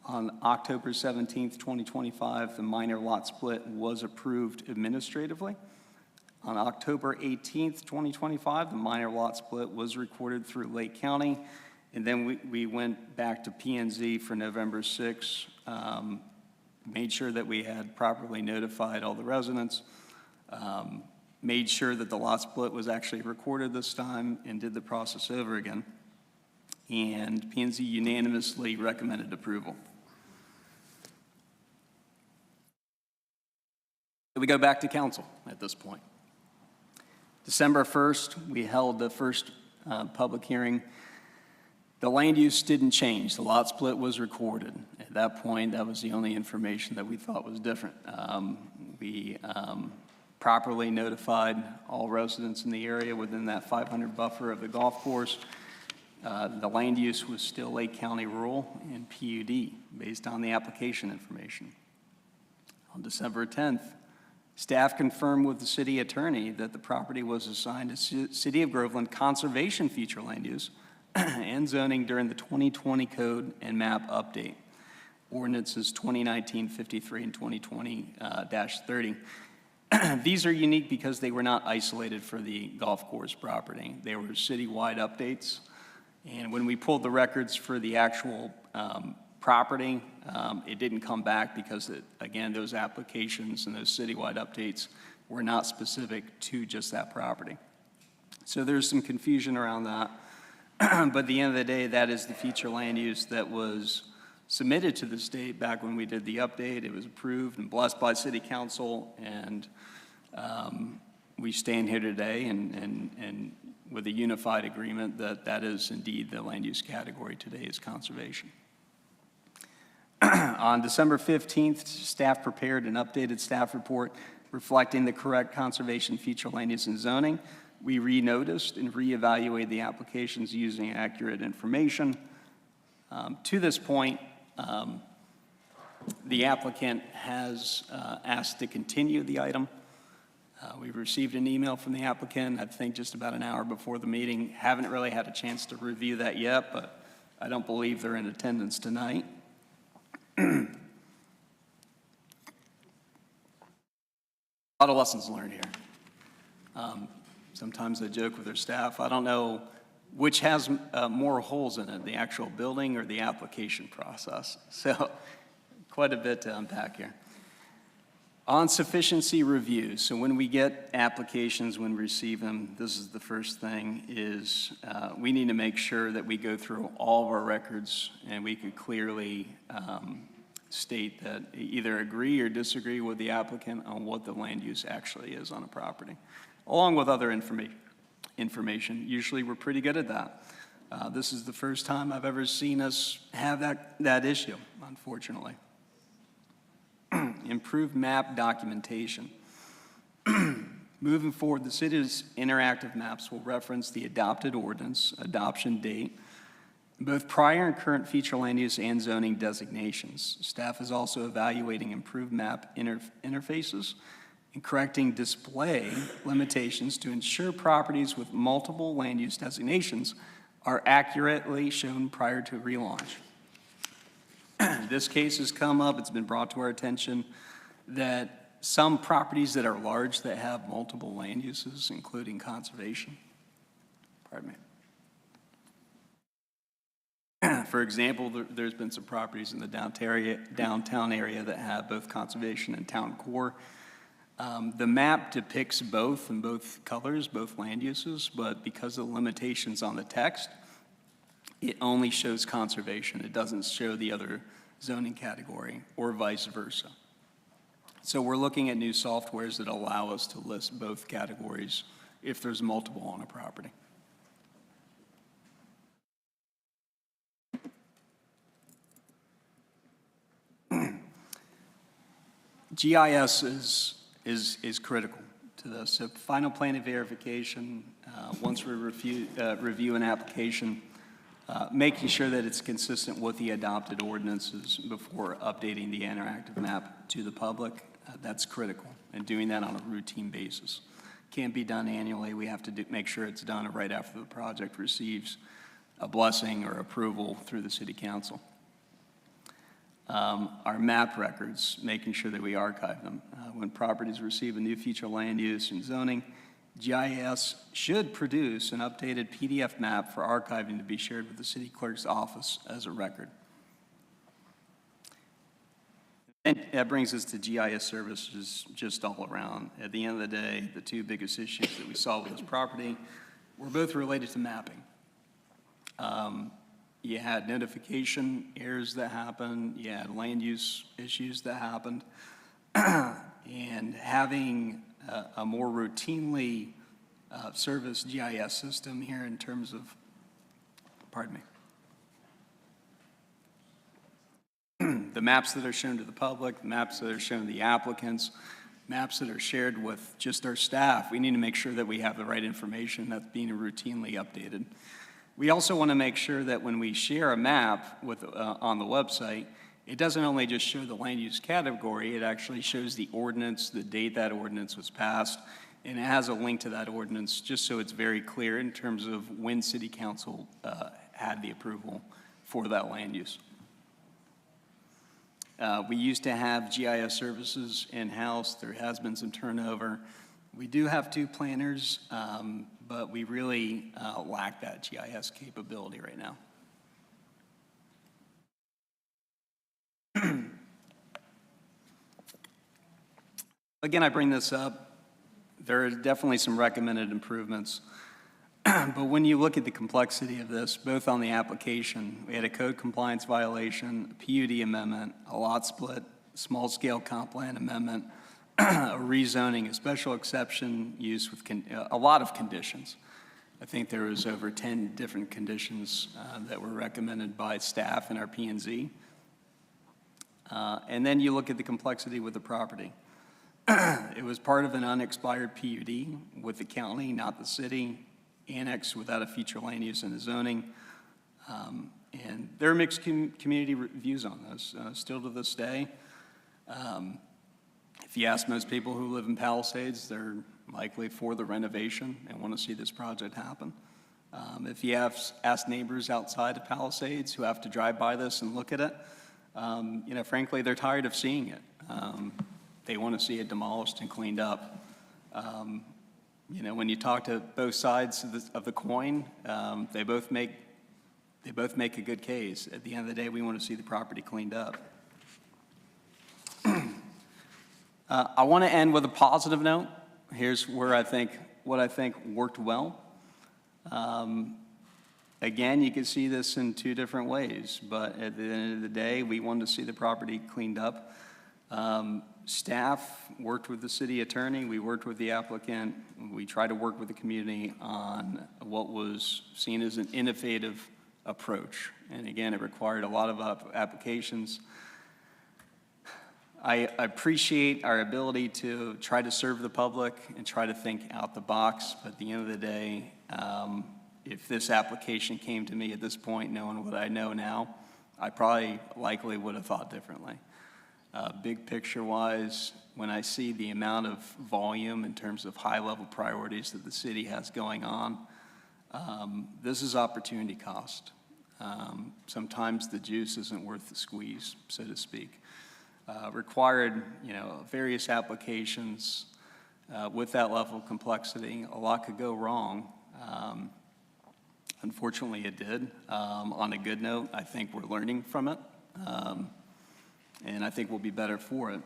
On October 17th, 2025, the minor lot split was approved administratively. On October 18th, 2025, the minor lot split was recorded through Lake County, and then we went back to P&Z for November 6th, made sure that we had properly notified all the residents, made sure that the lot split was actually recorded this time, and did the process over again. And P&Z unanimously recommended approval. So we go back to council at this point. December 1st, we held the first public hearing. The land use didn't change. The lot split was recorded. At that point, that was the only information that we thought was different. We properly notified all residents in the area within that 500 buffer of the golf course. The land use was still Lake County rural and PUD based on the application information. On December 10th, staff confirmed with the city attorney that the property was assigned to City of Groveland conservation future land use and zoning during the 2020 code and map update. Ordinances 2019-53 and 2020-30. These are unique because they were not isolated for the golf course property. They were citywide updates. And when we pulled the records for the actual property, it didn't come back because, again, those applications and those citywide updates were not specific to just that property. So there's some confusion around that. But at the end of the day, that is the future land use that was submitted to the state back when we did the update. It was approved and blessed by City Council, and we stand here today and with a unified agreement that that is indeed the land use category today is conservation. On December 15th, staff prepared an updated staff report reflecting the correct conservation feature land use and zoning. We re-noticed and re-evaluated the applications using accurate information. To this point, the applicant has asked to continue the item. We received an email from the applicant, I think just about an hour before the meeting. Haven't really had a chance to review that yet, but I don't believe they're in attendance tonight. A lot of lessons learned here. Sometimes I joke with their staff, I don't know which has more holes in it, the actual building or the application process. So quite a bit to unpack here. On sufficiency review, so when we get applications, when we receive them, this is the first thing, is we need to make sure that we go through all of our records and we could clearly state that either agree or disagree with the applicant on what the land use actually is on a property, along with other information. Usually we're pretty good at that. This is the first time I've ever seen us have that issue, unfortunately. Improved map documentation. Moving forward, the city's interactive maps will reference the adopted ordinance, adoption date, both prior and current feature land use and zoning designations. Staff is also evaluating improved map interfaces and correcting display limitations to ensure properties with multiple land use designations are accurately shown prior to relaunch. This case has come up, it's been brought to our attention that some properties that are large that have multiple land uses, including conservation, pardon me. For example, there's been some properties in the downtown area that have both conservation and town core. The map depicts both in both colors, both land uses, but because of the limitations on the text, it only shows conservation. It doesn't show the other zoning category or vice versa. So we're looking at new softwares that allow us to list both categories if there's multiple on a property. GIS is critical to this. So final plan of verification, once we review an application, making sure that it's consistent with the adopted ordinances before updating the interactive map to the public, that's critical, and doing that on a routine basis. Can't be done annually. We have to make sure it's done right after the project receives a blessing or approval through the City Council. our map records, making sure that we archive them. When properties receive a new future land use and zoning, GIS should produce an updated PDF map for archiving to be shared with the city clerk's office as a record. And that brings us to GIS services just all around. At the end of the day, the two biggest issues that we saw with this property were both related to mapping. You had notification errors that happened, you had land use issues that happened, and having a more routinely serviced GIS system here in terms of, pardon me, the maps that are shown to the public, maps that are shown to the applicants, maps that are shared with just our staff. We need to make sure that we have the right information that's being routinely updated. We also want to make sure that when we share a map with, on the website, it doesn't only just show the land use category, it actually shows the ordinance, the date that ordinance was passed, and it has a link to that ordinance just so it's very clear in terms of when City Council had the approval for that land use. We used to have GIS services in-house. There has been some turnover. We do have 2 planners, but we really lack that GIS capability right now. Again, I bring this up. There are definitely some recommended improvements. But when you look at the complexity of this, both on the application, we had a code compliance violation, a PUD amendment, a lot split, small-scale comp plan amendment, a rezoning, a special exception use with a lot of conditions. I think there was over 10 different conditions that were recommended by staff in our P&Z. And then you look at the complexity with the property. It was part of an unexpired PUD with the county, not the city, annexed without a future land use and zoning. And there are mixed community views on this, still to this day. If you ask most people who live in Palisades, they're likely for the renovation and want to see this project happen. If you ask neighbors outside of Palisades who have to drive by this and look at it, you know, frankly, they're tired of seeing it. They want to see it demolished and cleaned up. You know, when you talk to both sides of the coin, they both make a good case. At the end of the day, we want to see the property cleaned up. I want to end with a positive note. Here's where what I think worked well. Again, you can see this in 2 different ways, but at the end of the day, we wanted to see the property cleaned up. Staff worked with the city attorney, we worked with the applicant, we tried to work with the community on what was seen as an innovative approach. And again, it required a lot of applications. I appreciate our ability to try to serve the public and try to think out the box, but at the end of the day, if this application came to me at this point, knowing what I know now, I probably likely would have thought differently. Big picture-wise, when I see the amount of volume in terms of high-level priorities that the city has going on, this is opportunity cost. Sometimes the juice isn't worth the squeeze, so to speak. Required, you know, various applications with that level of complexity. A lot could go wrong. Unfortunately, it did. On a good note, I think we're learning from it. And I think we'll be better for it.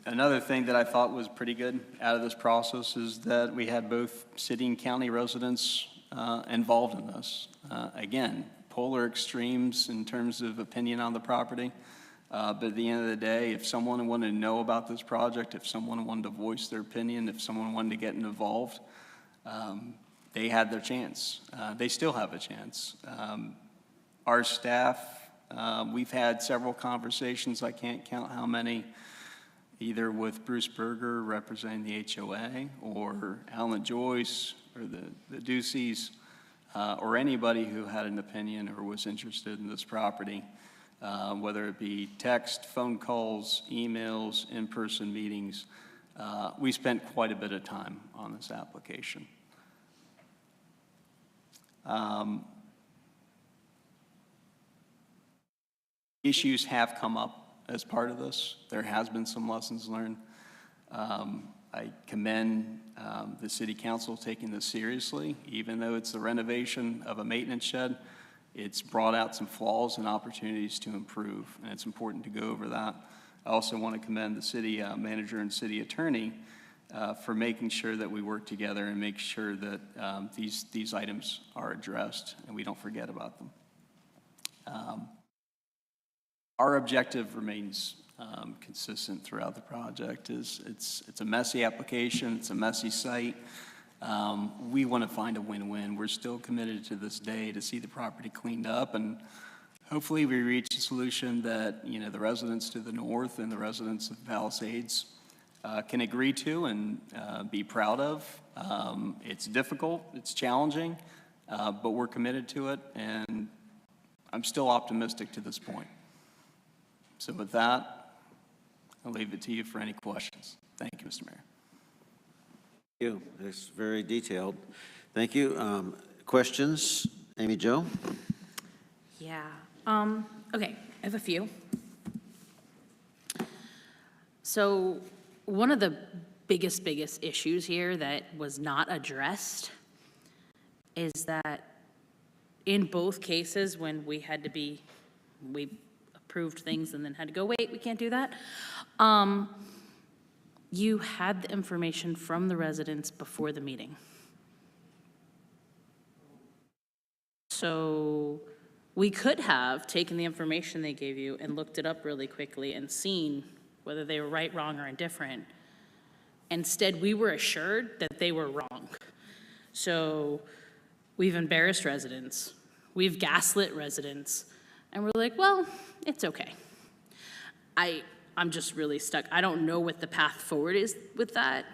Another thing that I thought was pretty good out of this process is that we had both city and county residents involved in this. Again, polar extremes in terms of opinion on the property. But at the end of the day, if someone wanted to know about this project, if someone wanted to voice their opinion, if someone wanted to get involved, they had their chance. They still have a chance. Our staff, we've had several conversations, I can't count how many, either with Bruce Berger representing the HOA, or Alan Joyce, or the Duceys, or anybody who had an opinion or was interested in this property, whether it be text, phone calls, emails, in-person meetings. We spent quite a bit of time on this application. Issues have come up as part of this. There has been some lessons learned. I commend the city council taking this seriously. Even though it's the renovation of a maintenance shed, it's brought out some flaws and opportunities to improve, and it's important to go over that. I also want to commend the city manager and city attorney for making sure that we work together and make sure that these items are addressed and we don't forget about them. Our objective remains consistent throughout the project. It's a messy application, it's a messy site. We want to find a win-win. We're still committed to this day to see the property cleaned up, and hopefully we reach a solution that, you know, the residents to the north and the residents of Palisades can agree to and be proud of. It's difficult, it's challenging, but we're committed to it, and I'm still optimistic to this point. So with that, I'll leave it to you for any questions. Thank you, Mr. Mayor. Thank you. It's very detailed. Thank you. Questions? Amy Jo? Yeah. Okay, I have a few. So one of the biggest issues here that was not addressed is that in both cases when we approved things and then had to go, wait, we can't do that. You had the information from the residents before the meeting. So we could have taken the information they gave you and looked it up really quickly and seen whether they were right, wrong, or indifferent. Instead, we were assured that they were wrong. So we've embarrassed residents, we've gaslit residents, and we're like, well, it's okay. I'm just really stuck. I don't know what the path forward is with that.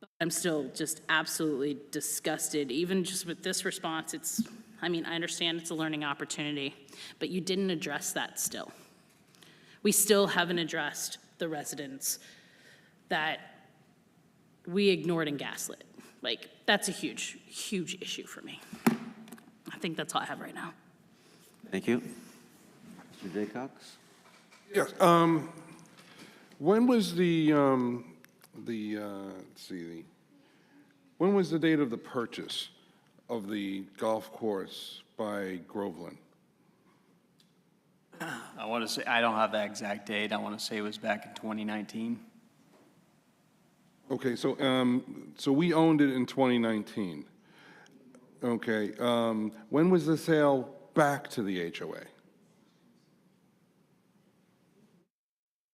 But I'm still just absolutely disgusted. Even just with this response, I understand it's a learning opportunity, but you didn't address that still. We still haven't addressed the residents that we ignored and gaslit. Like, that's a huge, huge issue for me. I think that's all I have right now. Thank you. Mr. Jaycox? Yes. When was when was the date of the purchase of the golf course by Groveland? I want to say, I don't have that exact date. I want to say it was back in 2019. Okay, so we owned it in 2019. Okay, when was the sale back to the HOA?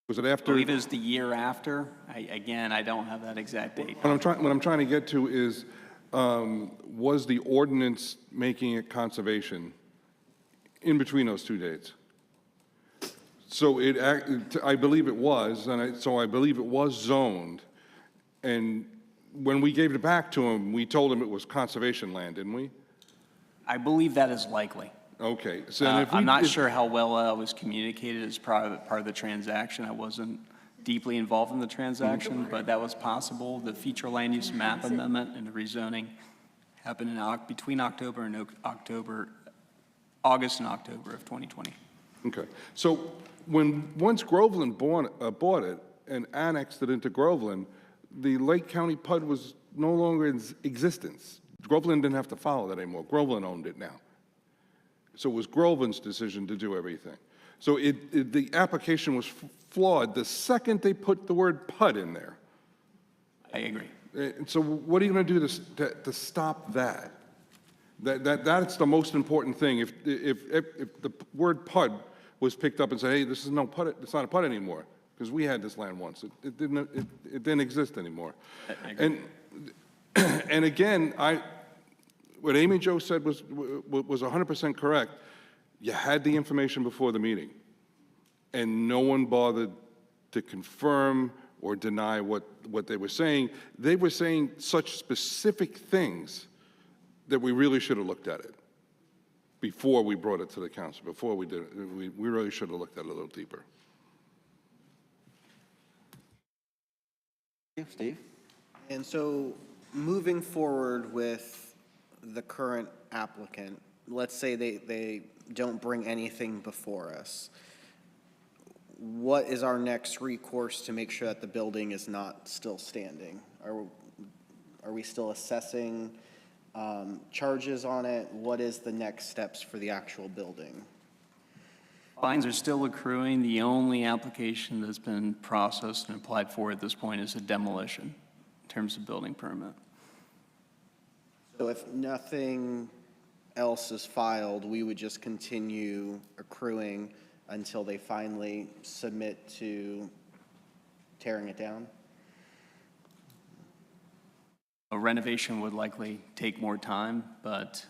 Was it after? I believe it was the year after. Again, I don't have that exact date. What I'm trying to get to is, was the ordinance making it conservation in between those two dates? So I believe it was, so I believe it was zoned. And when we gave it back to him, we told him it was conservation land, didn't we? I believe that is likely. Okay. So I'm not sure how well it was communicated as part of the transaction. I wasn't deeply involved in the transaction, but that was possible. The future land use map amendment and the rezoning happened between August and October of 2020. Okay. So once Groveland bought it and annexed it into Groveland, the Lake County PUD was no longer in existence. Groveland didn't have to follow that anymore. Groveland owned it now. So it was Groveland's decision to do everything. So the application was flawed the second they put the word PUD in there. I agree. And so what are you going to do to stop that? That's the most important thing. If the word PUD was picked up and said, hey, this is no PUD, it's not a PUD anymore, because we had this land once. It didn't exist anymore. And again, what Amy Jo said was 100% correct. You had the information before the meeting, and no one bothered to confirm or deny what they were saying. They were saying such specific things that we really should have looked at it before we brought it to the council, before we did it. We really should have looked at it a little deeper. Steve? And so moving forward with the current applicant, let's say they don't bring anything before us, what is our next recourse to make sure that the building is not still standing? Are we still assessing charges on it? What is the next steps for the actual building? Fines are still accruing. The only application that's been processed and applied for at this point is a demolition in terms of building permit. So if nothing else is filed, we would just continue accruing until they finally submit to tearing it down? A renovation would likely take more time, but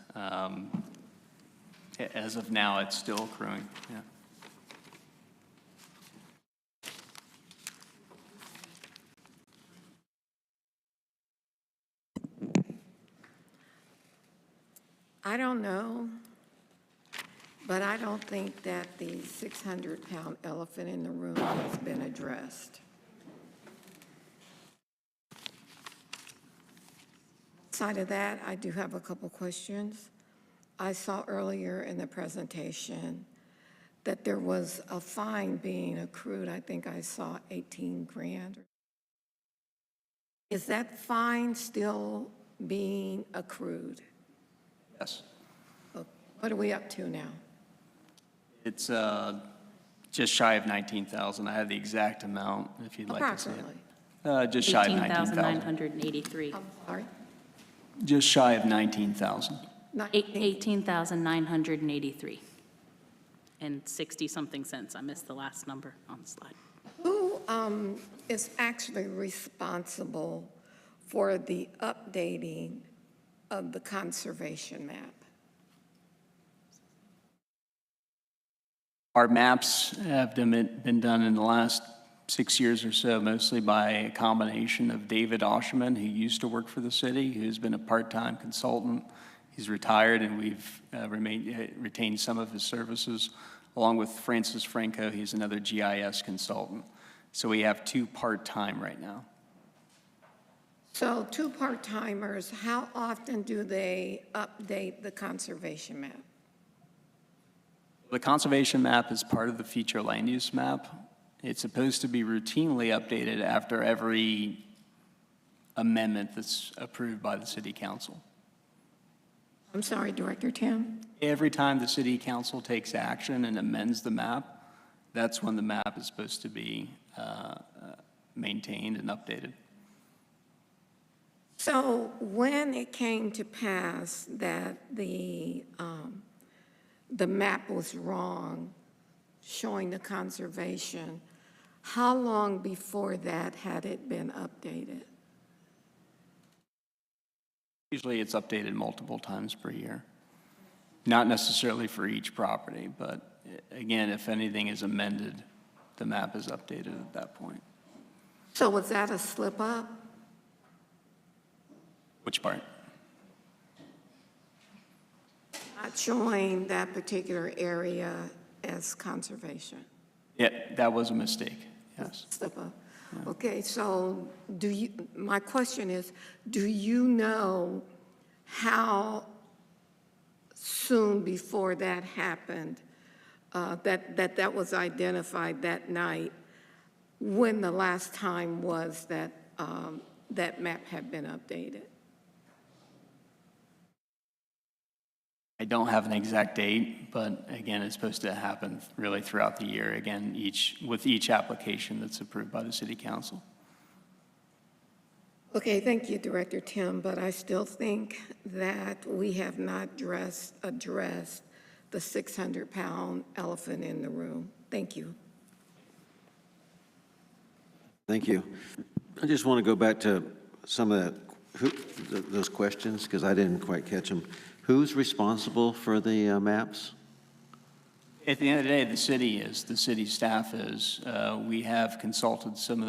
as of now, it's still accruing, yeah. I don't know, but I don't think that the 600-pound elephant in the room has been addressed. Outside of that, I do have a couple questions. I saw earlier in the presentation that there was a fine being accrued. I think I saw 18 grand. Is that fine still being accrued? Yes. What are we up to now? It's just shy of 19,000. I have the exact amount if you'd like to see it. Just shy of 19,000. 18,983. I'm sorry? Just shy of 19,000. 18,983 and 60-something cents. I missed the last number on the slide. Who is actually responsible for the updating of the conservation map? Our maps have been done in the last 6 years or so, mostly by a combination of David Osherman, who used to work for the city, who's been a part-time consultant. He's retired, and we've retained some of his services, along with Francis Franco. He's another GIS consultant. So we have 2 part-time right now. So 2 part-timers, how often do they update the conservation map? The conservation map is part of the future land use map. It's supposed to be routinely updated after every amendment that's approved by the city council. I'm sorry, Director Tim? Every time the city council takes action and amends the map, that's when the map is supposed to be maintained and updated. So when it came to pass that the map was wrong, showing the conservation, how long before that had it been updated? Usually it's updated multiple times per year. Not necessarily for each property, but again, if anything is amended, the map is updated at that point. So was that a slip up? Which part? Not showing that particular area as conservation? Yeah, that was a mistake, yes. Slip up. Okay, so my question is, do you know how soon before that happened, that was identified that night, when the last time was that that map had been updated? I don't have an exact date, but again, it's supposed to happen really throughout the year, again, with each application that's approved by the city council. Okay, thank you, Director Tim, but I still think that we have not addressed the 600-pound elephant in the room. Thank you. Thank you. I just want to go back to some of those questions, because I didn't quite catch them. Who's responsible for the maps? At the end of the day, the city is, the city staff is. We have consulted some of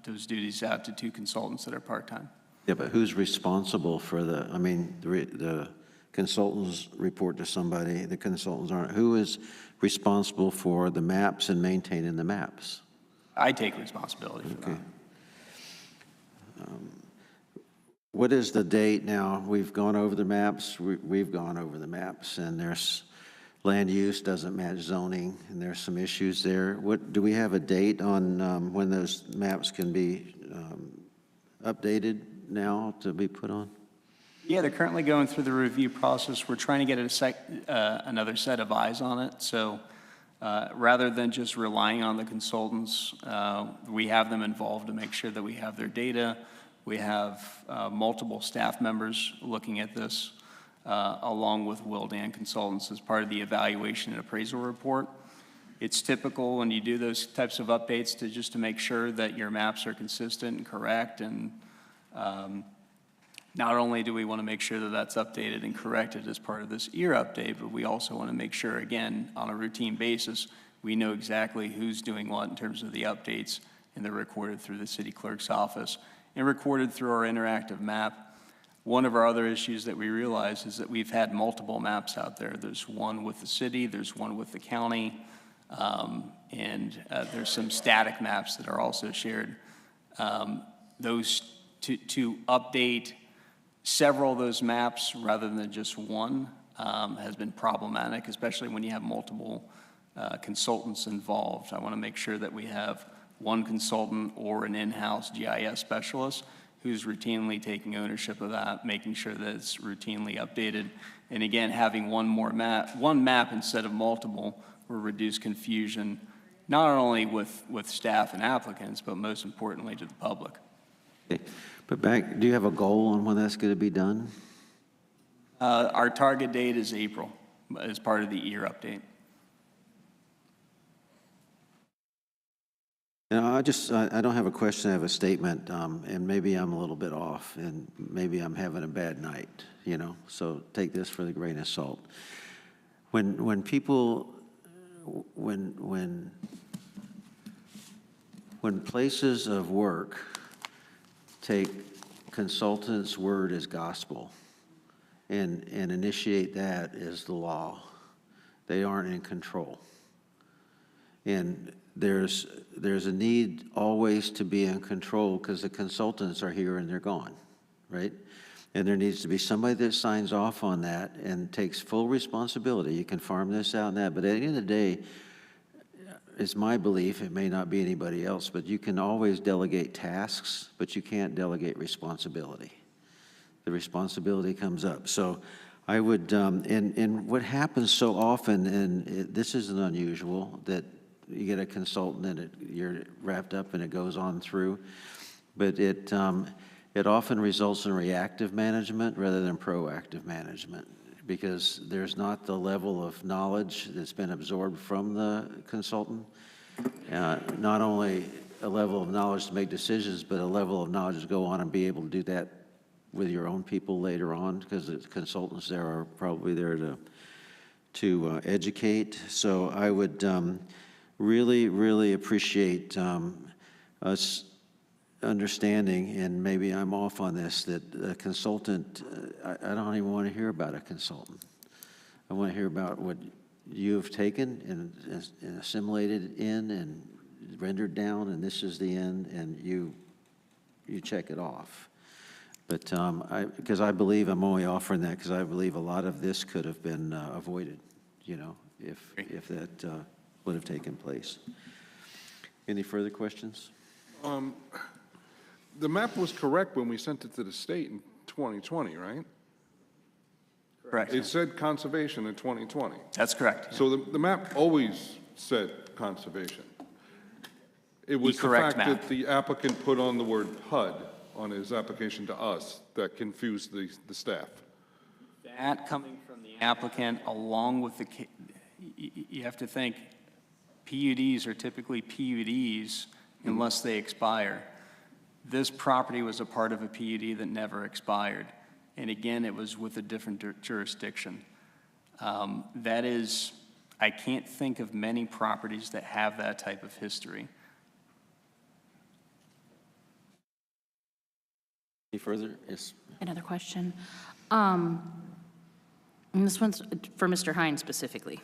those duties out to 2 consultants that are part-time. Yeah, but who's responsible for the consultants report to somebody, the consultants aren't. Who is responsible for the maps and maintaining the maps? I take responsibility for that. What is the date now? We've gone over the maps, we've gone over the maps, and land use doesn't match zoning, and there's some issues there. Do we have a date on when those maps can be updated now to be put on? Yeah, they're currently going through the review process. We're trying to get another set of eyes on it. So rather than just relying on the consultants, we have them involved to make sure that we have their data. We have multiple staff members looking at this, along with Wildan Consultants as part of the evaluation and appraisal report. It's typical when you do those types of updates to make sure that your maps are consistent and correct. And not only do we want to make sure that that's updated and corrected as part of this year update, but we also want to make sure, again, on a routine basis, we know exactly who's doing what in terms of the updates, and they're recorded through the city clerk's office and recorded through our interactive map. One of our other issues that we realize is that we've had multiple maps out there. There's one with the city, there's one with the county, and there's some static maps that are also shared. Those to update several of those maps rather than just one has been problematic, especially when you have multiple consultants involved. I want to make sure that we have one consultant or an in-house GIS specialist who's routinely taking ownership of that, making sure that it's routinely updated. And again, having one map instead of multiple will reduce confusion, not only with staff and applicants, but most importantly to the public. Okay. But do you have a goal on when that's going to be done? Our target date is April as part of the year update. I don't have a question, I have a statement, and maybe I'm a little bit off, and maybe I'm having a bad night, so take this for the grain of salt. When places of work take consultants' word as gospel and initiate that as the law, they aren't in control. And there's a need always to be in control because the consultants are here and they're gone, right? And there needs to be somebody that signs off on that and takes full responsibility. You can farm this out and that, but at the end of the day, it's my belief, it may not be anybody else, but you can always delegate tasks, but you can't delegate responsibility. The responsibility comes up. So I would, and what happens so often, and this isn't unusual, that you get a consultant and you're wrapped up and it goes on through, but it often results in reactive management rather than proactive management because there's not the level of knowledge that's been absorbed from the consultant. Not only a level of knowledge to make decisions, but a level of knowledge to go on and be able to do that with your own people later on because the consultants there are probably there to educate. So I would really, really appreciate us understanding, and maybe I'm off on this, that a consultant, I don't even want to hear about a consultant. I want to hear about what you've taken and assimilated in and rendered down, and this is the end, and you check it off. But because I believe I'm only offering that because I believe a lot of this could have been avoided, if that would have taken place. Any further questions? The map was correct when we sent it to the state in 2020, right? Correct. It said conservation in 2020. That's correct. So the map always said conservation. It was the correct fact map. that the applicant put on the word HUD on his application to us that confused the staff. That coming from the applicant along with you have to think, PUDs are typically PUDs unless they expire. This property was a part of a PUD that never expired. And again, it was with a different jurisdiction. That is, I can't think of many properties that have that type of history. Any further? Yes. Another question. And this one's for Mr. Hines specifically.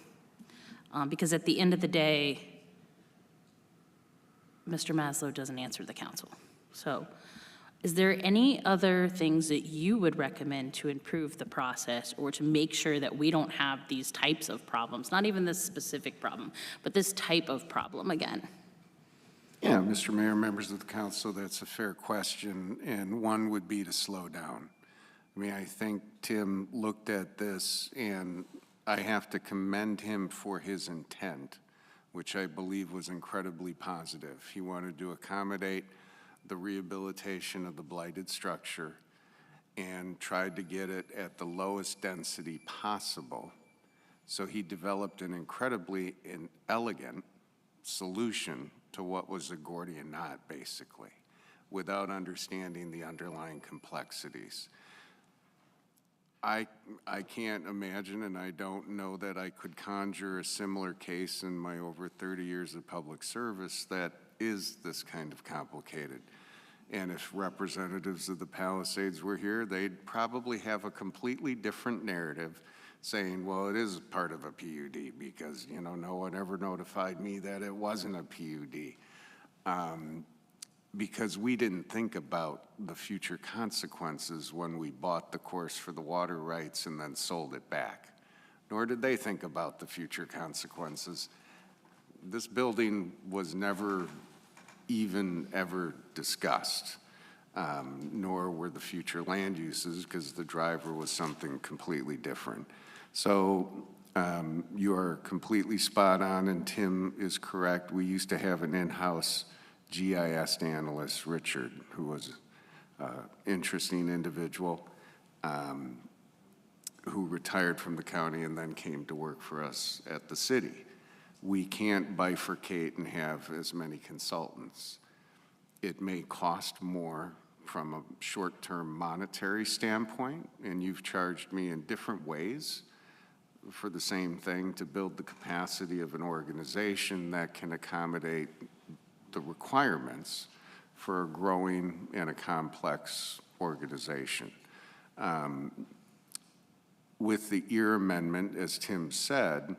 Because at the end of the day, Mr. Maslow doesn't answer the council. So Is there any other things that you would recommend to improve the process or to make sure that we don't have these types of problems? Not even this specific problem, but this type of problem again? Yeah, Mr. Mayor, members of the council, that's a fair question, and one would be to slow down. I mean, I think Tim looked at this, and I have to commend him for his intent, which I believe was incredibly positive. He wanted to accommodate the rehabilitation of the blighted structure and tried to get it at the lowest density possible. So he developed an incredibly elegant solution to what was a Gordian knot, basically, without understanding the underlying complexities. I can't imagine, and I don't know that I could conjure a similar case in my over 30 years of public service that is this kind of complicated. And if representatives of the Palisades were here, they'd probably have a completely different narrative saying, well, it is part of a PUD because, you know, no one ever notified me that it wasn't a PUD. Because we didn't think about the future consequences when we bought the course for the water rights and then sold it back. Nor did they think about the future consequences. This building was never even ever discussed, nor were the future land uses because the driver was something completely different. So you are completely spot on, and Tim is correct. We used to have an in-house GIS analyst, Richard, who was an interesting individual who retired from the county and then came to work for us at the city. We can't bifurcate and have as many consultants. It may cost more from a short-term monetary standpoint, and you've charged me in different ways for the same thing to build the capacity of an organization that can accommodate the requirements for a growing and a complex organization. With the EAR amendment, as Tim said,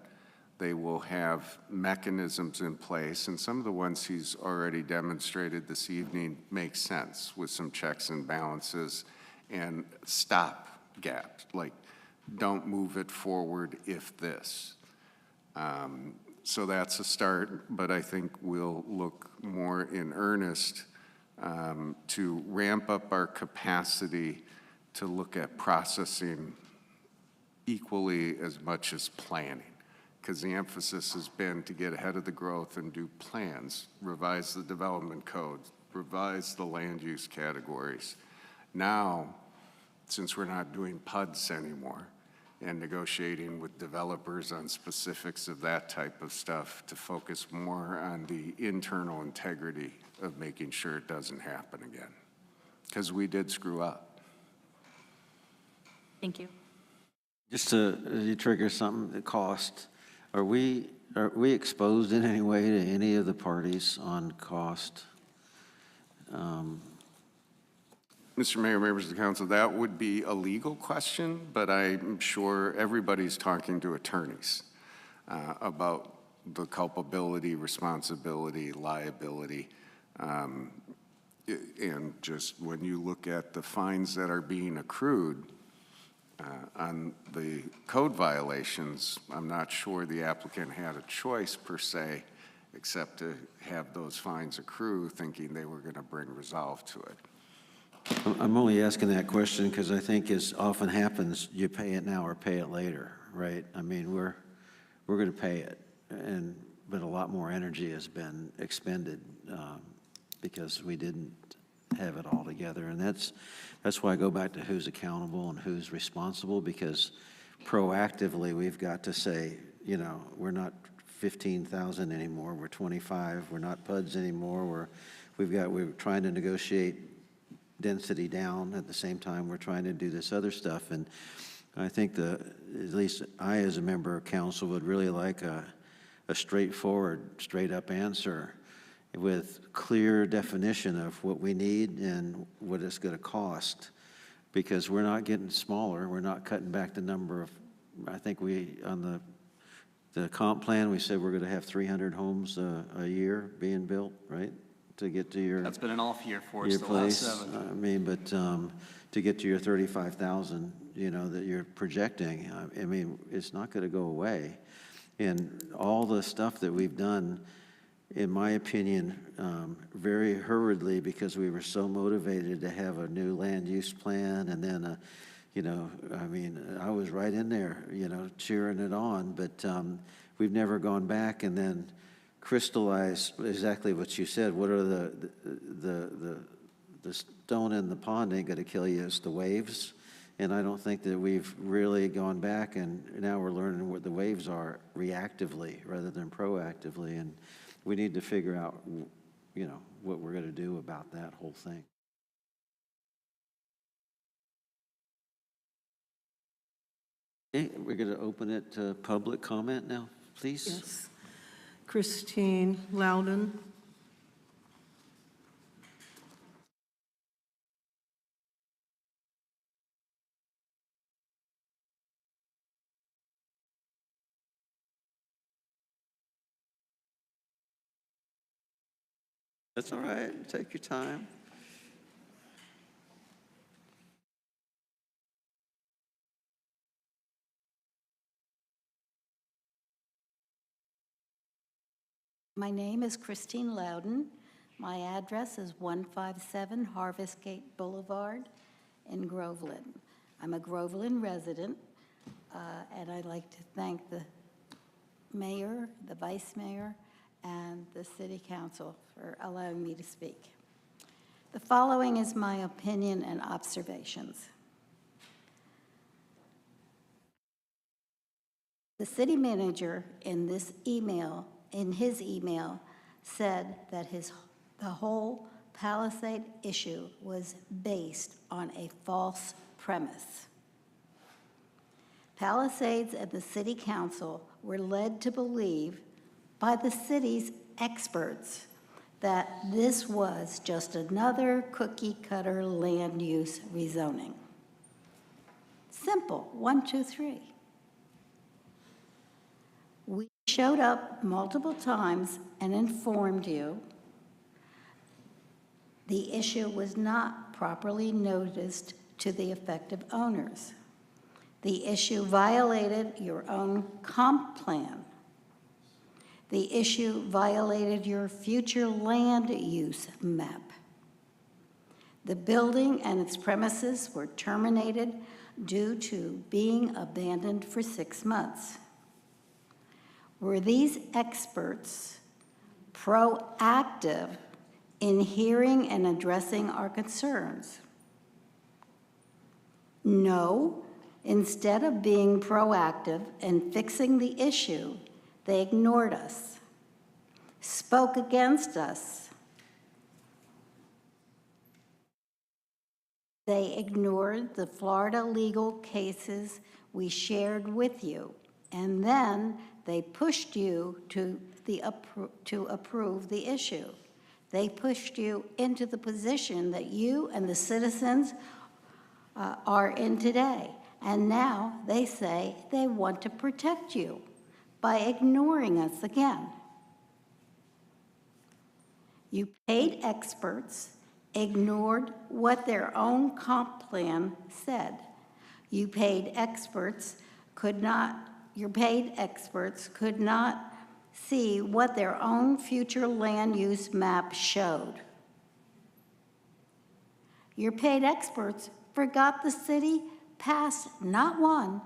they will have mechanisms in place, and some of the ones he's already demonstrated this evening make sense with some checks and balances and stop gaps, like don't move it forward if this. So that's a start, but I think we'll look more in earnest to ramp up our capacity to look at processing equally as much as planning, because the emphasis has been to get ahead of the growth and do plans, revise the development code, revise the land use categories. Now, since we're not doing PUDs anymore, and negotiating with developers on specifics of that type of stuff to focus more on the internal integrity of making sure it doesn't happen again. Because we did screw up. Thank you. Just to you trigger something, the cost. Are we exposed in any way to any of the parties on cost? Mr. Mayor, members of the council, that would be a legal question, but I'm sure everybody's talking to attorneys about the culpability, responsibility, liability. And just when you look at the fines that are being accrued on the code violations, I'm not sure the applicant had a choice per se, except to have those fines accrue, thinking they were going to bring resolve to it. I'm only asking that question because I think as often happens, you pay it now or pay it later, right? I mean, we're going to pay it, but a lot more energy has been expended because we didn't have it all together, and that's why I go back to who's accountable and who's responsible, because proactively we've got to say, you know, we're not 15,000 anymore, we're 25, we're not PUDs anymore, we're trying to negotiate density down. At the same time, we're trying to do this other stuff. And I think at least I, as a member of council, would really like a straightforward, straight-up answer with clear definition of what we need and what it's going to cost. Because we're not getting smaller. We're not cutting back the number of, I think on the comp plan, we said we're going to have 300 homes a year being built, right? to get to your. That's been an off year for us your the place. last 7. I mean, but to get to your 35,000, you know, that you're projecting, I mean, it's not going to go away. And all the stuff that we've done, in my opinion, very hurriedly, because we were so motivated to have a new land use plan, and then, you know, I mean, I was right in there, you know, cheering it on, but we've never gone back and then crystallize exactly what you said. What are the stone in the pond ain't going to kill you, it's the waves. And I don't think that we've really gone back, and now we're learning what the waves are reactively rather than proactively. And we need to figure out, you know, what we're going to do about that whole thing. Okay, we're going to open it to public comment now, please. Yes. Christine Loudon. That's all right. Take your time. My name is Christine Loudon. My address is 157 Harvest Gate Boulevard in Groveland. I'm a Groveland resident, and I'd like to thank the mayor, the vice mayor, and the city council for allowing me to speak. The following is my opinion and observations. The city manager in his email said that the whole Palisade issue was based on a false premise. Palisades and the city council were led to believe by the city's experts that this was just another cookie-cutter land use rezoning. Simple, 1, 2, 3. We showed up multiple times and informed you the issue was not properly noticed to the affected owners. The issue violated your own comp plan. The issue violated your future land use map. The building and its premises were terminated due to being abandoned for 6 months. Were these experts proactive in hearing and addressing our concerns? No. Instead of being proactive and fixing the issue, they ignored us, spoke against us. They ignored the Florida legal cases we shared with you, and then they pushed you to approve the issue. They pushed you into the position that you and the citizens are in today. And now they say they want to protect you by ignoring us again. You paid experts, ignored what their own comp plan said. Your paid experts could not see what their own future land use map showed. Your paid experts forgot the city passed not 1,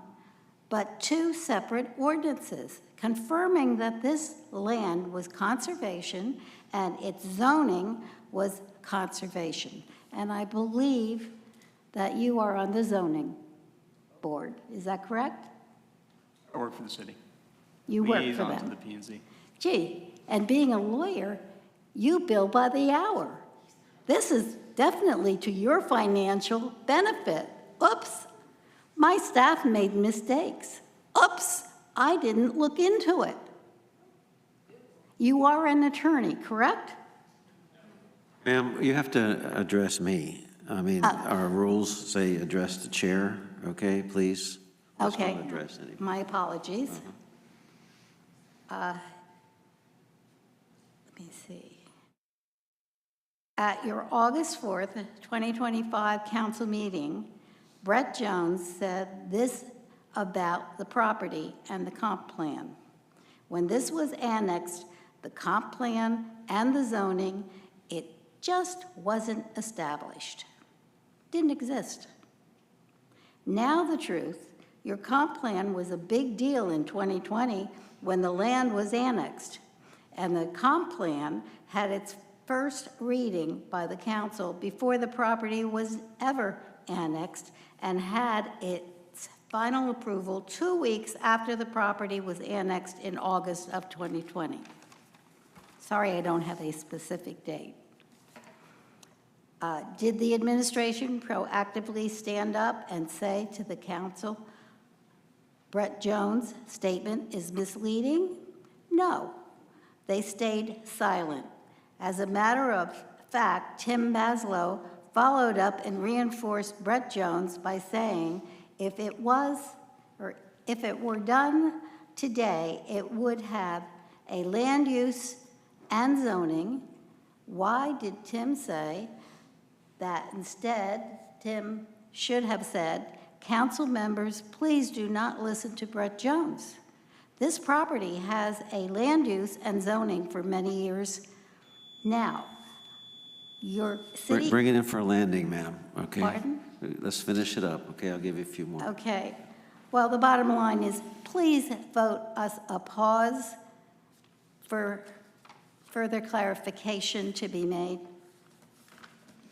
but 2 separate ordinances confirming that this land was conservation and its zoning was conservation. And I believe that you are on the zoning board. Is that correct? I work for the city. You work for Liaison them. to the P&Z. Gee, and being a lawyer, you bill by the hour. This is definitely to your financial benefit. Oops, my staff made mistakes. Oops, I didn't look into it. You are an attorney, correct? Ma'am, you have to address me. I mean, our rules say address the chair, okay, please? Just Okay, don't address anybody. my apologies. Let me see. At your August 4th, 2025 council meeting, Brett Jones said this about the property and the comp plan. When this was annexed, the comp plan and the zoning, it just wasn't established. Didn't exist. Now the truth, your comp plan was a big deal in 2020 when the land was annexed. And the comp plan had its first reading by the council before the property was ever annexed and had its final approval 2 weeks after the property was annexed in August of 2020. Sorry, I don't have a specific date. Did the administration proactively stand up and say to the council, Brett Jones' statement is misleading? No, they stayed silent. As a matter of fact, Tim Maslow followed up and reinforced Brett Jones by saying, if it were done today, it would have a land use and zoning. Why did Tim say that? Instead, Tim should have said, council members, please do not listen to Brett Jones. This property has a land use and zoning for many years now. Your city... Bring it in for a landing, ma'am, okay? Pardon? Let's finish it up, okay? I'll give you a few more. Okay. Well, the bottom line is, please vote us a pause for further clarification to be made.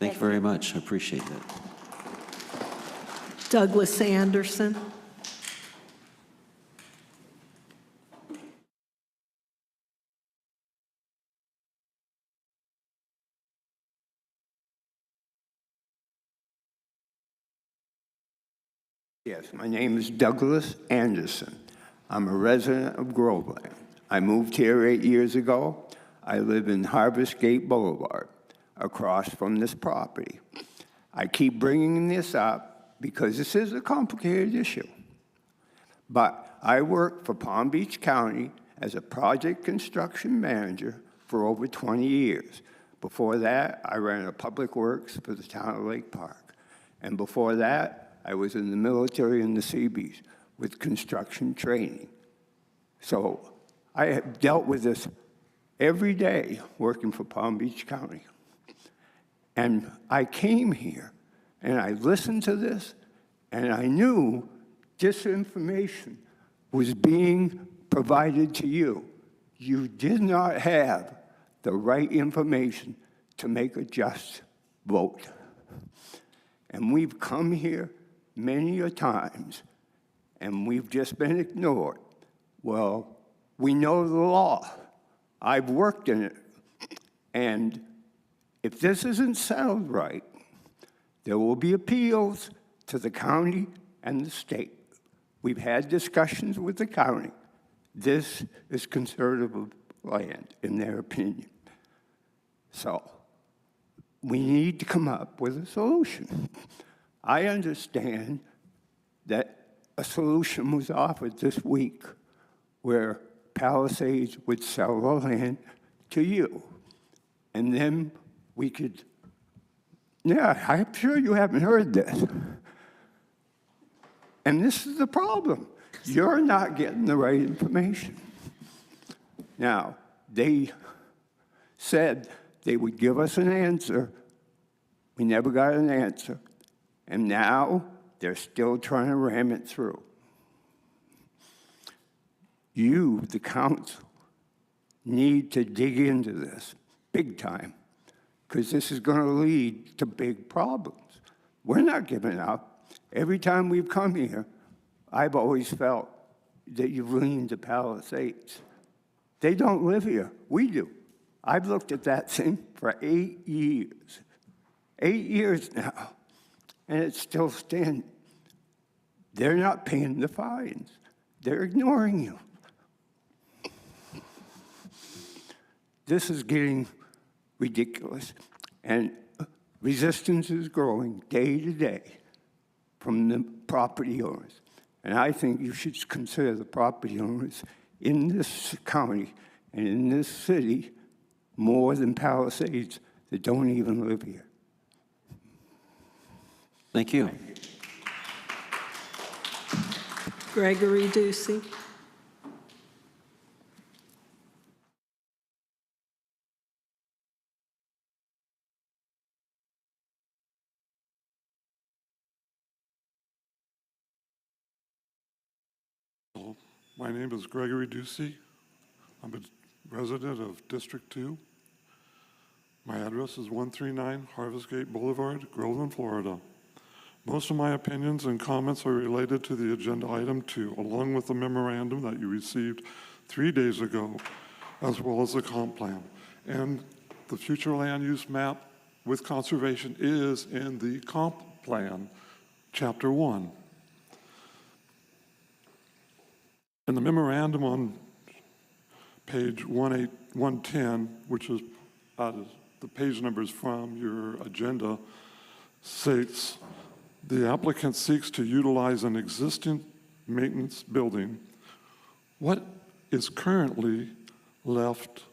Thank you very much. I appreciate that. Douglas Anderson. Yes, my name is Douglas Anderson. I'm a resident of Groveland. I moved here 8 years ago. I live in Harvest Gate Boulevard, across from this property. I keep bringing this up because this is a complicated issue. But I worked for Palm Beach County as a project construction manager for over 20 years. Before that, I ran a public works for the town of Lake Park. And before that, I was in the military in the Seabees with construction training. So I have dealt with this every day working for Palm Beach County. And I came here and I listened to this and I knew disinformation was being provided to you. You did not have the right information to make a just vote. And we've come here many a times, and we've just been ignored. Well, we know the law. I've worked in it. And if this isn't settled right, there will be appeals to the county and the state. We've had discussions with the county. This is conservative land, in their opinion. So we need to come up with a solution. I understand that a solution was offered this week where Palisades would sell the land to you. And then we could, yeah, I'm sure you haven't heard this. And this is the problem. You're not getting the right information. Now, they said they would give us an answer. We never got an answer. And now they're still trying to ram it through. You, the council, need to dig into this big time, because this is going to lead to big problems. We're not giving up. Every time we've come here, I've always felt that you've leaned to Palisades. They don't live here. We do. I've looked at that thing for 8 years. 8 years now. And it's still standing. They're not paying the fines. They're ignoring you. This is getting ridiculous. And resistance is growing day to day from the property owners. And I think you should consider the property owners in this county and in this city more than Palisades that don't even live here. Thank you. Gregory Ducey. My name is Gregory Ducey. I'm a resident of District 2. My address is 139 Harvest Gate Boulevard, Groveland, Florida. Most of my opinions and comments are related to the agenda item 2, along with the memorandum that you received 3 days ago, as well as the comp plan. And the future land use map with conservation is in the comp plan, chapter 1. In the memorandum on page 110, which is the page numbers from your agenda, states the applicant seeks to utilize an existing maintenance building. What is currently left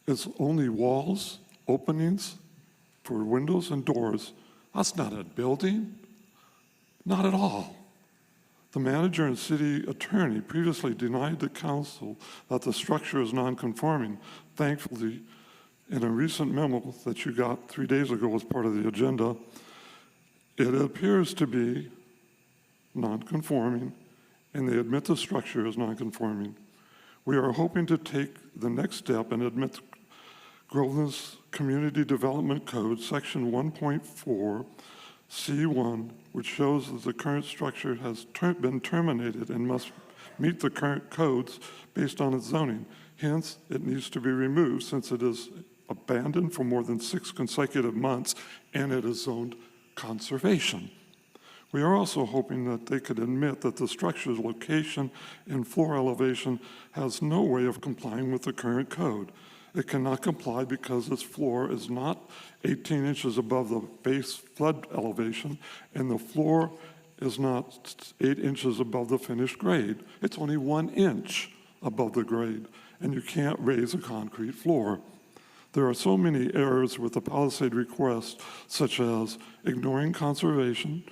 is only walls, openings for windows and doors. That's not a building, not at all. The manager and city attorney previously denied the council that the structure is non-conforming. Thankfully, in a recent memo that you got 3 days ago as part of the agenda, it appears to be non-conforming, and they admit the structure is non-conforming. We are hoping to take the next step and admit Groveland's Community Development Code, Section 1.4, C1, which shows that the current structure has been terminated and must meet the current codes based on its zoning. Hence, it needs to be removed since it is abandoned for more than 6 consecutive months and it is zoned conservation. We are also hoping that they could admit that the structure's location and floor elevation has no way of complying with the current code. It cannot comply because its floor is not 18 inches above the base flood elevation, and the floor is not 8 inches above the finished grade. It's only 1 inch above the grade, and you can't raise a concrete floor. There are so many errors with the Palisade request, such as ignoring conservation,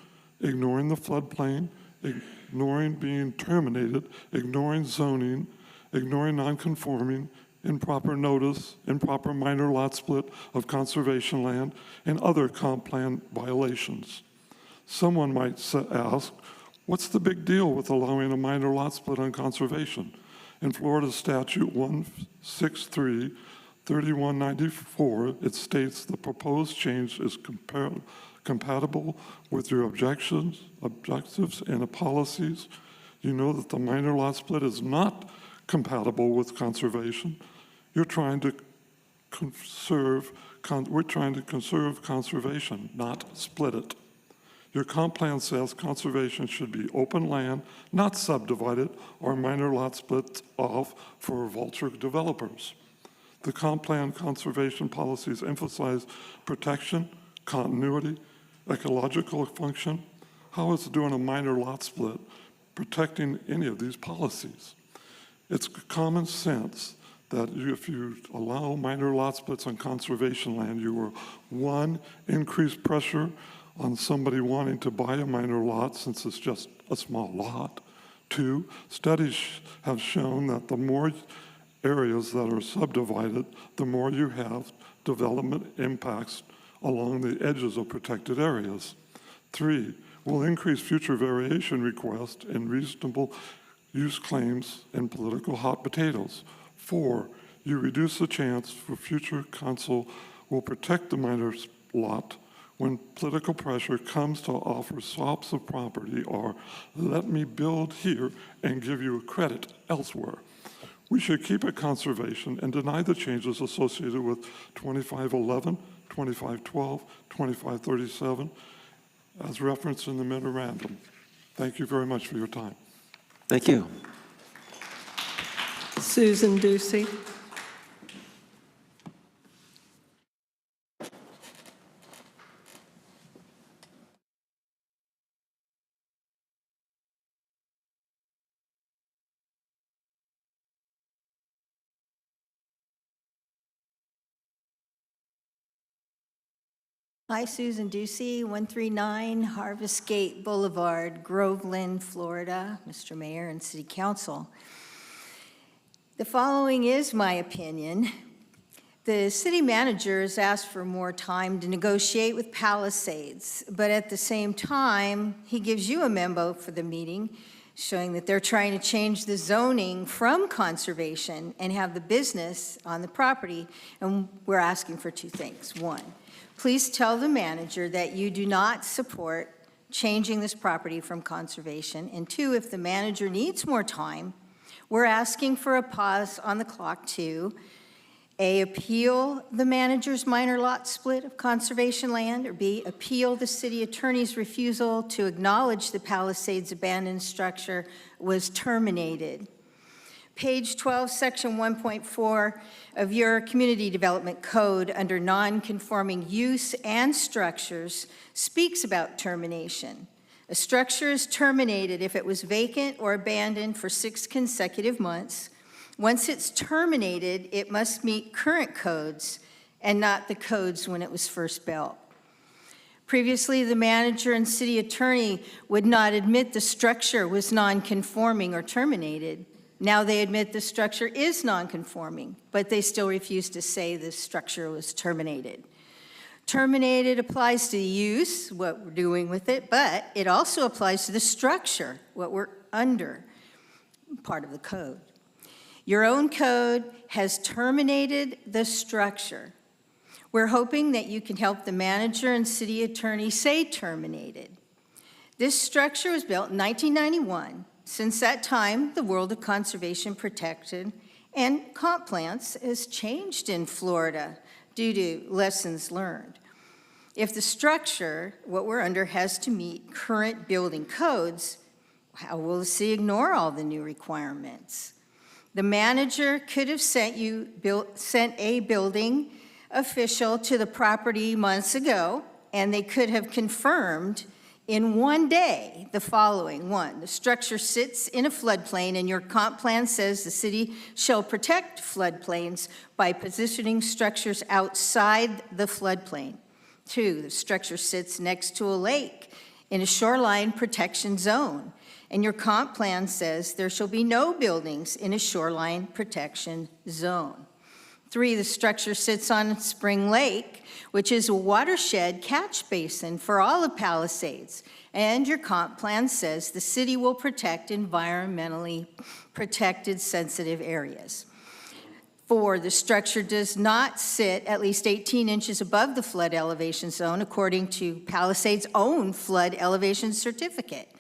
ignoring the floodplain, ignoring being terminated, ignoring zoning, ignoring non-conforming, improper notice, improper minor lot split of conservation land, and other comp plan violations. Someone might ask, what's the big deal with allowing a minor lot split on conservation? In Florida Statute 163-3194, it states the proposed change is compatible with your objectives, and policies. You know that the minor lot split is not compatible with conservation. We're trying to conserve conservation, not split it. Your comp plan says conservation should be open land, not subdivided or minor lot splits off for vulture developers. The comp plan conservation policies emphasize protection, continuity, ecological function. How is doing a minor lot split protecting any of these policies? It's common sense that if you allow minor lot splits on conservation land, you will, 1, increase pressure on somebody wanting to buy a minor lot since it's just a small lot. 2, studies have shown that the more areas that are subdivided, the more you have development impacts along the edges of protected areas. 3, will increase future variation requests and reasonable use claims and political hot potatoes. 4, you reduce the chance for future council will protect the minor lot when political pressure comes to offer swaps of property or let me build here and give you a credit elsewhere. We should keep it conservation and deny the changes associated with 2511, 2512, 2537, as referenced in the memorandum. Thank you very much for your time. Thank you. Susan Ducey. Hi, Susan Ducey, 139 Harvest Gate Boulevard, Groveland, Florida. Mr. Mayor and City Council. The following is my opinion. The city manager has asked for more time to negotiate with Palisades, but at the same time, he gives you a memo for the meeting showing that they're trying to change the zoning from conservation and have the business on the property, and we're asking for two things. One, please tell the manager that you do not support changing this property from conservation, and two, if the manager needs more time, we're asking for a pause on the clock to A, appeal the manager's minor lot split of conservation land, or B, appeal the city attorney's refusal to acknowledge the Palisades abandoned structure was terminated. Page 12, section 1.4 of your community development code under non-conforming use and structures speaks about termination. A structure is terminated if it was vacant or abandoned for 6 consecutive months. Once it's terminated, it must meet current codes and not the codes when it was first built. Previously, the manager and city attorney would not admit the structure was non-conforming or terminated. Now they admit the structure is non-conforming, but they still refuse to say the structure was terminated. Terminated applies to the use, what we're doing with it, but it also applies to the structure, what we're under, part of the code. Your own code has terminated the structure. We're hoping that you can help the manager and city attorney say terminated. This structure was built in 1991. Since that time, the world of conservation protected and comp plans has changed in Florida due to lessons learned. If the structure, what we're under, has to meet current building codes, how will the city ignore all the new requirements? The manager could have sent a building official to the property months ago, and they could have confirmed in one day the following. One, the structure sits in a floodplain, and your comp plan says the city shall protect floodplains by positioning structures outside the floodplain. Two, the structure sits next to a lake in a shoreline protection zone, and your comp plan says there shall be no buildings in a shoreline protection zone. Three, the structure sits on Spring Lake, which is a watershed catch basin for all of Palisades, and your comp plan says the city will protect environmentally protected sensitive areas. Four, the structure does not sit at least 18 inches above the flood elevation zone according to Palisades' own flood elevation certificate.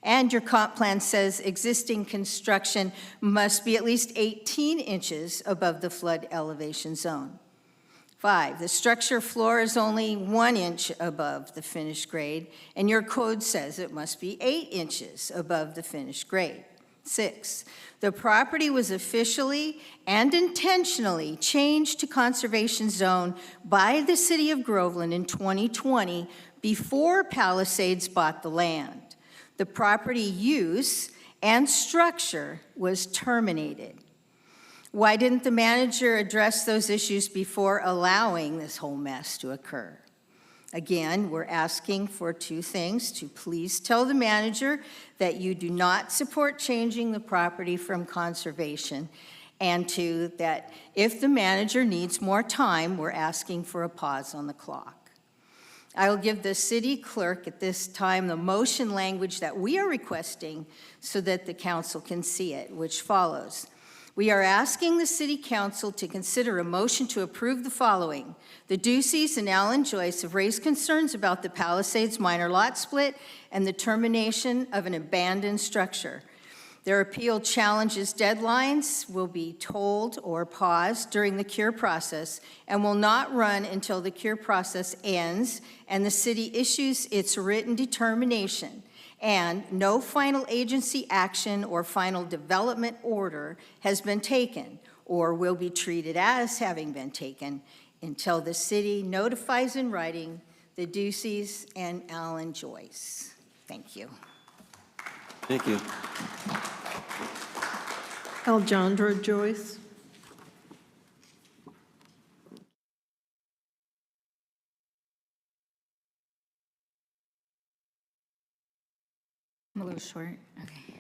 And your comp plan says existing construction must be at least 18 inches above the flood elevation zone. Five, the structure floor is only 1 inch above the finished grade, and your code says it must be 8 inches above the finished grade. Six, the property was officially and intentionally changed to conservation zone by the city of Groveland in 2020 before Palisades bought the land. The property use and structure was terminated. Why didn't the manager address those issues before allowing this whole mess to occur? Again, we're asking for two things: to please tell the manager that you do not support changing the property from conservation, and two, that if the manager needs more time, we're asking for a pause on the clock. I will give the city clerk at this time the motion language that we are requesting so that the council can see it, which follows. We are asking the City Council to consider a motion to approve the following. The Duceys and Alan Joyce have raised concerns about the Palisades minor lot split and the termination of an abandoned structure. Their appeal challenges deadlines will be told or paused during the cure process and will not run until the cure process ends and the city issues its written determination. And no final agency action or final development order has been taken or will be treated as having been taken until the city notifies in writing the Duceys and Alan Joyce. Thank you. Thank you. Alejandra Joyce. I'm a little short. Okay.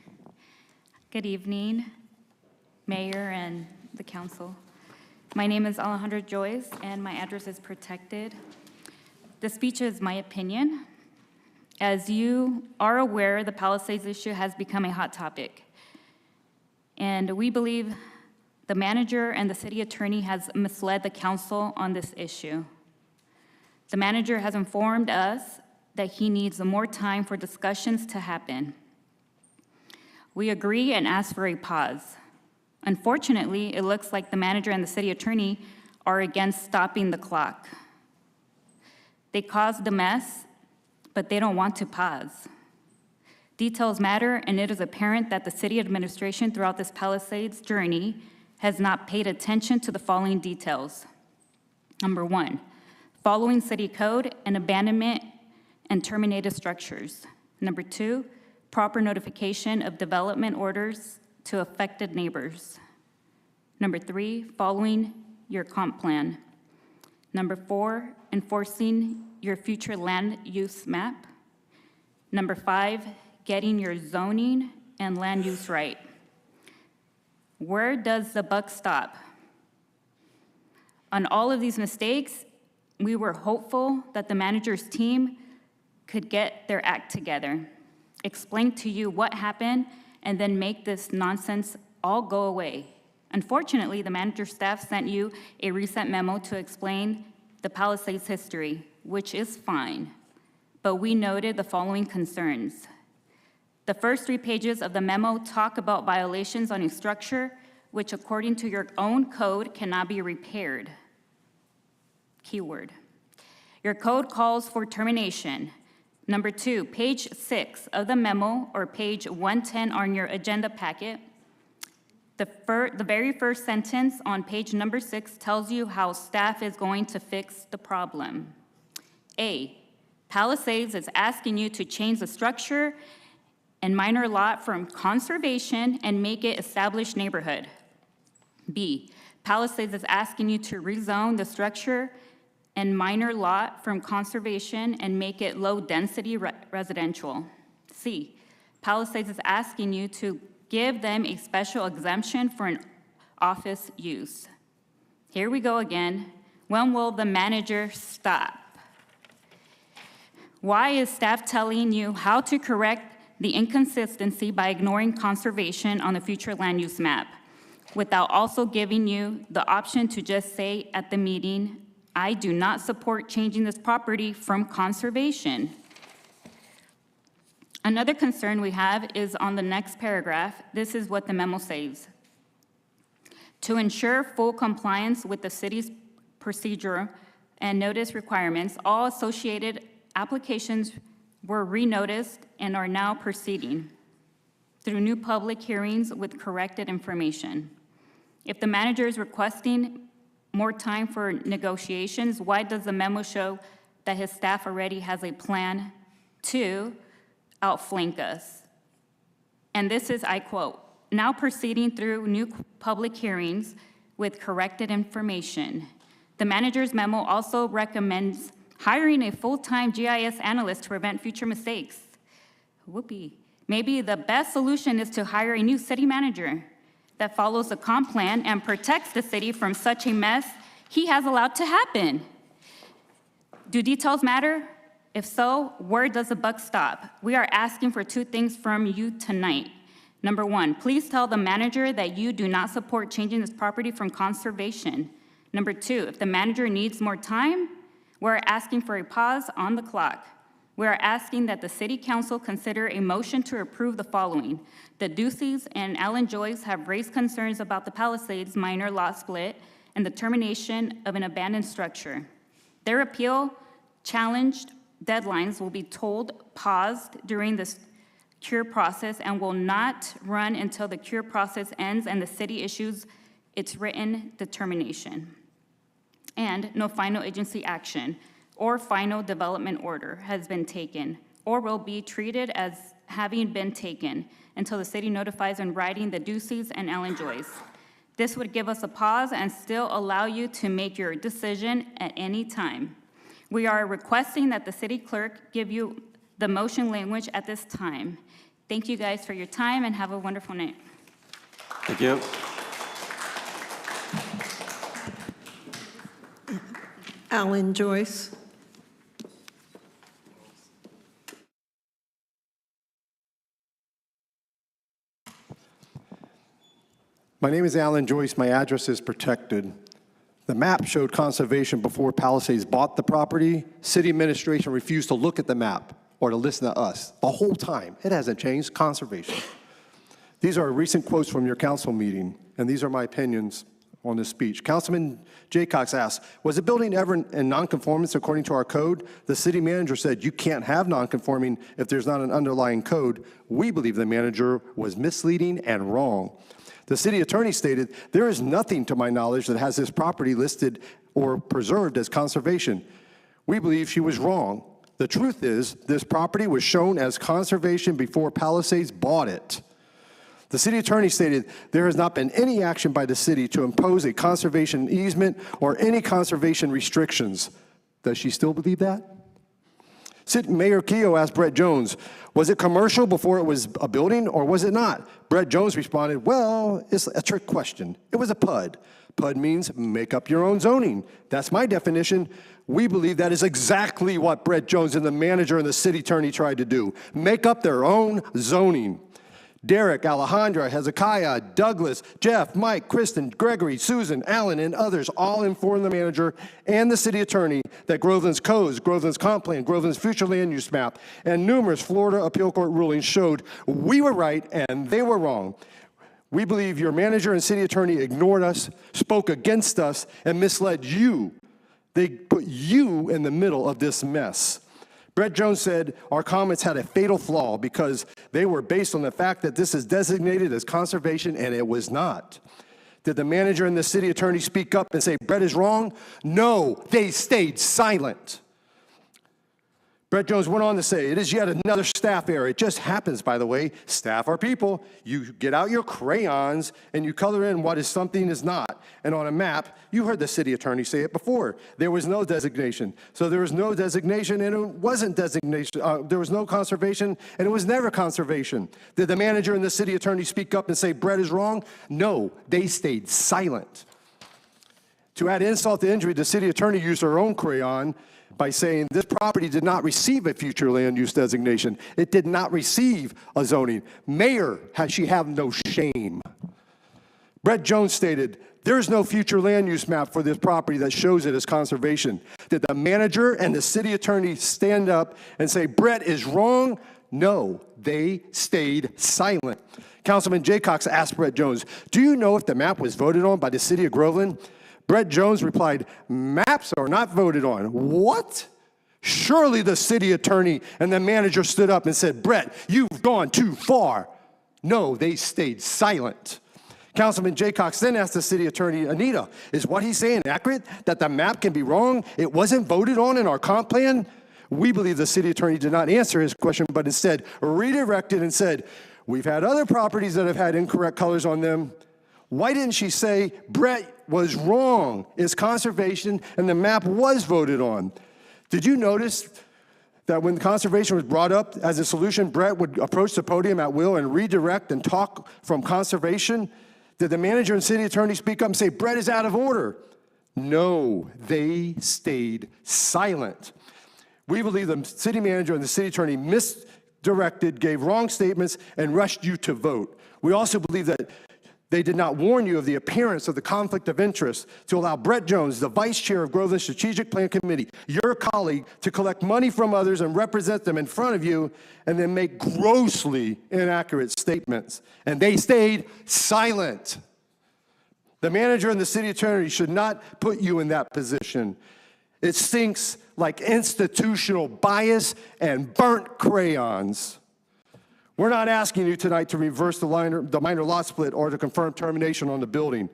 Good evening, Mayor and the council. My name is Alejandra Joyce, and my address is protected. The speech is my opinion. As you are aware, the Palisades issue has become a hot topic. And we believe the manager and the city attorney has misled the council on this issue. The manager has informed us that he needs more time for discussions to happen. We agree and ask for a pause. Unfortunately, it looks like the manager and the city attorney are against stopping the clock. They caused the mess, but they don't want to pause. Details matter, and it is apparent that the city administration throughout this Palisades journey has not paid attention to the following details. Number one, following city code and abandonment and terminated structures. Number two, proper notification of development orders to affected neighbors. Number three, following your comp plan. Number four, enforcing your future land use map. Number five, getting your zoning and land use right. Where does the buck stop? On all of these mistakes, we were hopeful that the manager's team could get their act together, explain to you what happened, and then make this nonsense all go away. Unfortunately, the manager's staff sent you a recent memo to explain the Palisades history, which is fine, but we noted the following concerns. The first 3 pages of the memo talk about violations on a structure which, according to your own code, cannot be repaired. Keyword. Your code calls for termination. Number 2, page 6 of the memo, or page 110 on your agenda packet, the very first sentence on page number 6 tells you how staff is going to fix the problem. A, Palisades is asking you to change the structure and minor lot from conservation and make it established neighborhood. B, Palisades is asking you to rezone the structure and minor lot from conservation and make it low-density residential. C, Palisades is asking you to give them a special exemption for an office use. Here we go again. When will the manager stop? Why is staff telling you how to correct the inconsistency by ignoring conservation on the future land use map, without also giving you the option to just say at the meeting, I do not support changing this property from conservation? Another concern we have is on the next paragraph. This is what the memo says. To ensure full compliance with the city's procedure and notice requirements, all associated applications were renoticed and are now proceeding through new public hearings with corrected information. If the manager is requesting more time for negotiations, why does the memo show that his staff already has a plan to outflank us? And this is, I quote, now proceeding through new public hearings with corrected information. The manager's memo also recommends hiring a full-time GIS analyst to prevent future mistakes. Whoopee. Maybe the best solution is to hire a new city manager that follows the comp plan and protects the city from such a mess he has allowed to happen. Do details matter? If so, where does the buck stop? We are asking for 2 things from you tonight. Number 1, please tell the manager that you do not support changing this property from conservation. Number 2, if the manager needs more time, we're asking for a pause on the clock. We are asking that the City Council consider a motion to approve the following. The Duceys and Alan Joyce have raised concerns about the Palisades minor lot split and the termination of an abandoned structure. Their appeal challenged deadlines will be paused during this cure process and will not run until the cure process ends and the city issues its written determination. And no final agency action or final development order has been taken or will be treated as having been taken until the city notifies in writing the Duceys and Ellen Joyce. This would give us a pause and still allow you to make your decision at any time. We are requesting that the city clerk give you the motion language at this time. Thank you guys for your time and have a wonderful night. Thank you. Alan Joyce. My name is Alan Joyce. My address is protected. The map showed conservation before Palisades bought the property. City administration refused to look at the map or to listen to us the whole time. It hasn't changed. Conservation. These are recent quotes from your council meeting, and these are my opinions on this speech. Councilman Jaycox asked, was the building ever in nonconformance according to our code? The city manager said, you can't have nonconforming if there's not an underlying code. We believe the manager was misleading and wrong. The city attorney stated, there is nothing to my knowledge that has this property listed or preserved as conservation. We believe she was wrong. The truth is, this property was shown as conservation before Palisades bought it. The city attorney stated, there has not been any action by the city to impose a conservation easement or any conservation restrictions. Does she still believe that? Mayor Keogh asked Brett Jones, was it commercial before it was a building or was it not? Brett Jones responded, well, it's a trick question. It was a PUD. PUD means make up your own zoning. That's my definition. We believe that is exactly what Brett Jones and the manager and the city attorney tried to do. Make up their own zoning. Derek, Alejandra, Hezekiah, Douglas, Jeff, Mike, Kristen, Gregory, Susan, Alan, and others all informed the manager and the city attorney that Groveland's codes, Groveland's comp plan, Groveland's future land use map, and numerous Florida appeal court rulings showed we were right and they were wrong. We believe your manager and city attorney ignored us, spoke against us, and misled you. They put you in the middle of this mess. Brett Jones said our comments had a fatal flaw because they were based on the fact that this is designated as conservation, and it was not. Did the manager and the city attorney speak up and say Brett is wrong? No, they stayed silent. Brett Jones went on to say, it is yet another staff error. It just happens, by the way. Staff are people. You get out your crayons and you color in what is something is not. And on a map, you heard the city attorney say it before. There was no designation. So there was no designation and it wasn't designation. There was no conservation and it was never conservation. Did the manager and the city attorney speak up and say Brett is wrong? No, they stayed silent. To add insult to injury, the city attorney used her own crayon by saying this property did not receive a future land use designation. It did not receive a zoning. Mayor, she have no shame. Brett Jones stated, there's no future land use map for this property that shows it as conservation. Did the manager and the city attorney stand up and say Brett is wrong? No, they stayed silent. Councilman Jaycox asked Brett Jones, do you know if the map was voted on by the city of Groveland? Brett Jones replied, maps are not voted on. What? Surely the city attorney and the manager stood up and said, Brett, you've gone too far. No, they stayed silent. Councilman Jaycox then asked the city attorney, Anita, is what he's saying accurate? That the map can be wrong? It wasn't voted on in our comp plan? We believe the city attorney did not answer his question, but instead redirected and said, we've had other properties that have had incorrect colors on them. Why didn't she say Brett was wrong? It's conservation and the map was voted on. Did you notice that when conservation was brought up as a solution, Brett would approach the podium at will and redirect and talk from conservation? Did the manager and city attorney speak up and say Brett is out of order? No, they stayed silent. We believe the city manager and the city attorney misdirected, gave wrong statements, and rushed you to vote. We also believe that they did not warn you of the appearance of the conflict of interest to allow Brett Jones, the vice chair of Groveland Strategic Plan Committee, your colleague, to collect money from others and represent them in front of you and then make grossly inaccurate statements. And they stayed silent. The manager and the city attorney should not put you in that position. It stinks like institutional bias and burnt crayons. We're not asking you tonight to reverse the minor lot split or to confirm termination on the building.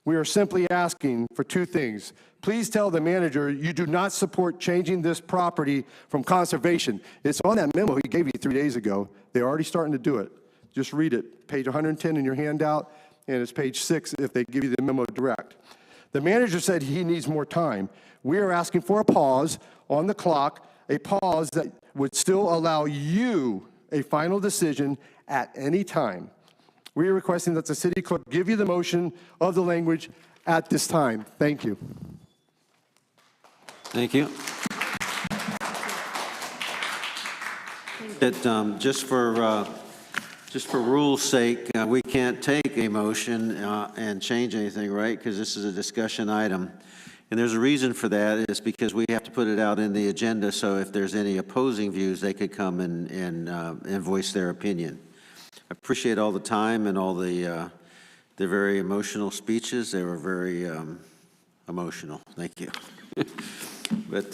We are simply asking for two things. Please tell the manager you do not support changing this property from conservation. It's on that memo he gave you 3 days ago. They're already starting to do it. Just read it. Page 110 in your handout, and it's page 6 if they give you the memo direct. The manager said he needs more time. We are asking for a pause on the clock, a pause that would still allow you a final decision at any time. We are requesting that the city clerk give you the motion of the language at this time. Thank you. Thank you. Just for rule's sake, we can't take a motion and change anything, right? Because this is a discussion item. And there's a reason for that. It's because we have to put it out in the agenda, so if there's any opposing views, they could come and voice their opinion. I appreciate all the time and all the very emotional speeches. They were very emotional. Thank you. But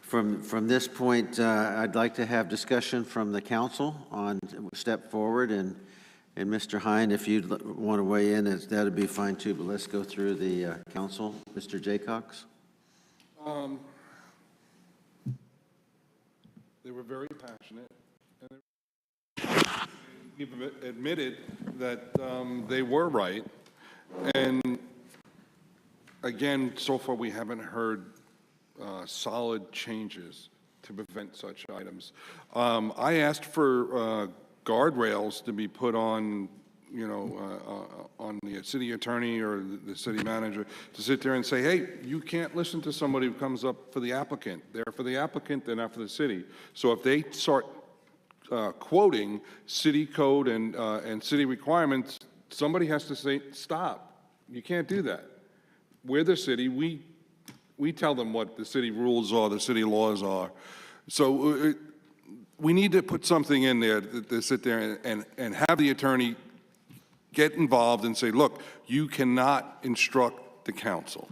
from this point, I'd like to have discussion from the council on step forward. And Mr. Hine, if you'd want to weigh in, that would be fine too. But let's go through the council. Mr. Jaycox? They were very passionate. And they admitted that they were right. And again, so far we haven't heard solid changes to prevent such items. I asked for guardrails to be put on, on the city attorney or the city manager to sit there and say, hey, you can't listen to somebody who comes up for the applicant. They're for the applicant, they're not for the city. So if they start quoting city code and city requirements, somebody has to say, stop. You can't do that. We're the city. We tell them what the city rules are, the city laws are. So we need to put something in there to sit there and have the attorney get involved and say, look, you cannot instruct the council.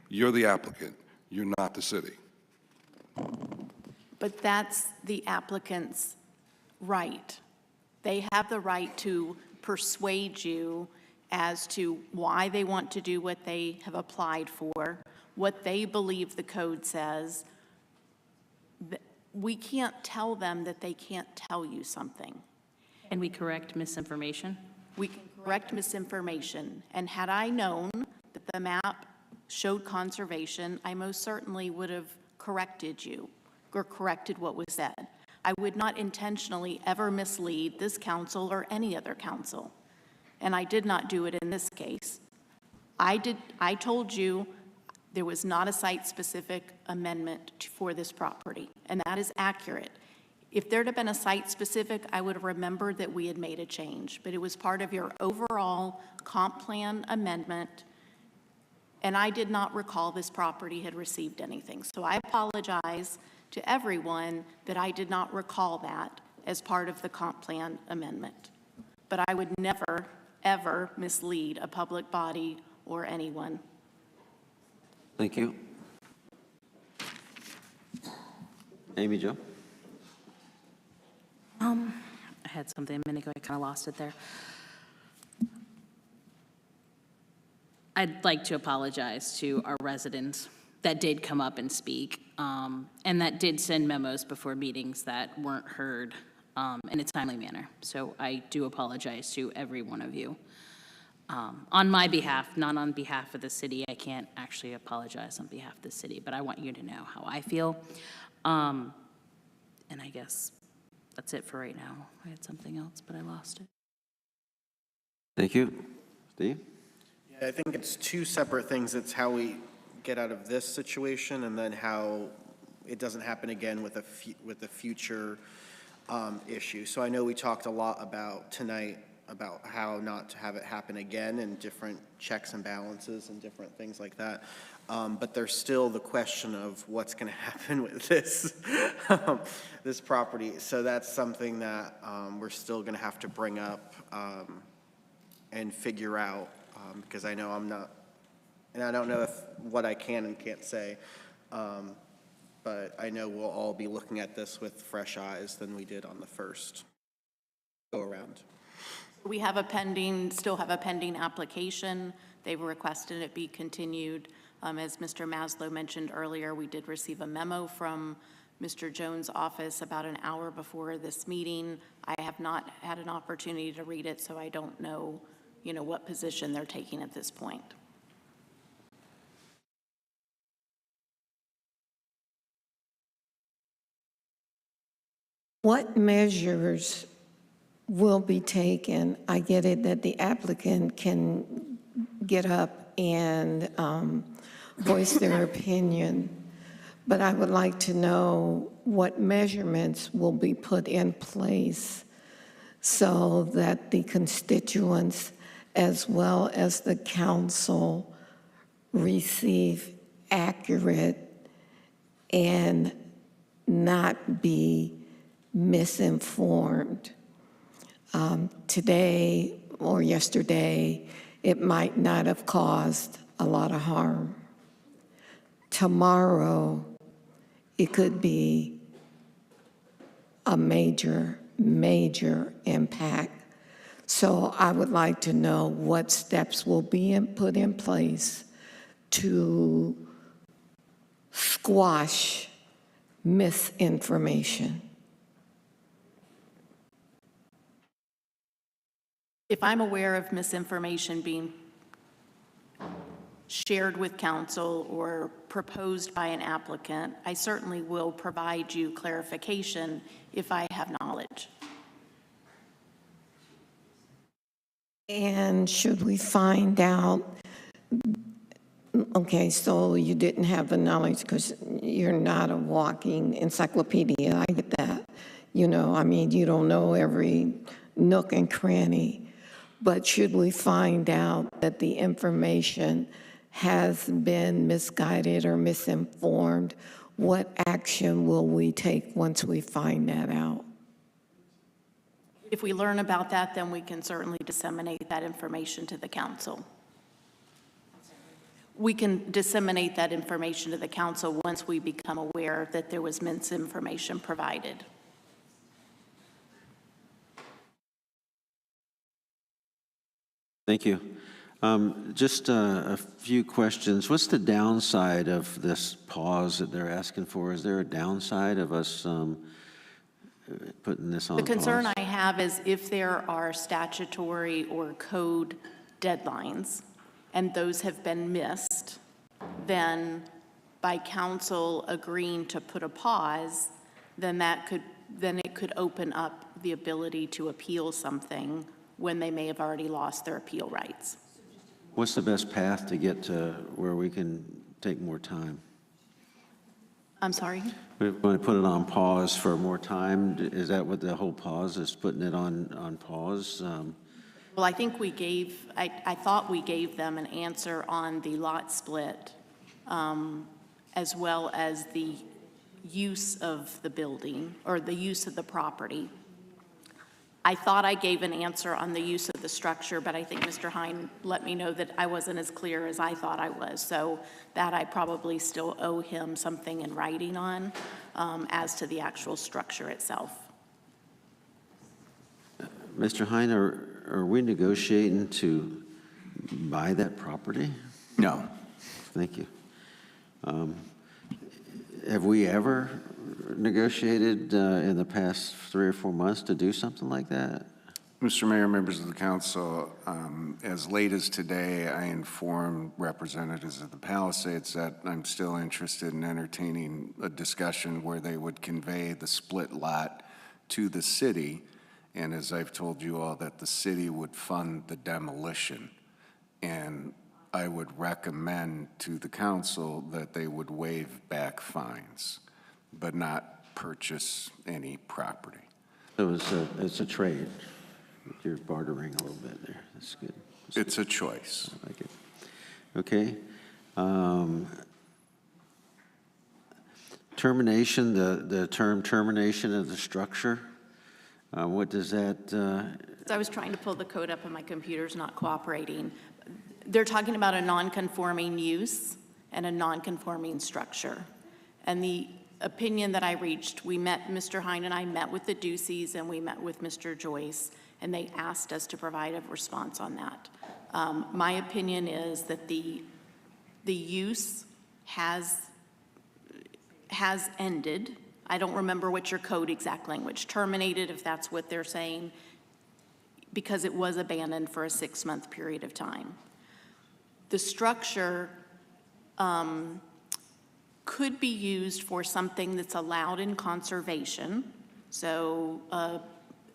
You're the applicant. You're not the city. But that's the applicant's right. They have the right to persuade you as to why they want to do what they have applied for, what they believe the code says. We can't tell them that they can't tell you something. And we correct misinformation? We can correct misinformation. And had I known that the map showed conservation, I most certainly would have corrected you or corrected what was said. I would not intentionally ever mislead this council or any other council. And I did not do it in this case. I told you there was not a site-specific amendment for this property, and that is accurate. If there'd have been a site-specific, I would have remembered that we had made a change, but it was part of your overall comp plan amendment, and I did not recall this property had received anything. So I apologize to everyone that I did not recall that as part of the comp plan amendment. But I would never, ever mislead a public body or anyone. Thank you. Amy Jo? I had something a minute ago, I kind of lost it there. I'd like to apologize to our residents that did come up and speak, and that did send memos before meetings that weren't heard in a timely manner. So I do apologize to every one of you. On my behalf, not on behalf of the city. I can't actually apologize on behalf of the city, but I want you to know how I feel. And I guess that's it for right now. I had something else, but I lost it. Thank you. Steve? Yeah, I think it's two separate things. It's how we get out of this situation and then how it doesn't happen again with a future issue. So I know we talked a lot about tonight about how not to have it happen again and different checks and balances and different things like that. But there's still the question of what's going to happen with this, this property. So that's something that we're still going to have to bring up and figure out because I know I'm not, and I don't know what I can and can't say, but I know we'll all be looking at this with fresh eyes than we did on the first go around. We have still have a pending application. They've requested it be continued. As Mr. Maslow mentioned earlier, we did receive a memo from Mr. Jones' office about an hour before this meeting. I have not had an opportunity to read it, so I don't know, what position they're taking at this point. what measures will be taken? I get it that the applicant can get up and voice their opinion, but I would like to know what measurements will be put in place so that the constituents as well as the council receive accurate and not be misinformed. Today or yesterday, it might not have caused a lot of harm. Tomorrow, it could be a major, major impact. So I would like to know what steps will be put in place to squash misinformation. If I'm aware of misinformation being shared with council or proposed by an applicant, I certainly will provide you clarification if I have knowledge. And should we find out, okay, so you didn't have the knowledge because you're not a walking encyclopedia, I get that. You know, I mean, you don't know every nook and cranny. But should we find out that the information has been misguided or misinformed, what action will we take once we find that out? If we learn about that, then we can certainly disseminate that information to the council. We can disseminate that information to the council once we become aware that there was misinformation provided. Thank you. Just a few questions. What's the downside of this pause that they're asking for? Is there a downside of us putting this on The concern pause? I have is if there are statutory or code deadlines and those have been missed, then by council agreeing to put a pause, then it could open up the ability to appeal something when they may have already lost their appeal rights. What's the best path to get to where we can take more time? I'm sorry? We want to put it on pause for more time. Is that what the whole pause is, putting it on pause? Well, I think I thought we gave them an answer on the lot split, as well as the use of the building or the use of the property. I thought I gave an answer on the use of the structure, but I think Mr. Hine let me know that I wasn't as clear as I thought I was. So that I probably still owe him something in writing on as to the actual structure itself. Mr. Hine, are we negotiating to buy that property? No. Thank you. Have we ever negotiated in the past 3 or 4 months to do something like that? Mr. Mayor, members of the council, as late as today, I informed representatives of the Palisades that I'm still interested in entertaining a discussion where they would convey the split lot to the city. And as I've told you all, that the city would fund the demolition. And I would recommend to the council that they would waive back fines, but not purchase any property. So it's a trade. You're bartering a little bit there. That's good. It's a choice. I like it. Okay. Termination, the term termination of the structure, what does that? So I was trying to pull the code up and my computer's not cooperating. They're talking about a non-conforming use and a non-conforming structure. And the opinion that I reached, Mr. Hine and I met with the Duceys and we met with Mr. Joyce, and they asked us to provide a response on that. My opinion is that the use has ended. I don't remember what your code exact language, terminated if that's what they're saying, because it was abandoned for a 6-month period of time. The structure could be used for something that's allowed in conservation. So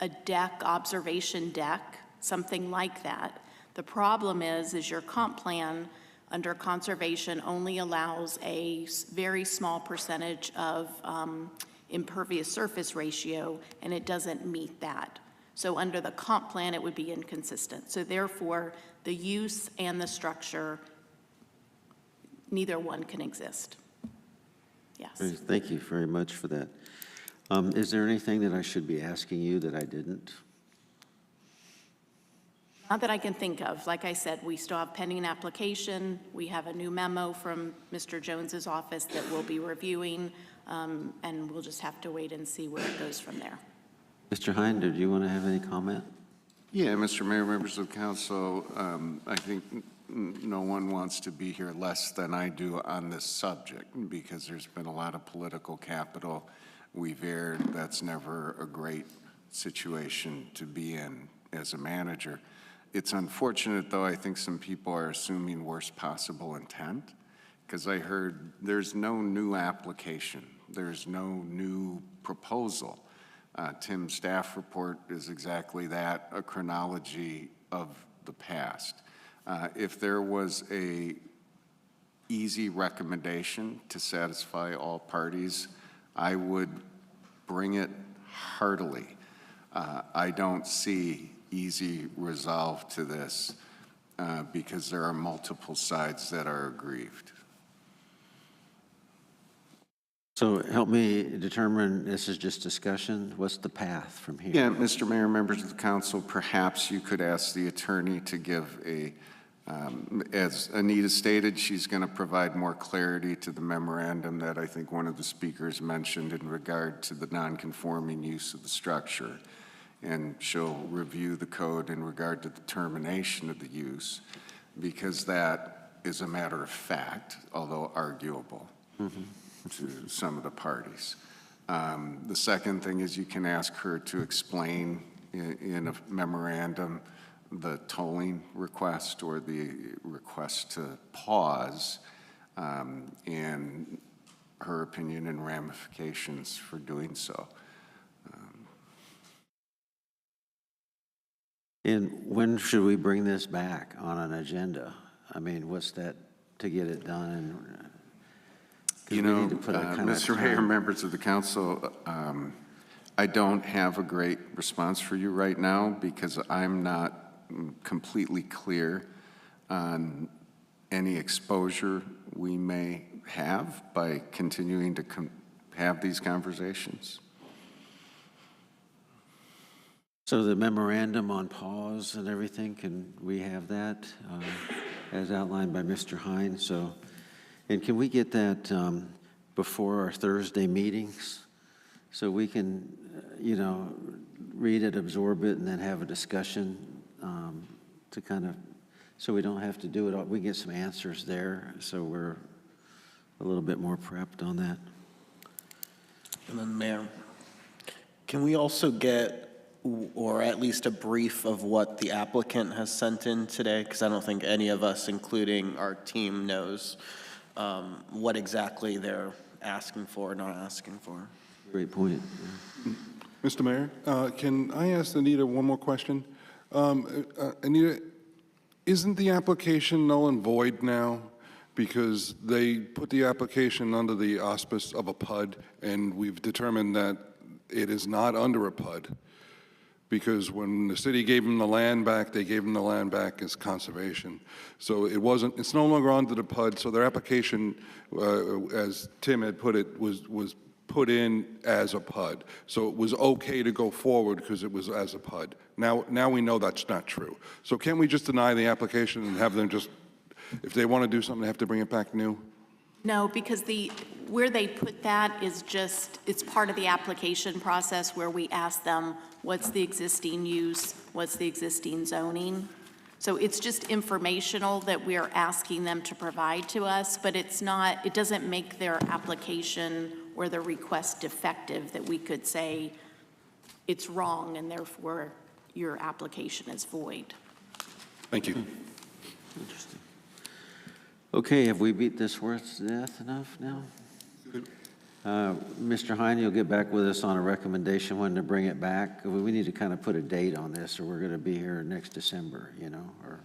a deck, observation deck, something like that. The problem is your comp plan under conservation only allows a very small percentage of impervious surface ratio, and it doesn't meet that. So under the comp plan, it would be inconsistent. So therefore, the use and the structure, neither one can exist. Yes. Great. Thank you very much for that. Is there anything that I should be asking you that I didn't? Not that I can think of. Like I said, we still have pending an application. We have a new memo from Mr. Jones's office that we'll be reviewing, and we'll just have to wait and see where it goes from there. Mr. Hine, do you want to have any comment? Yeah, Mr. Mayor, members of the council, I think no one wants to be here less than I do on this subject because there's been a lot of political capital we've aired. That's never a great situation to be in as a manager. It's unfortunate, though, I think some people are assuming worst possible intent because I heard there's no new application. There's no new proposal. Tim's staff report is exactly that, a chronology of the past. If there was a easy recommendation to satisfy all parties, I would bring it heartily. I don't see easy resolve to this because there are multiple sides that are aggrieved. So help me determine, this is just discussion, what's the path from here? Yeah, Mr. Mayor, members of the council, perhaps you could ask the attorney to give a, as Anita stated, she's going to provide more clarity to the memorandum that I think one of the speakers mentioned in regard to the non-conforming use of the structure. And she'll review the code in regard to the termination of the use, because that is a matter of fact, although arguable to some of the parties. The second thing is you can ask her to explain in a memorandum the tolling request or the request to pause and her opinion and ramifications for doing so. And when should we bring this back on an agenda? I mean, what's that to get it done? You know, Mr. Mayor, members of the council, I don't have a great response for you right now because I'm not completely clear on any exposure we may have by continuing to have these conversations. So the memorandum on pause and everything, can we have that as outlined by Mr. Hine? So, and can we get that before our Thursday meetings so we can, read it, absorb it, and then have a discussion to kind of, so we don't have to do it all. We get some answers there, so we're a little bit more prepped on that. And then, Mayor, can we also get, or at least a brief of what the applicant has sent in today? Because I don't think any of us, including our team, knows what exactly they're asking for or not asking for. Great point. Mr. Mayor, can I ask Anita one more question? Anita, isn't the application null and void now? Because they put the application under the auspice of a PUD, and we've determined that it is not under a PUD. Because when the city gave them the land back, they gave them the land back as conservation. So it's no longer under the PUD, so their application, as Tim had put it, was put in as a PUD. So it was okay to go forward because it was as a PUD. Now we know that's not true. So can't we just deny the application and have them just, if they want to do something, they have to bring it back new? No, because where they put that is just, it's part of the application process where we ask them, what's the existing use, what's the existing zoning? So it's just informational that we're asking them to provide to us, but it's not, it doesn't make their application or their request defective that we could say it's wrong and therefore your application is void. Thank you. Okay, have we beat this horse to death enough now? Mr. Hine, you'll get back with us on a recommendation when to bring it back. We need to kind of put a date on this, or we're going to be here next December, you know, or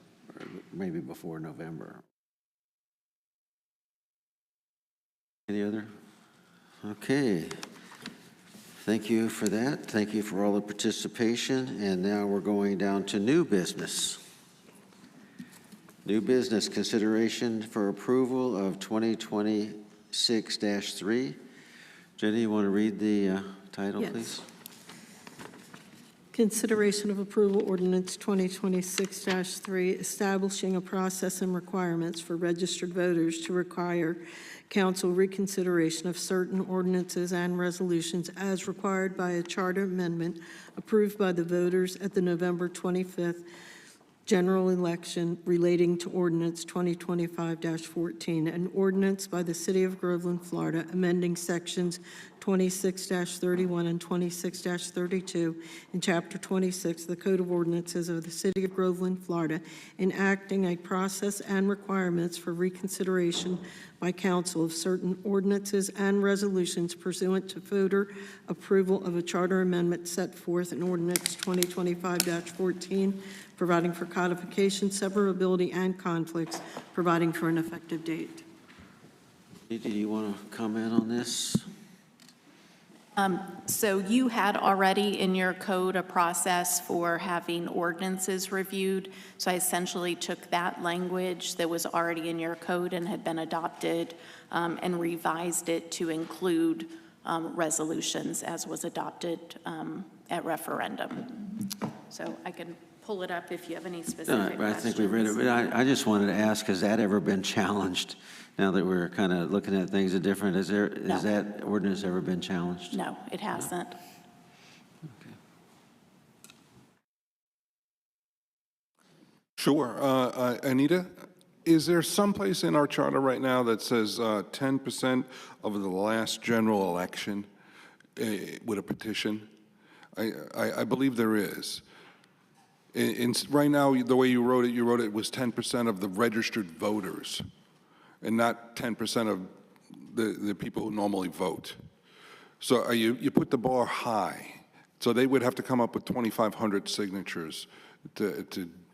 maybe before November. Any other? Okay. Thank you for that. Thank you for all the participation. And now we're going down to new business. New business, consideration for approval of 2026-3. Jenny, you want to read the title, Yes. please? Consideration of approval ordinance 2026-3, establishing a process and requirements for registered voters to require council reconsideration of certain ordinances and resolutions as required by a charter amendment approved by the voters at the November 25th general election relating to ordinance 2025-14, an ordinance by the City of Groveland, Florida, amending sections 26-31 and 26-32 in Chapter 26 of the Code of Ordinances of the City of Groveland, Florida, enacting a process and requirements for reconsideration by council of certain ordinances and resolutions pursuant to voter approval of a charter amendment set forth in ordinance 2025-14, providing for codification, severability, and conflicts, providing for an effective date. Do you want to comment on this? So you had already in your code a process for having ordinances reviewed. So I essentially took that language that was already in your code and had been adopted and revised it to include resolutions as was adopted at referendum. So I can pull it up if you have any specific I questions. think we read it, but I just wanted to ask, has that ever been challenged? Now that we're kind of looking at things different, has that ordinance ever been challenged? No, it hasn't. Sure. Anita, is there someplace in our charter right now that says 10% of the last general election with a petition? I believe there is. Right now, the way you wrote it was 10% of the registered voters, and not 10% of the people who normally vote. So you put the bar high. So they would have to come up with 2,500 signatures to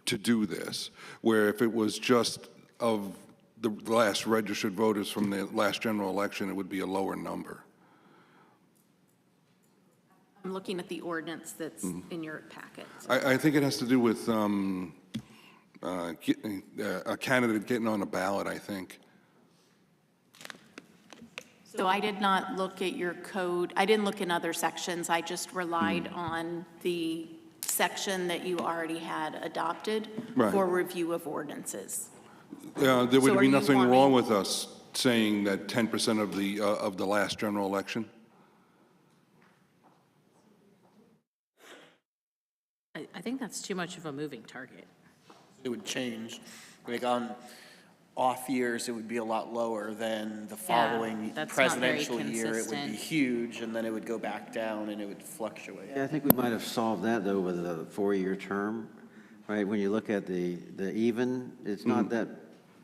do this, where if it was just of the last registered voters from the last general election, it would be a lower number. I'm looking at the ordinance that's in your packet. I think it has to do with a candidate getting on a ballot, I think. So I did not look at your code. I didn't look in other sections. I just relied on the section that you already had adopted for review of ordinances. There So would are be you nothing wanting- wrong with us saying that 10% of the last general election. I think that's too much of a moving target. It would change. Like on off years, it would be a lot lower than the following that's not very presidential year. It would be consistent. huge, and then it would go back down, and it would fluctuate. Yeah, I think we might have solved that, though, with a 4-year term, right? When you look at the even, it's not that,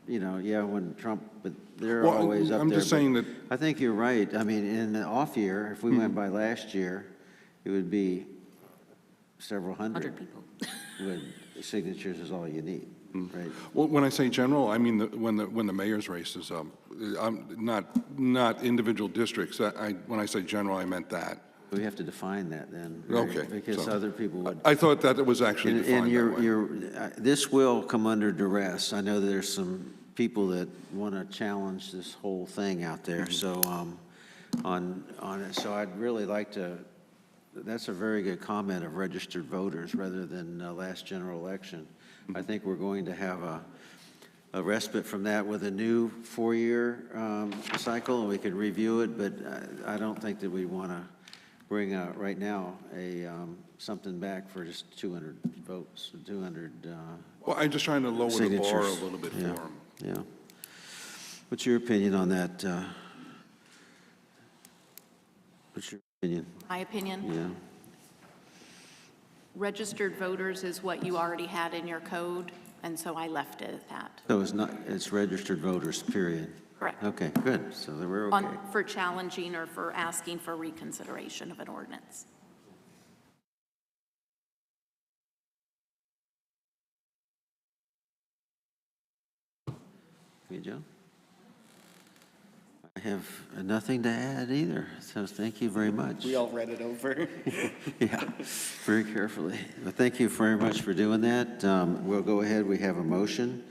you know, when Trump, but they're Well, always up there. I'm just but saying that- I think you're right. I mean, in the off year, if we went by last year, it would be several hundred people. With signatures is all you need, right? Well, when I say general, I mean when the mayor's race is up. I'm not individual districts. When I say general, I meant that. We have to define that then. right? Okay. Because so other people would. I thought that it was actually And defined that way. this will come under duress. I know that there's some people that want to challenge this whole thing out there. So on it. So I'd really like to. That's a very good comment of registered voters rather than last general election. I think we're going to have a respite from that with a new 4-year cycle, and we could review it. But I don't think that we want to bring right now something back for just 200 votes, 200 Well, I'm just trying to lower the bar a signatures. little bit for them. Yeah. What's your opinion on that? What's your opinion? My opinion? Yeah. Registered voters is what you already had in your code, and so I left it at that. So it's registered voters, period. Correct. Okay, good, so then we're okay. For challenging or for asking for reconsideration of an ordinance. Okay, Joe? I have nothing to add either, so thank you very much. We all read it over. Yeah, very carefully. Well, thank you very much for doing that. We'll go ahead, we have a motion.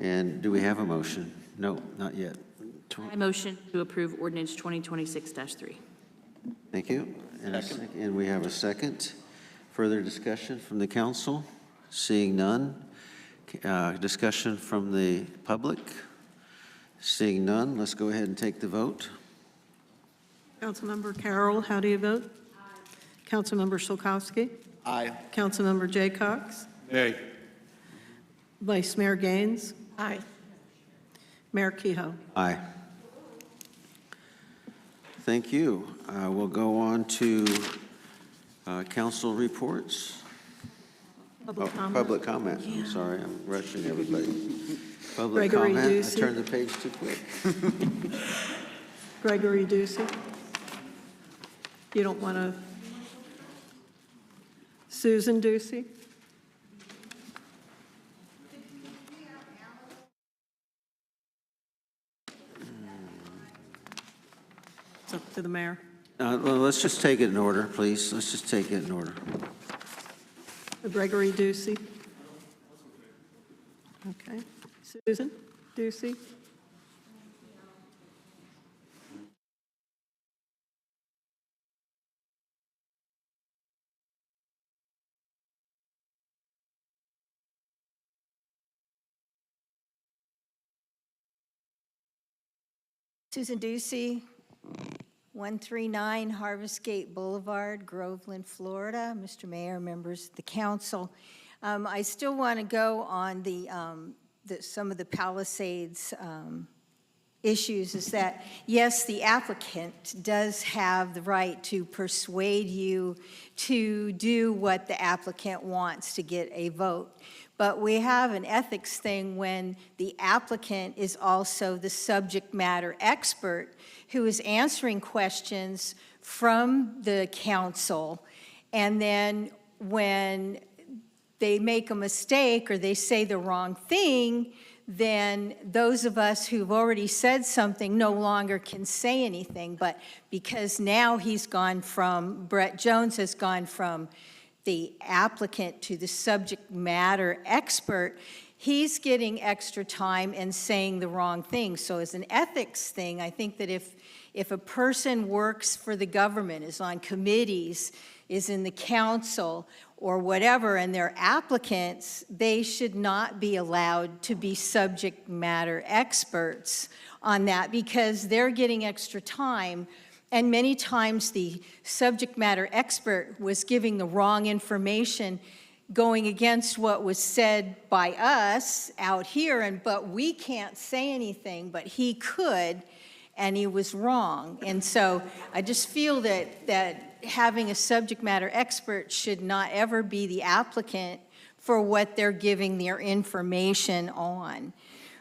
And do we have a motion? No, not yet. I motion to approve ordinance 2026-3. Thank you. And we have a second. Further discussion from the council? Seeing none. Discussion from the public? Seeing none, let's go ahead and take the vote. Councilmember Carroll, how do you vote? Aye. Councilmember Solkowski? Aye. Councilmember Jaycox? Nay. Vice Mayor Gaines? Aye. Mayor Kehoe? Aye. Thank you. We'll go on to council reports. Public comment? Public comment. I'm sorry, I'm rushing everybody. Public Gregory comment. Ducey. I turned the page too quick. Gregory Ducey? You don't want to? Susan Ducey? It's up to the mayor. Well, let's just take it in order, please. Let's just take it in order. Gregory Ducey? Okay. Susan Ducey? Susan Ducey, 139 Harvest Gate Boulevard, Groveland, Florida. Mr. Mayor, members of the council. I still want to go on some of the Palisades issues is that, yes, the applicant does have the right to persuade you to do what the applicant wants to get a vote. But we have an ethics thing when the applicant is also the subject matter expert who is answering questions from the council. And then when they make a mistake or they say the wrong thing, then those of us who've already said something no longer can say anything. But because now Brett Jones has gone from the applicant to the subject matter expert, he's getting extra time and saying the wrong thing. So as an ethics thing, I think that if a person works for the government, is on committees, is in the council or whatever, and they're applicants, they should not be allowed to be subject matter experts on that because they're getting extra time. And many times the subject matter expert was giving the wrong information going against what was said by us out here, but we can't say anything, but he could, and he was wrong. And so I just feel that having a subject matter expert should not ever be the applicant for what they're giving their information on,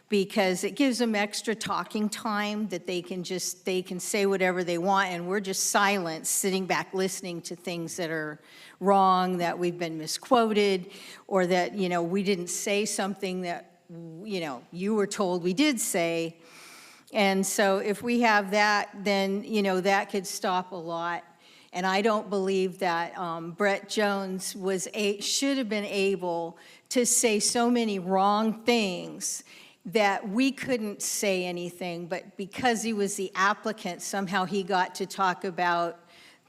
because it gives them extra talking time that they can say whatever they want, and we're just silent, sitting back listening to things that are wrong, that we've been misquoted, or that, we didn't say something that, you were told we did say. And so if we have that, then, that could stop a lot. And I don't believe that Brett Jones should have been able to say so many wrong things that we couldn't say anything, but because he was the applicant, somehow he got to talk about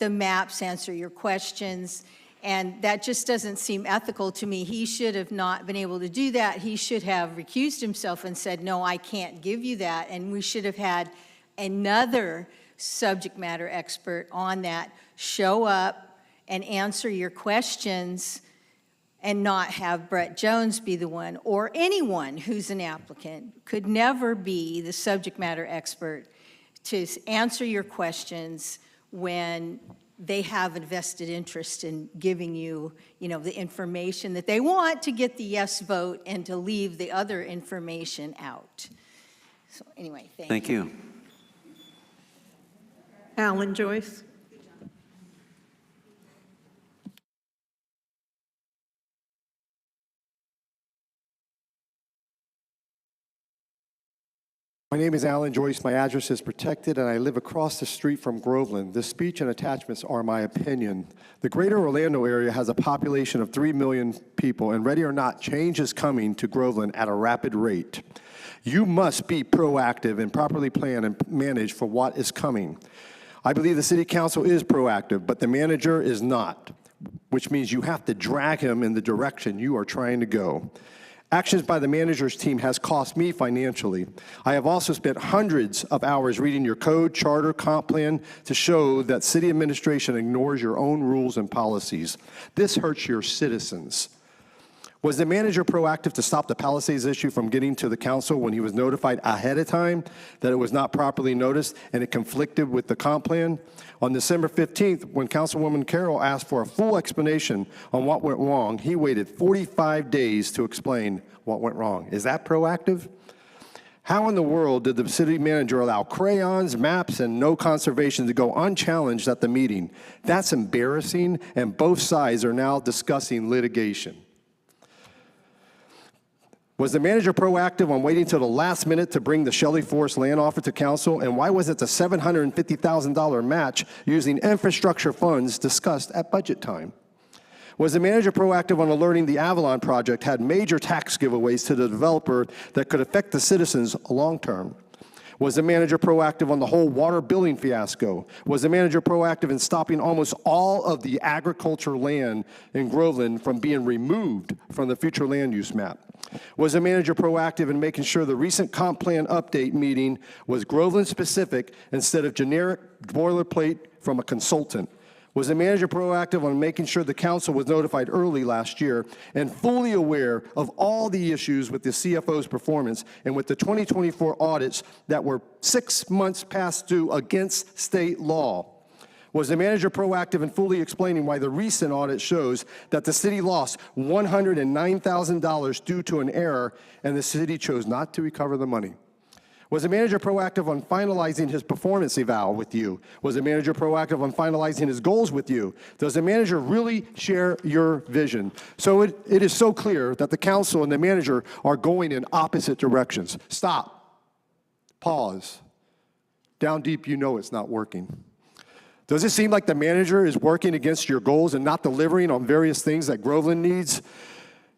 the maps, answer your questions, and that just doesn't seem ethical to me. He should have not been able to do that. He should have recused himself and said, no, I can't give you that, and we should have had another subject matter expert on that show up and answer your questions, and not have Brett Jones be the one, or anyone who's an applicant could never be the subject matter expert to answer your questions when they have a vested interest in giving you, the information that they want to get the yes vote and to leave the other information out. So anyway, Thank you. Alan Joyce. My name is Alan Joyce. My address is protected, and I live across the street from Groveland. This speech and attachments are my opinion. The greater Orlando area has a population of 3 million people, and ready or not, change is coming to Groveland at a rapid rate. You must be proactive and properly plan and manage for what is coming. I believe the city council is proactive, but the manager is not, which means you have to drag him in the direction you are trying to go. Actions by the manager's team has cost me financially. I have also spent hundreds of hours reading your code, charter, comp plan to show that city administration ignores your own rules and policies. This hurts your citizens. Was the manager proactive to stop the Palisades issue from getting to the council when he was notified ahead of time that it was not properly noticed and it conflicted with the comp plan? On December 15th, when Councilwoman Carroll asked for a full explanation on what went wrong, he waited 45 days to explain what went wrong. Is that proactive? How in the world did the city manager allow crayons, maps, and no conservation to go unchallenged at the meeting? That's embarrassing, and both sides are now discussing litigation. Was the manager proactive on waiting till the last minute to bring the Shelley Forest land offer to council? And why was it the $750,000 match using infrastructure funds discussed at budget time? Was the manager proactive on alerting the Avalon project had major tax giveaways to the developer that could affect the citizens long term? Was the manager proactive on the whole water billing fiasco? Was the manager proactive in stopping almost all of the agriculture land in Groveland from being removed from the future land use map? Was the manager proactive in making sure the recent comp plan update meeting was Groveland specific instead of generic boilerplate from a consultant? Was the manager proactive on making sure the council was notified early last year and fully aware of all the issues with the CFO's performance and with the 2024 audits that were 6 months past due against state law? Was the manager proactive in fully explaining why the recent audit shows that the city lost $109,000 due to an error and the city chose not to recover the money? Was the manager proactive on finalizing his performance eval with you? Was the manager proactive on finalizing his goals with you? Does the manager really share your vision? So it is so clear that the council and the manager are going in opposite directions. Stop. Pause. Down deep, you know it's not working. Does it seem like the manager is working against your goals and not delivering on various things that Groveland needs?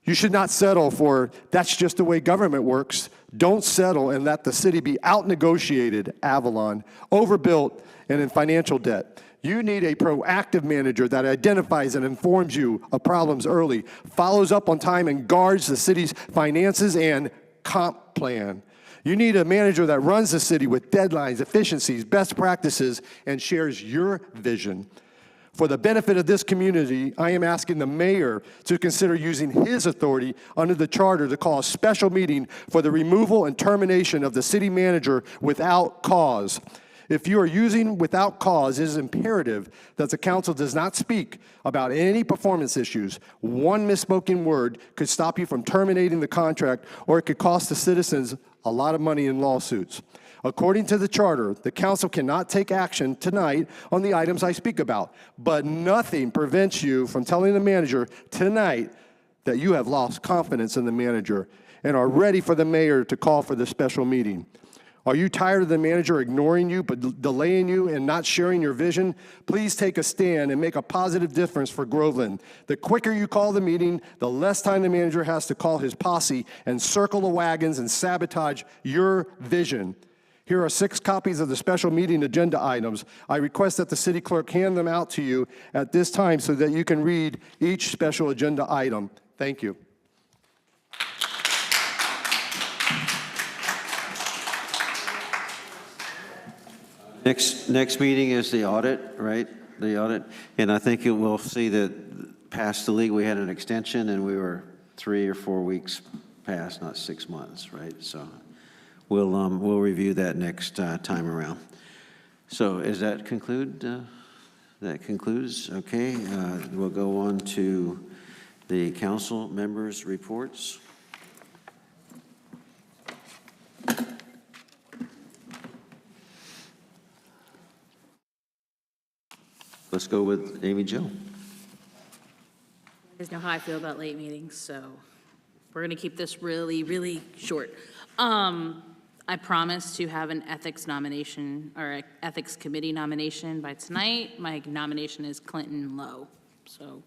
You should not settle for, that's just the way government works. Don't settle and let the city be out-negotiated, Avalon, overbuilt, and in financial debt. You need a proactive manager that identifies and informs you of problems early, follows up on time, and guards the city's finances and comp plan. You need a manager that runs the city with deadlines, efficiencies, best practices, and shares your vision. For the benefit of this community, I am asking the mayor to consider using his authority under the charter to call a special meeting for the removal and termination of the city manager without cause. If you are using without cause, it is imperative that the council does not speak about any performance issues. One misspoken word could stop you from terminating the contract, or it could cost the citizens a lot of money in lawsuits. According to the charter, the council cannot take action tonight on the items I speak about, but nothing prevents you from telling the manager tonight that you have lost confidence in the manager and are ready for the mayor to call for the special meeting. Are you tired of the manager ignoring you, but delaying you and not sharing your vision? Please take a stand and make a positive difference for Groveland. The quicker you call the meeting, the less time the manager has to call his posse and circle the wagons and sabotage your vision. Here are 6 copies of the special meeting agenda items. I request that the city clerk hand them out to you at this time so that you can read each special agenda item. Thank you. Next meeting is the audit, right? The audit. And I think you will see that past the league, we had an extension and we were 3 or 4 weeks past, not 6 months, right? So we'll review that next time around. So does that conclude? That concludes. Okay. We'll go on to the council members' reports. Let's go with Amy Jo. You guys know how I feel about late meetings, so we're going to keep this really, really short. I promise to have an ethics nomination or an ethics committee nomination by tonight. My nomination is Clinton Lowe. So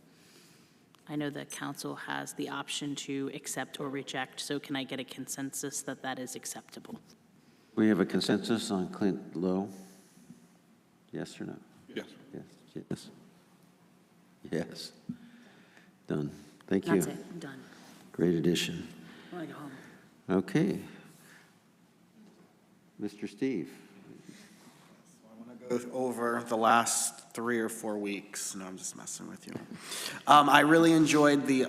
I know the council has the option to accept or reject, so can I get a consensus that that is acceptable? We have a consensus on Clint Lowe? Yes or no? Yes. Yes, yes. Yes. Done. Thank you. That's it, I'm done. Great addition. I want to go home. Okay. Mr. Steve. Go over the last 3 or 4 weeks. No, I'm just messing with you. I really enjoyed the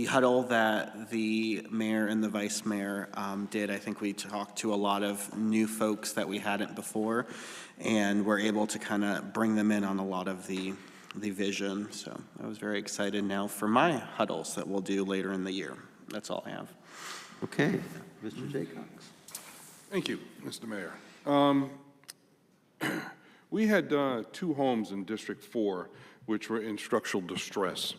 huddle that the mayor and the vice mayor did. I think we talked to a lot of new folks that we hadn't before, and we're able to kind of bring them in on a lot of the vision. So I was very excited now for my huddles that we'll do later in the year. That's all I have. Okay. Mr. Jaycox. Thank you, Mr. Mayor. We had 2 homes in District 4 which were in structural distress.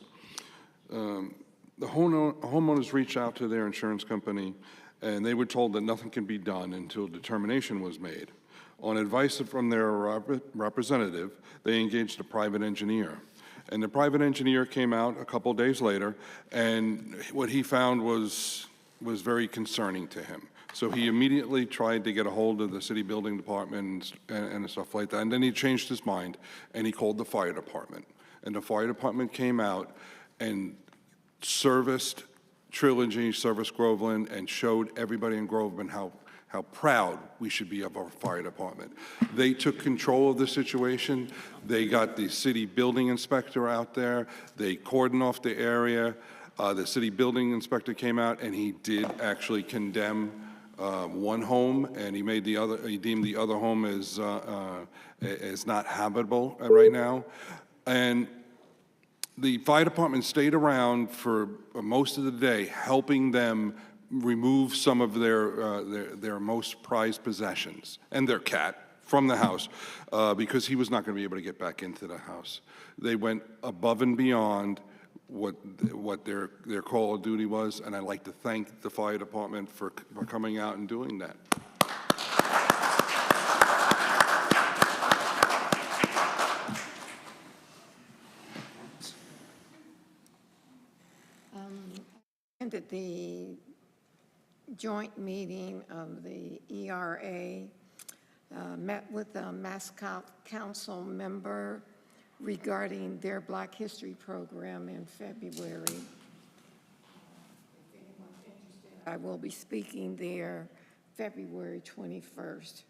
The homeowners reached out to their insurance company, and they were told that nothing can be done until determination was made. On advice from their representative, they engaged a private engineer. And the private engineer came out a couple days later, and what he found was very concerning to him. So he immediately tried to get a hold of the city building department and stuff like that. And then he changed his mind, and he called the fire department. And the fire department came out and serviced Trilogy, serviced Groveland, and showed everybody in Groveland how proud we should be of our fire department. They took control of the situation. They got the city building inspector out there. They cordoned off the area. The city building inspector came out, and he did actually condemn one home, and he deemed the other home as not habitable right now. And the fire department stayed around for most of the day, helping them remove some of their most prized possessions and their cat from the house, because he was not going to be able to get back into the house. They went above and beyond what their call of duty was, and I'd like to thank the fire department for coming out and doing that. Attended the joint meeting of the ERA, met with a Mascot Council member regarding their Black History program in February. If anyone's interested, I will be speaking there February 21st.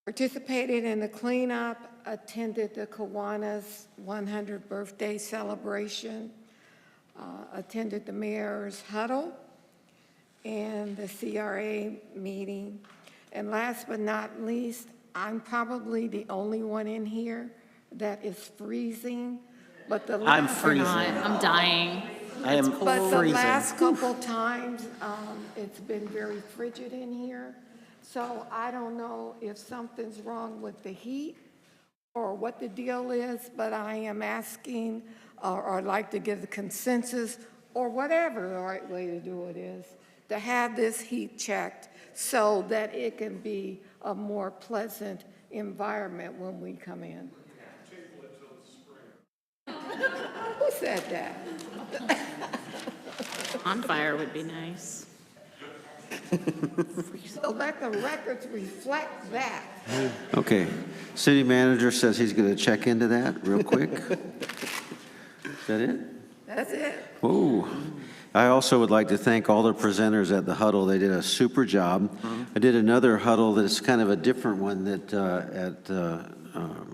Participated in the cleanup, attended the Kiwanis 100th birthday celebration, attended the mayor's huddle and the CRA meeting. And last but not least, I'm probably the only one in here that is freezing, but the I'm last, freezing. I'm dying. I am but the freezing. last couple times, it's been very frigid in here. So I don't know if something's wrong with the heat or what the deal is, but I am asking, or I'd like to get a consensus, or whatever the right way to do it is, to have this heat checked so that it can be a more pleasant environment when we come in. Who said that? On fire would be nice. So let the records reflect that. Okay. City manager says he's going to check into that real quick. Is that it? That's it. Whoa. I also would like to thank all the presenters at the huddle. They did a super job. I did another huddle that's kind of a different one that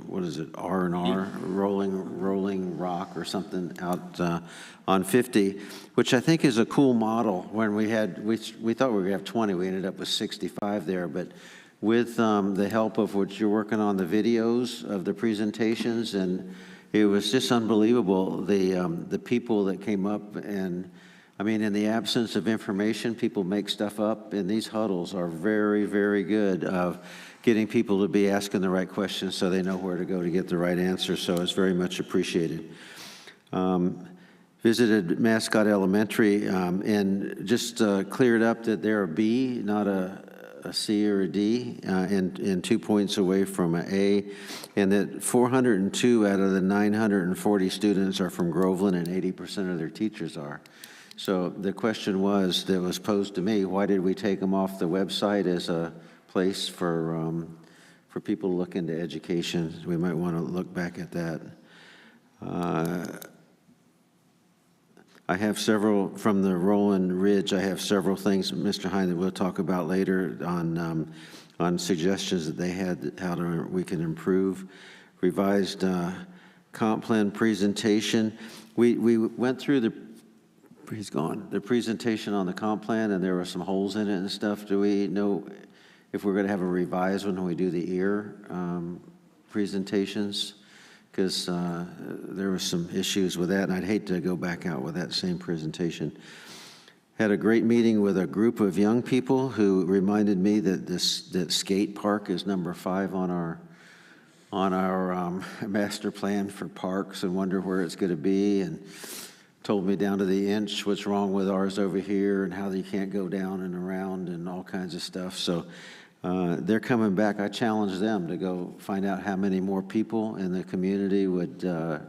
what is it, R&R, Rolling Rock or something out on 50, which I think is a cool model. When we thought we were going to have 20, we ended up with 65 there, but with the help of what you're working on, the videos of the presentations, and it was just unbelievable, the people that came up and I mean, in the absence of information, people make stuff up, and these huddles are very, very good of getting people to be asking the right questions so they know where to go to get the right answer, so it's very much appreciated. Visited Mascot Elementary and just cleared up that they're a B, not a C or a D, and 2 points away from an A, and that 402 out of the 940 students are from Groveland, and 80% of their teachers are. So the question that was posed to me, why did we take them off the website as a place for people to look into education? We might want to look back at that. I have several, from the Roland Ridge, I have several things, Mr. Hine, that we'll talk about later on suggestions that they had, we can improve. Revised comp plan presentation. We went through the presentation on the comp plan, and there were some holes in it and stuff. Do we know if we're going to have a revised one when we do the ear presentations? Because there were some issues with that, and I'd hate to go back out with that same presentation. Had a great meeting with a group of young people who reminded me that that skate park is number 5 on our master plan for parks, and wonder where it's going to be, and told me down to the inch what's wrong with ours over here and how you can't go down and around and all kinds of stuff. So they're coming back. I challenged them to go find out how many more people in the community would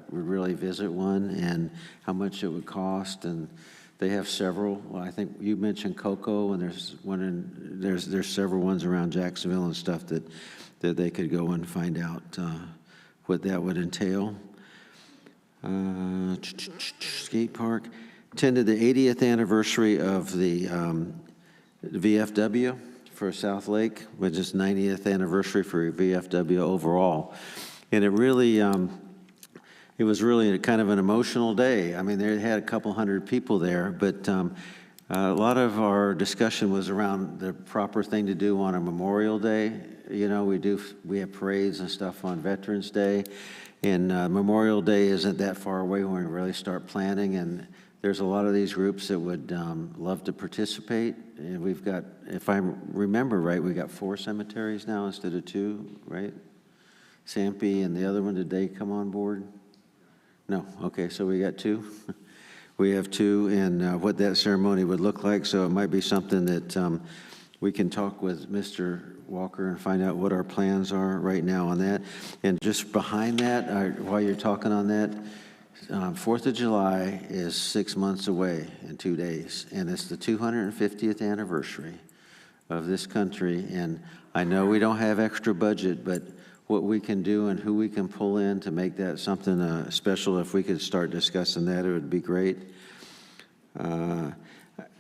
really visit one and how much it would cost. And they have several. Well, I think you mentioned Cocoa, and there's several ones around Jacksonville and stuff that they could go and find out what that would entail. Skate park. Attended the 80th anniversary of the VFW for South Lake, which is 90th anniversary for VFW overall. And it was really kind of an emotional day. I mean, they had a couple hundred people there, but a lot of our discussion was around the proper thing to do on a Memorial Day. You know, we have parades and stuff on Veterans Day. And Memorial Day isn't that far away when we really start planning, and there's a lot of these groups that would love to participate. And we've got, if I remember right, we got 4 cemeteries now instead of 2, right? Sampy and the other one, did they come on board? No, okay, so we got 2. We have 2, and what that ceremony would look like, so it might be something that we can talk with Mr. Walker and find out what our plans are right now on that. And just behind that, while you're talking on that, 4th of July is 6 months away in 2 days, and it's the 250th anniversary of this country. And I know we don't have extra budget, but what we can do and who we can pull in to make that something special, if we could start discussing that, it would be great.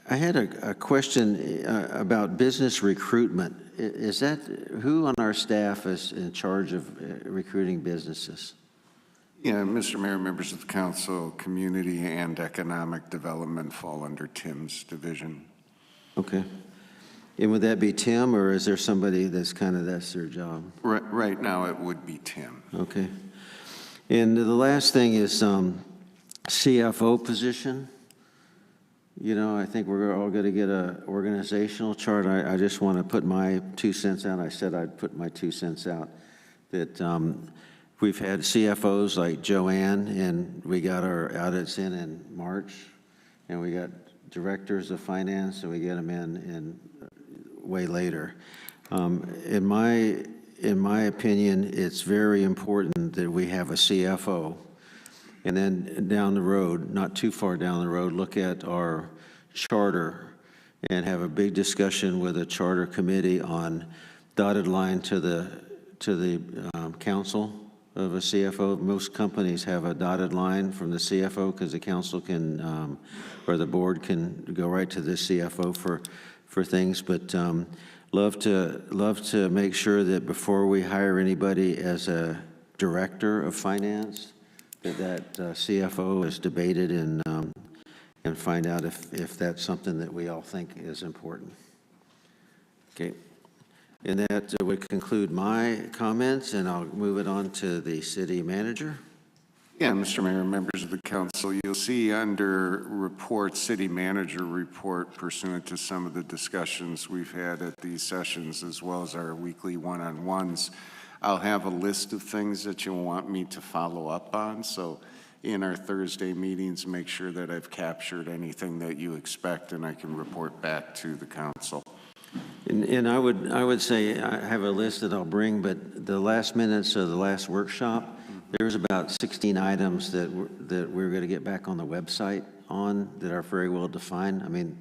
I had a question about business recruitment. Is that, who on our staff is in charge of recruiting businesses? Yeah, Mr. Mayor, members of the council, community and economic development fall under Tim's division. Okay. And would that be Tim, or is there somebody that's their job? Right now, it would be Tim. Okay. And the last thing is CFO position. You know, I think we're all going to get an organizational chart. I just want to put my 2 cents out. I said I'd put my 2 cents out that we've had CFOs like Joanne, and we got our audits in March, and we got directors of finance, and we get them in way later. In my opinion, it's very important that we have a CFO. And then down the road, not too far down the road, look at our charter and have a big discussion with a charter committee on dotted line to the council of a CFO. Most companies have a dotted line from the CFO because the council can, or the board can go right to the CFO for things. But love to make sure that before we hire anybody as a director of finance, that CFO is debated and find out if that's something that we all think is important. Okay. And that would conclude my comments, and I'll move it on to the city manager. Yeah, Mr. Mayor, members of the council, you'll see under report, city manager report pursuant to some of the discussions we've had at these sessions as well as our weekly one-on-ones, I'll have a list of things that you want me to follow up on. So in our Thursday meetings, make sure that I've captured anything that you expect and I can report back to the council. And I would say I have a list that I'll bring, but the last minutes of the last workshop, there was about 16 items that we're going to get back on the website on that are very well defined. I mean,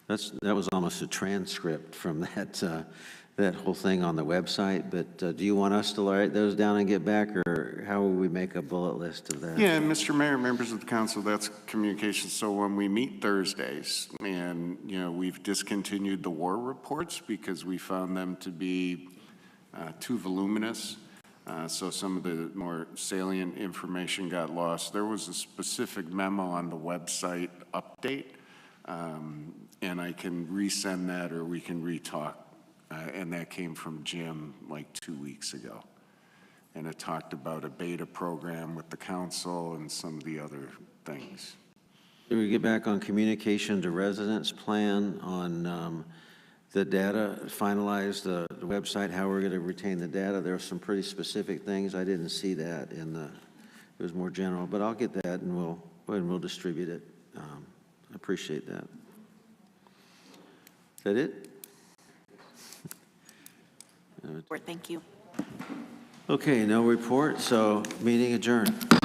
that was almost a transcript from that whole thing on the website. But do you want us to write those down and get back, or how will we make a bullet list of that? Yeah, Mr. Mayor, members of the council, that's communication. So when we meet Thursdays, and we've discontinued the war reports because we found them to be too voluminous. So some of the more salient information got lost. There was a specific memo on the website update, and I can resend that or we can re-talk. And that came from Jim like 2 weeks ago. And it talked about a beta program with the council and some of the other things. Can we get back on communication to residents plan on the data, finalize the website, how we're going to retain the data? There are some pretty specific things. I didn't see that in the, it was more general, but I'll get that and we'll distribute it. I appreciate that. Is that it? Thank you. Okay, no report, so meeting adjourned.